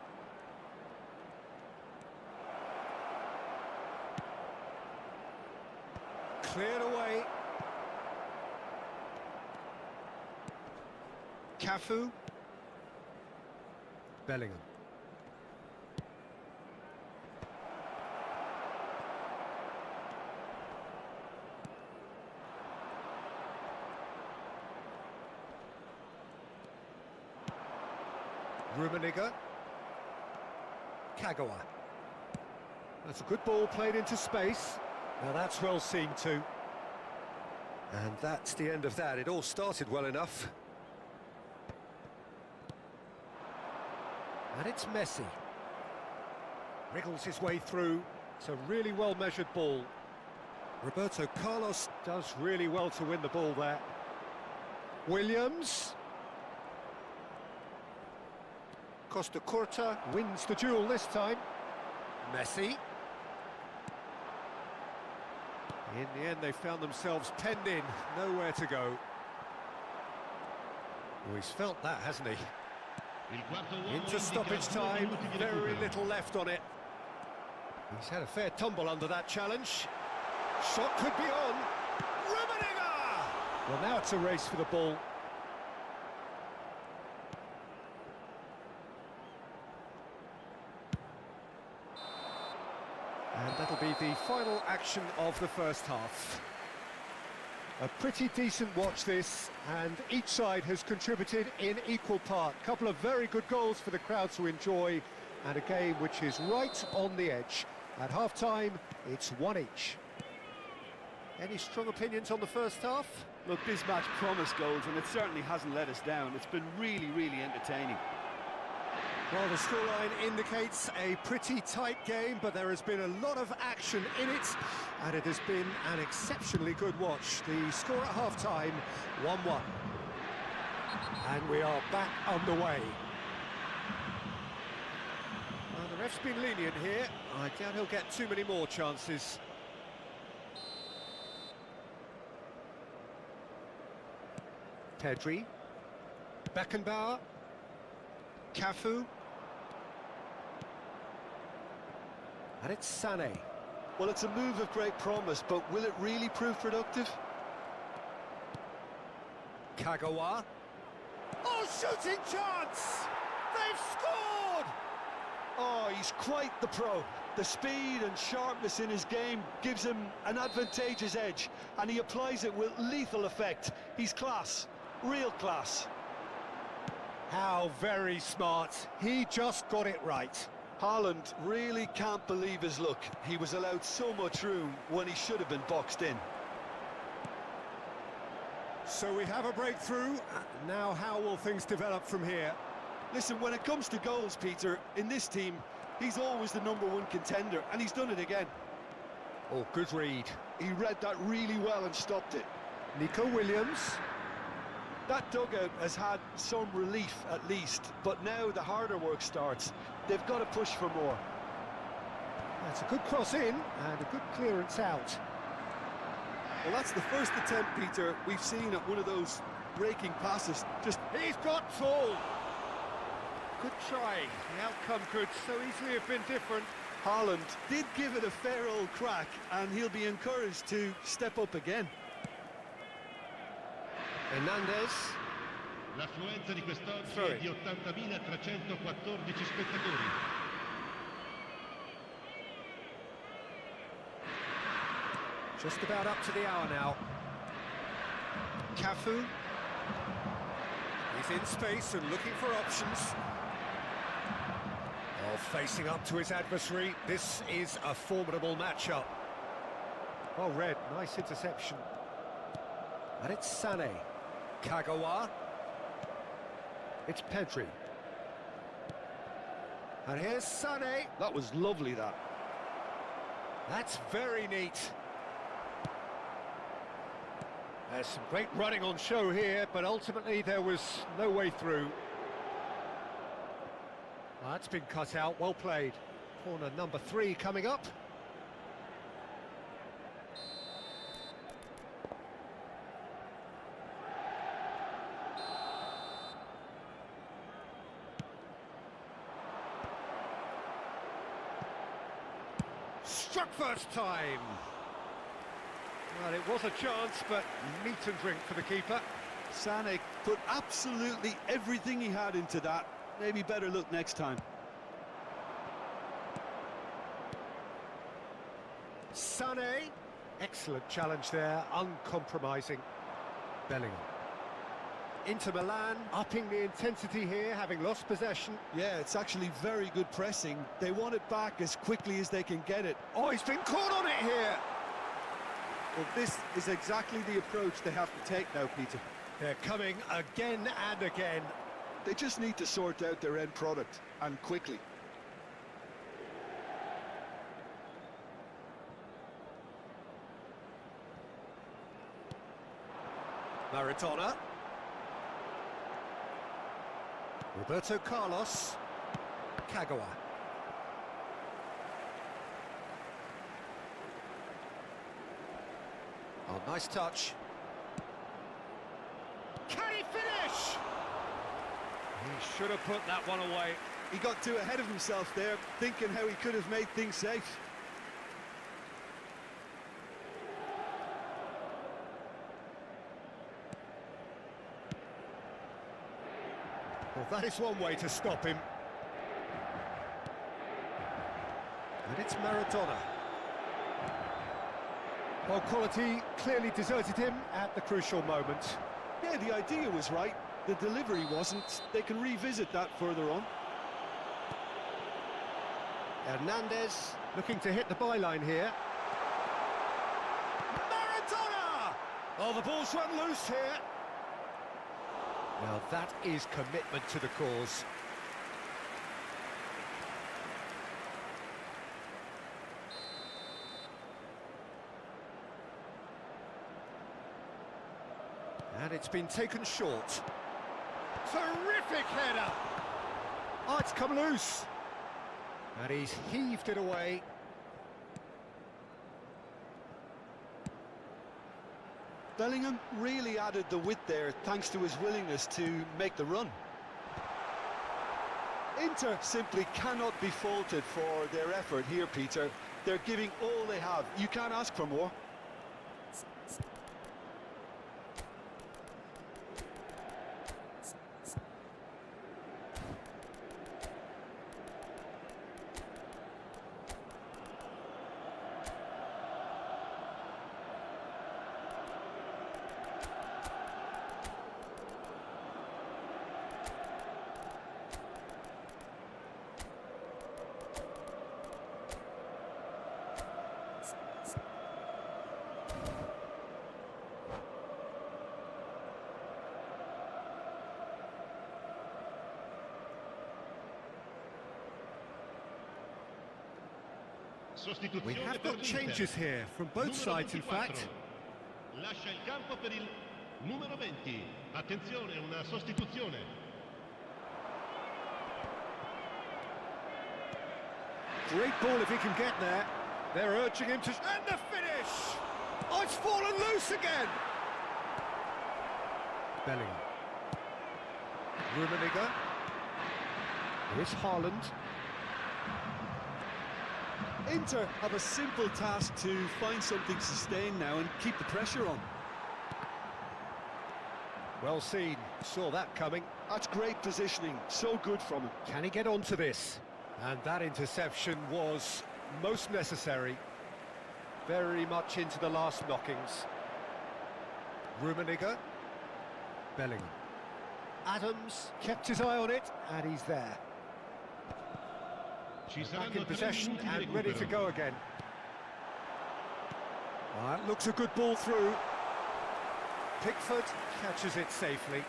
Cleared away. Cafu. Bellingham. Rummenigge. Kagawa. That's a good ball played into space. Now that's well seen too. And that's the end of that. It all started well enough. And it's Messi. Wriggles his way through. It's a really well-measured ball. Roberto Carlos does really well to win the ball there. Williams. Costa Curta wins the duel this time. Messi. In the end, they found themselves penned in, nowhere to go. Oh, he's felt that, hasn't he? Into stoppage time, very little left on it. He's had a fair tumble under that challenge. Shot could be on. Rummenigge! Well, now it's a race for the ball. And that'll be the final action of the first half. A pretty decent watch this, and each side has contributed in equal part. A couple of very good goals for the crowd to enjoy, and a game which is right on the edge. At half-time, it's 1 each. Any strong opinions on the first half? Look, this match promised goals, and it certainly hasn't let us down. It's been really entertaining. Well, the scoreline indicates a pretty tight game, but there has been a lot of action in it, and it has been an exceptionally good watch. The score at half-time, 1-1. And we are back underway. Well, the ref's been lenient here. I doubt he'll get too many more chances. Pedri. Beckenbauer. Cafu. And it's Sané. Well, it's a move of great promise, but will it really prove productive? Kagawa. Oh, shooting chance! They've scored! Oh, he's quite the pro. The speed and sharpness in his game gives him an advantageous edge, and he applies it with lethal effect. He's class, real class. How very smart. He just got it right. Haaland really can't believe his luck. He was allowed so much room when he should have been boxed in. So we have a breakthrough. Now how will things develop from here? Listen, when it comes to goals, Peter, in this team, he's always the #1 contender, and he's done it again. Oh, good read. He read that really well and stopped it. Nico Williams. That dugout has had some relief at least, but now the harder work starts. They've got to push for more. That's a good cross in and a good clearance out. Well, that's the first attempt, Peter, we've seen at one of those raking passes. He's got tall. Good try. The outcome could so easily have been different. Haaland did give it a fair old crack, and he'll be encouraged to step up again. Hernandez. L'affluenza di quest'oggi è di 80.314 spettatori. Just about up to the hour now. Cafu. He's in space and looking for options. Oh, facing up to his adversary. This is a formidable matchup. Well read, nice interception. And it's Sané. Kagawa. It's Pedri. And here's Sané. That was lovely, that. That's very neat. There's some great running on show here, but ultimately there was no way through. Well, that's been cut out, well played. Corner number 3 coming up. Struck first time. Well, it was a chance, but meat and drink for the keeper. Sané put absolutely everything he had into that. Maybe better look next time. Sané, excellent challenge there, uncompromising. Bellingham. Inter Milan, upping the intensity here, having lost possession. Yeah, it's actually very good pressing. They want it back as quickly as they can get it. Oh, he's been caught on it here. Well, this is exactly the approach they have to take now, Peter. They're coming again and again. They just need to sort out their end product, and quickly. Maradona. Roberto Carlos. Kagawa. Oh, nice touch. Can he finish? He should have put that one away. He got too ahead of himself there, thinking how he could have made things safe. Well, that is one way to stop him. And it's Maradona. Well, quality clearly deserted him at the crucial moment. Yeah, the idea was right. The delivery wasn't. They can revisit that further on. Hernandez looking to hit the byline here. Maradona! Oh, the ball's run loose here. Now that is commitment to the cause. And it's been taken short. Terrific header! Oh, it's come loose. And he's heaved it away. Bellingham really added the width there thanks to his willingness to make the run. Inter simply cannot be faulted for their effort here, Peter. They're giving all they have. You can't ask for more. We have got changes here from both sides, in fact. Lascia il campo per il numero 20. Attenzione, una sostituzione. Great ball if he can get there. They're urging him to... And the finish! Oh, it's fallen loose again! Bellingham. Rummenigge. Here's Haaland. Inter have a simple task to find something sustained now and keep the pressure on. Well seen, saw that coming. That's great positioning, so good from him. Can he get onto this? And that interception was most necessary. Very much into the last knockings. Rummenigge. Bellingham. Adams kept his eye on it, and he's there. Back in possession and ready to go again. That looks a good ball through. Pickford catches it safely.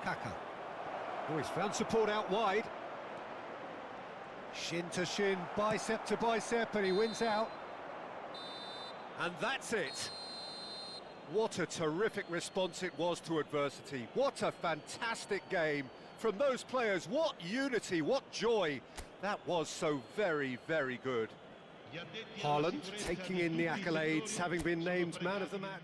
Kaka. Oh, he's found support out wide. Shin to shin, bicep to bicep, and he wins out. And that's it. What a terrific response it was to adversity. What a fantastic game from those players. What unity, what joy. That was so very, very good. Haaland taking in the accolades, having been named man of the match.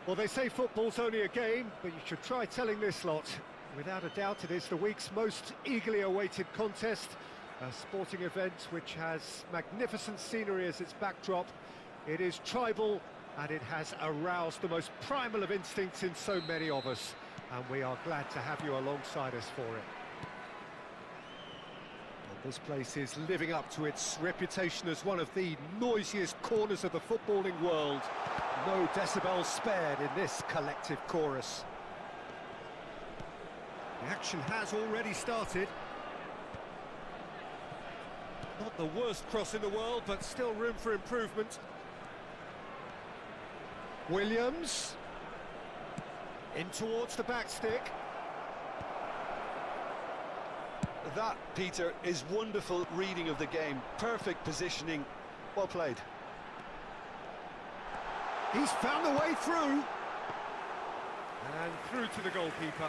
Well, they say football's only a game, but you should try telling this lot. Without a doubt, it is the week's most eagerly awaited contest, a sporting event which has magnificent scenery as its backdrop. It is tribal, and it has aroused the most primal of instincts in so many of us, and we are glad to have you alongside us for it. Well, this place is living up to its reputation as one of the noisiest corners of the footballing world. No decibels spared in this collective chorus. The action has already started. Not the worst cross in the world, but still room for improvement. Williams. In towards the back stick. That, Peter, is wonderful reading of the game. Perfect positioning. Well played. He's found a way through. And through to the goalkeeper.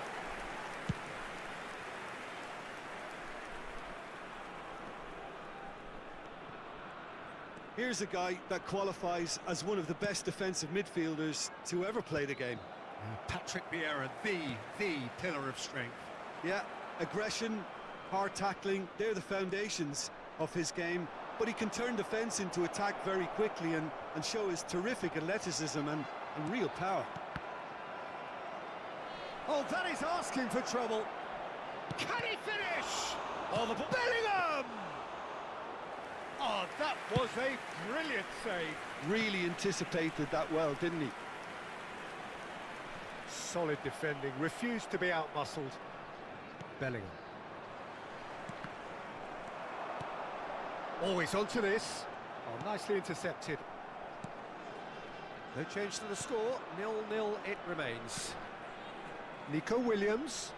Here's a guy that qualifies as one of the best defensive midfielders to ever play the game. Patrick Vieira, the pillar of strength. Yeah, aggression, hard tackling, they're the foundations of his game. But he can turn defence into attack very quickly and show his terrific athleticism and real power. Oh, that is asking for trouble. Can he finish? Oh, the Bellingham! Oh, that was a brilliant save. Really anticipated that well, didn't he? Solid defending, refused to be outmuscled. Bellingham. Always onto this. Oh, nicely intercepted. No change to the score. 0-0 it remains. Nico Williams.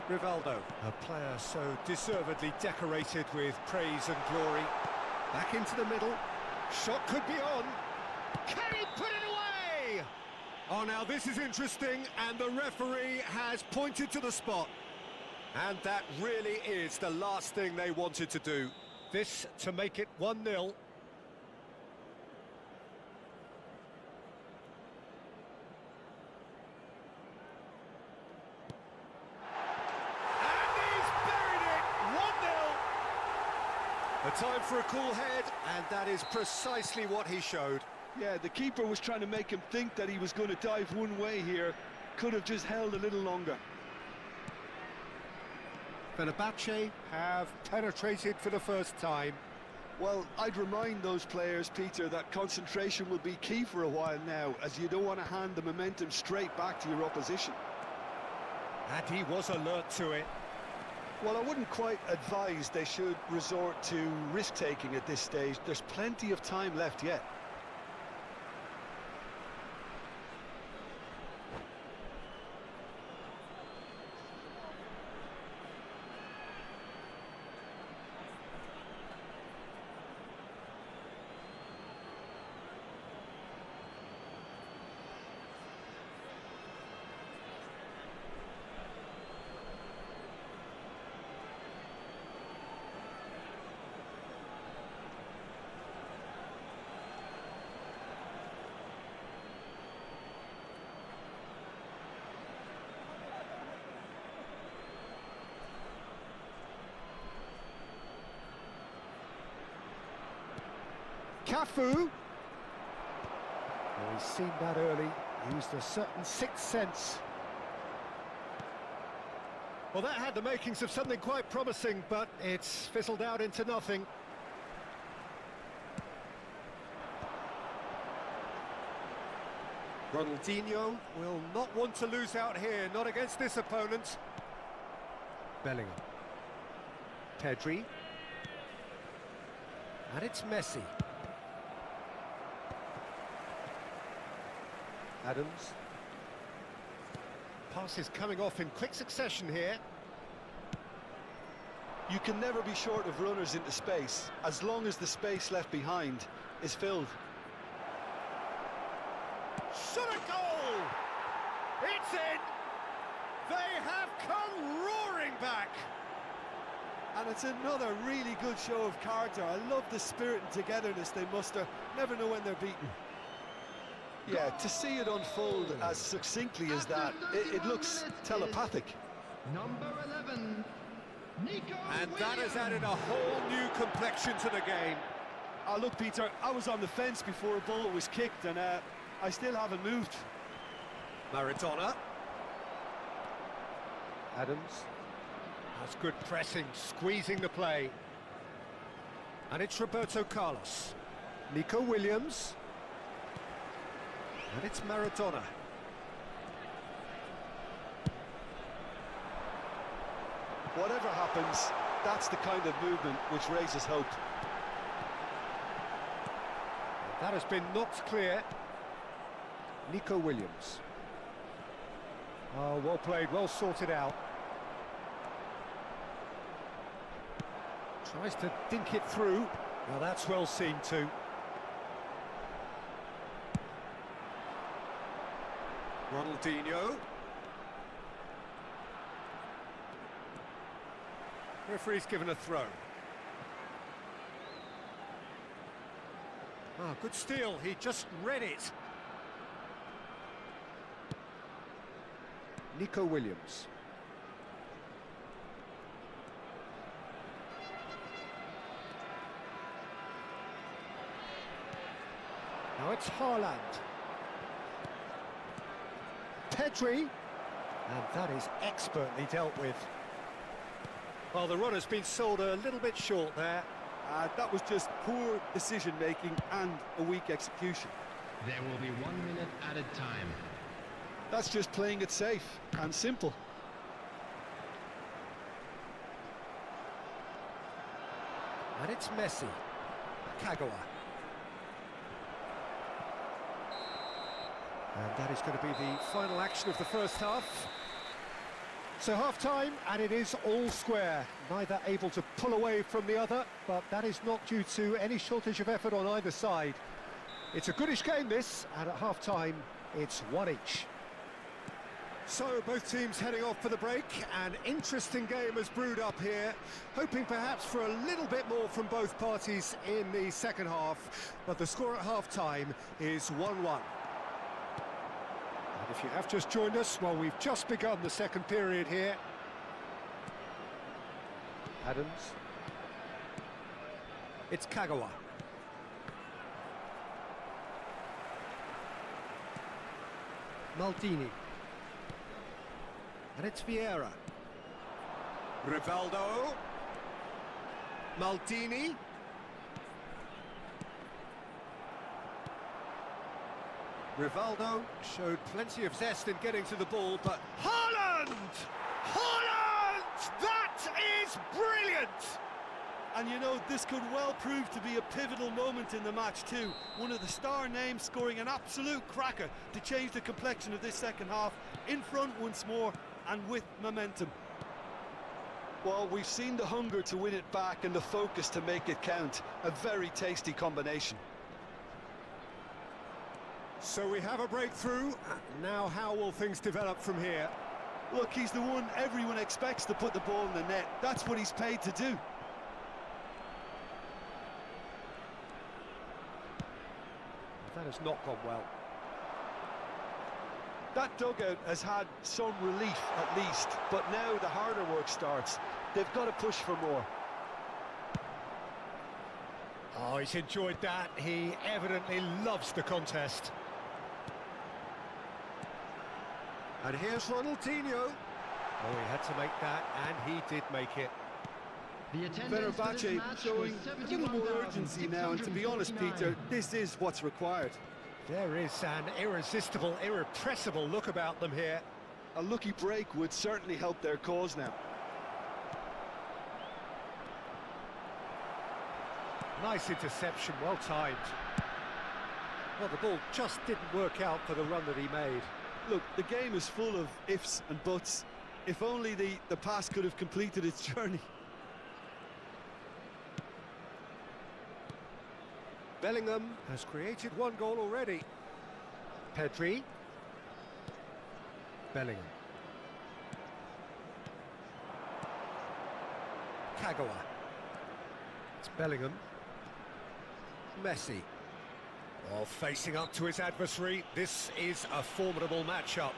Rivaldo. A player so deservedly decorated with praise and glory. Back into the middle. Shot could be on. Can he put it away? Oh, now this is interesting, and the referee has pointed to the spot. And that really is the last thing they wanted to do. This to make it 1-0. A time for a cool head, and that is precisely what he showed. Yeah, the keeper was trying to make him think that he was going to dive one way here. Could have just held a little longer. Fenerbahce have penetrated for the first time. Well, I'd remind those players, Peter, that concentration will be key for a while now, as you don't want to hand the momentum straight back to your opposition. And he was alert to it. Well, I wouldn't quite advise they should resort to risk-taking at this stage. There's plenty of time left yet. Cafu. Well, he's seen that early, used a certain sixth sense. Well, that had the makings of something quite promising, but it's fizzled out into nothing. Ronaldinho will not want to lose out here, not against this opponent. Bellingham. Pedri. And it's Messi. Adams. Pass is coming off in quick succession here. You can never be short of runners into space, as long as the space left behind is filled. Shot a goal! It's in! They have come roaring back! And it's another really good show of character. I love the spirit and togetherness they muster. Never know when they're beaten. Yeah, to see it unfold as succinctly as that, it looks telepathic. Number 11, Nico And that has added a whole new complexion to the game. Look, Peter, I was on the fence before a ball was kicked, and I still haven't moved. Maradona. Adams. That's good pressing, squeezing the play. And it's Roberto Carlos. Nico Williams. And it's Maradona. Whatever happens, that's the kind of movement which raises hope. That has been knocked clear. Nico Williams. Oh, well played, well sorted out. Tries to dink it through. Well, that's well seen too. Ronaldinho. Referee's given a throw. Ah, good steal, he just read it. Nico Williams. Now it's Haaland. Pedri. And that is expertly dealt with. Well, the run has been sold a little bit short there. That was just poor decision-making and a weak execution. There will be 1 minute added time. That's just playing it safe and simple. And it's Messi. Kagawa. And that is going to be the final action of the first half. So half-time, and it is all square. Neither able to pull away from the other, but that is not due to any shortage of effort on either side. It's a goodish game, this, and at half-time, it's one each. So both teams heading off for the break. An interesting game has brewed up here, hoping perhaps for a little bit more from both parties in the second half, but the score at half-time is 1-1. If you have just joined us, well, we've just begun the second period here. Adams. It's Kagawa. Maldini. And it's Vieira. Rivaldo. Maldini. Rivaldo showed plenty of zest in getting to the ball, but Haaland! Haaland! That is brilliant! And you know, this could well prove to be a pivotal moment in the match too. One of the star names scoring an absolute cracker to change the complexion of this second half, in front once more and with momentum. Well, we've seen the hunger to win it back and the focus to make it count. A very tasty combination. So we have a breakthrough. Now how will things develop from here? Look, he's the one everyone expects to put the ball in the net. That's what he's paid to do. That has not gone well. That dugout has had some relief at least, but now the harder work starts. They've got to push for more. Oh, he's enjoyed that. He evidently loves the contest. And here's Ronaldinho. Oh, he had to make that, and he did make it. The attendance for this Fenerbahce match showing was a little more urgency now, and to be honest, 71,649. Peter, this is what's required. There is an irresistible, irrepressible look about them here. A lucky break would certainly help their cause now. Nice interception, well timed. Well, the ball just didn't work out for the run that he made. Look, the game is full of ifs and buts. If only the pass could have completed its journey. Bellingham has created one goal already. Pedri. Bellingham. Kagawa. It's Bellingham. Messi. Well, facing up to his adversary, this is a formidable matchup.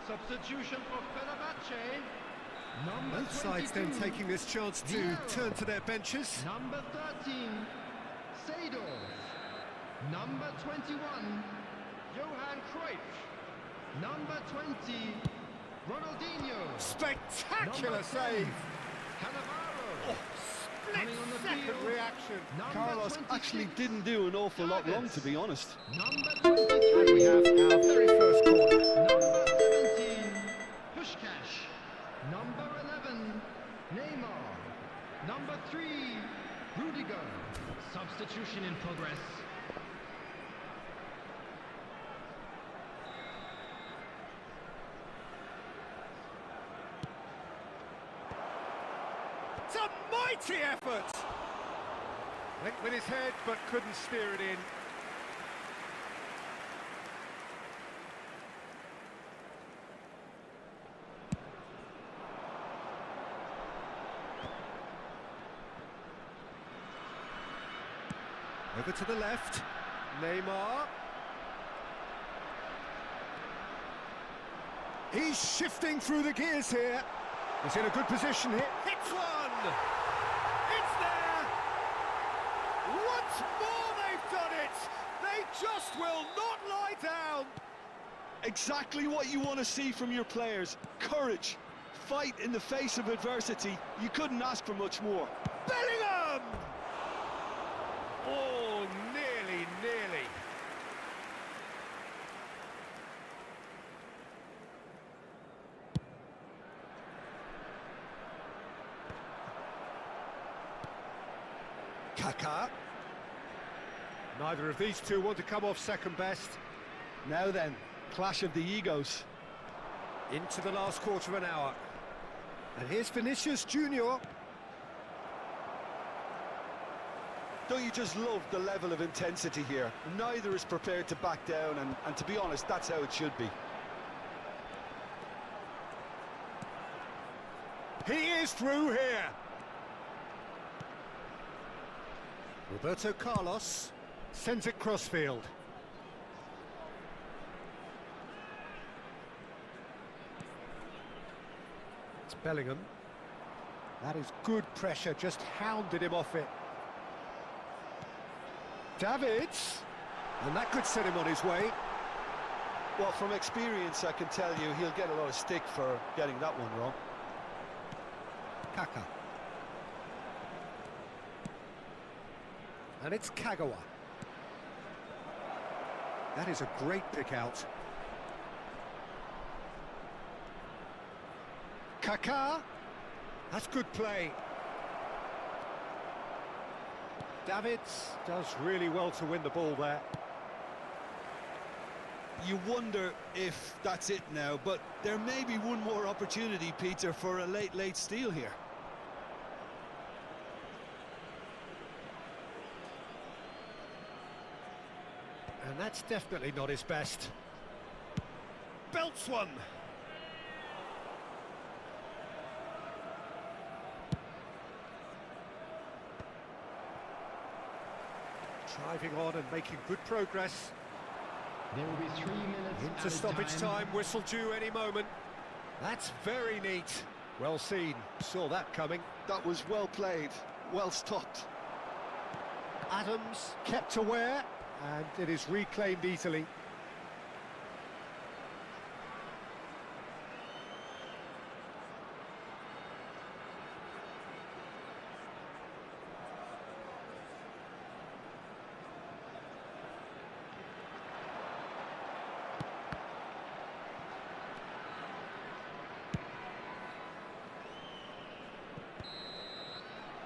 Substitution for Fenerbahce. Number Both sides 22, then taking this chance to Vieira. turn to their benches. Number 13, Seedorf. Number 21, Johan Cruyff. Number 20, Ronaldinho. Spectacular Number 10, save. Cannavaro. Oh, Coming on the split-second field. reaction. Number Carlos 26, actually didn't do an awful lot wrong, to be honest. Number And 23, we have our very first corner. Number 17, Pushkash. Number 11, Neymar. Number 3, Rudiger. Substitution in progress. It's a mighty effort! Went with his head, but couldn't steer it in. Over to the left, Neymar. He's shifting through the gears here. He's in a good position here. Hits one! It's there! Once more they've done it! They just will not lie down! Exactly what you want to see from your players. Courage. Fight in the face of adversity. You couldn't ask for much more. Bellingham! Oh, nearly. Kaká. Neither of these two want to come off second best. Now then, clash of the egos. Into the last quarter of an hour. And here's Vinicius Junior. Don't you just love the level of intensity here? Neither is prepared to back down, and to be honest, that's how it should be. He is through here. Roberto Carlos sends it crossfield. It's Bellingham. That is good pressure, just hounded him off it. Davids, and that could set him on his way. Well, from experience, I can tell you he'll get a lot of stick for getting that one wrong. Kaká. And it's Kagawa. That is a great pick out. Kaká. That's good play. Davids does really well to win the ball there. You wonder if that's it now, but there may be one more opportunity, Peter, for a late steal here. And that's definitely not his best. Belts one. Driving on and making good progress. There will be 3 minutes Into stoppage time, whistle due any moment. That's very neat. Well seen, saw that coming. That was well played, well stopped. Adams kept aware, and it is reclaimed easily.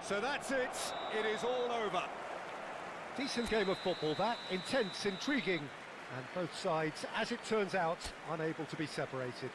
So that's it, it is all over. Decent game of football that, intense, intriguing, and both sides, as it turns out, unable to be separated.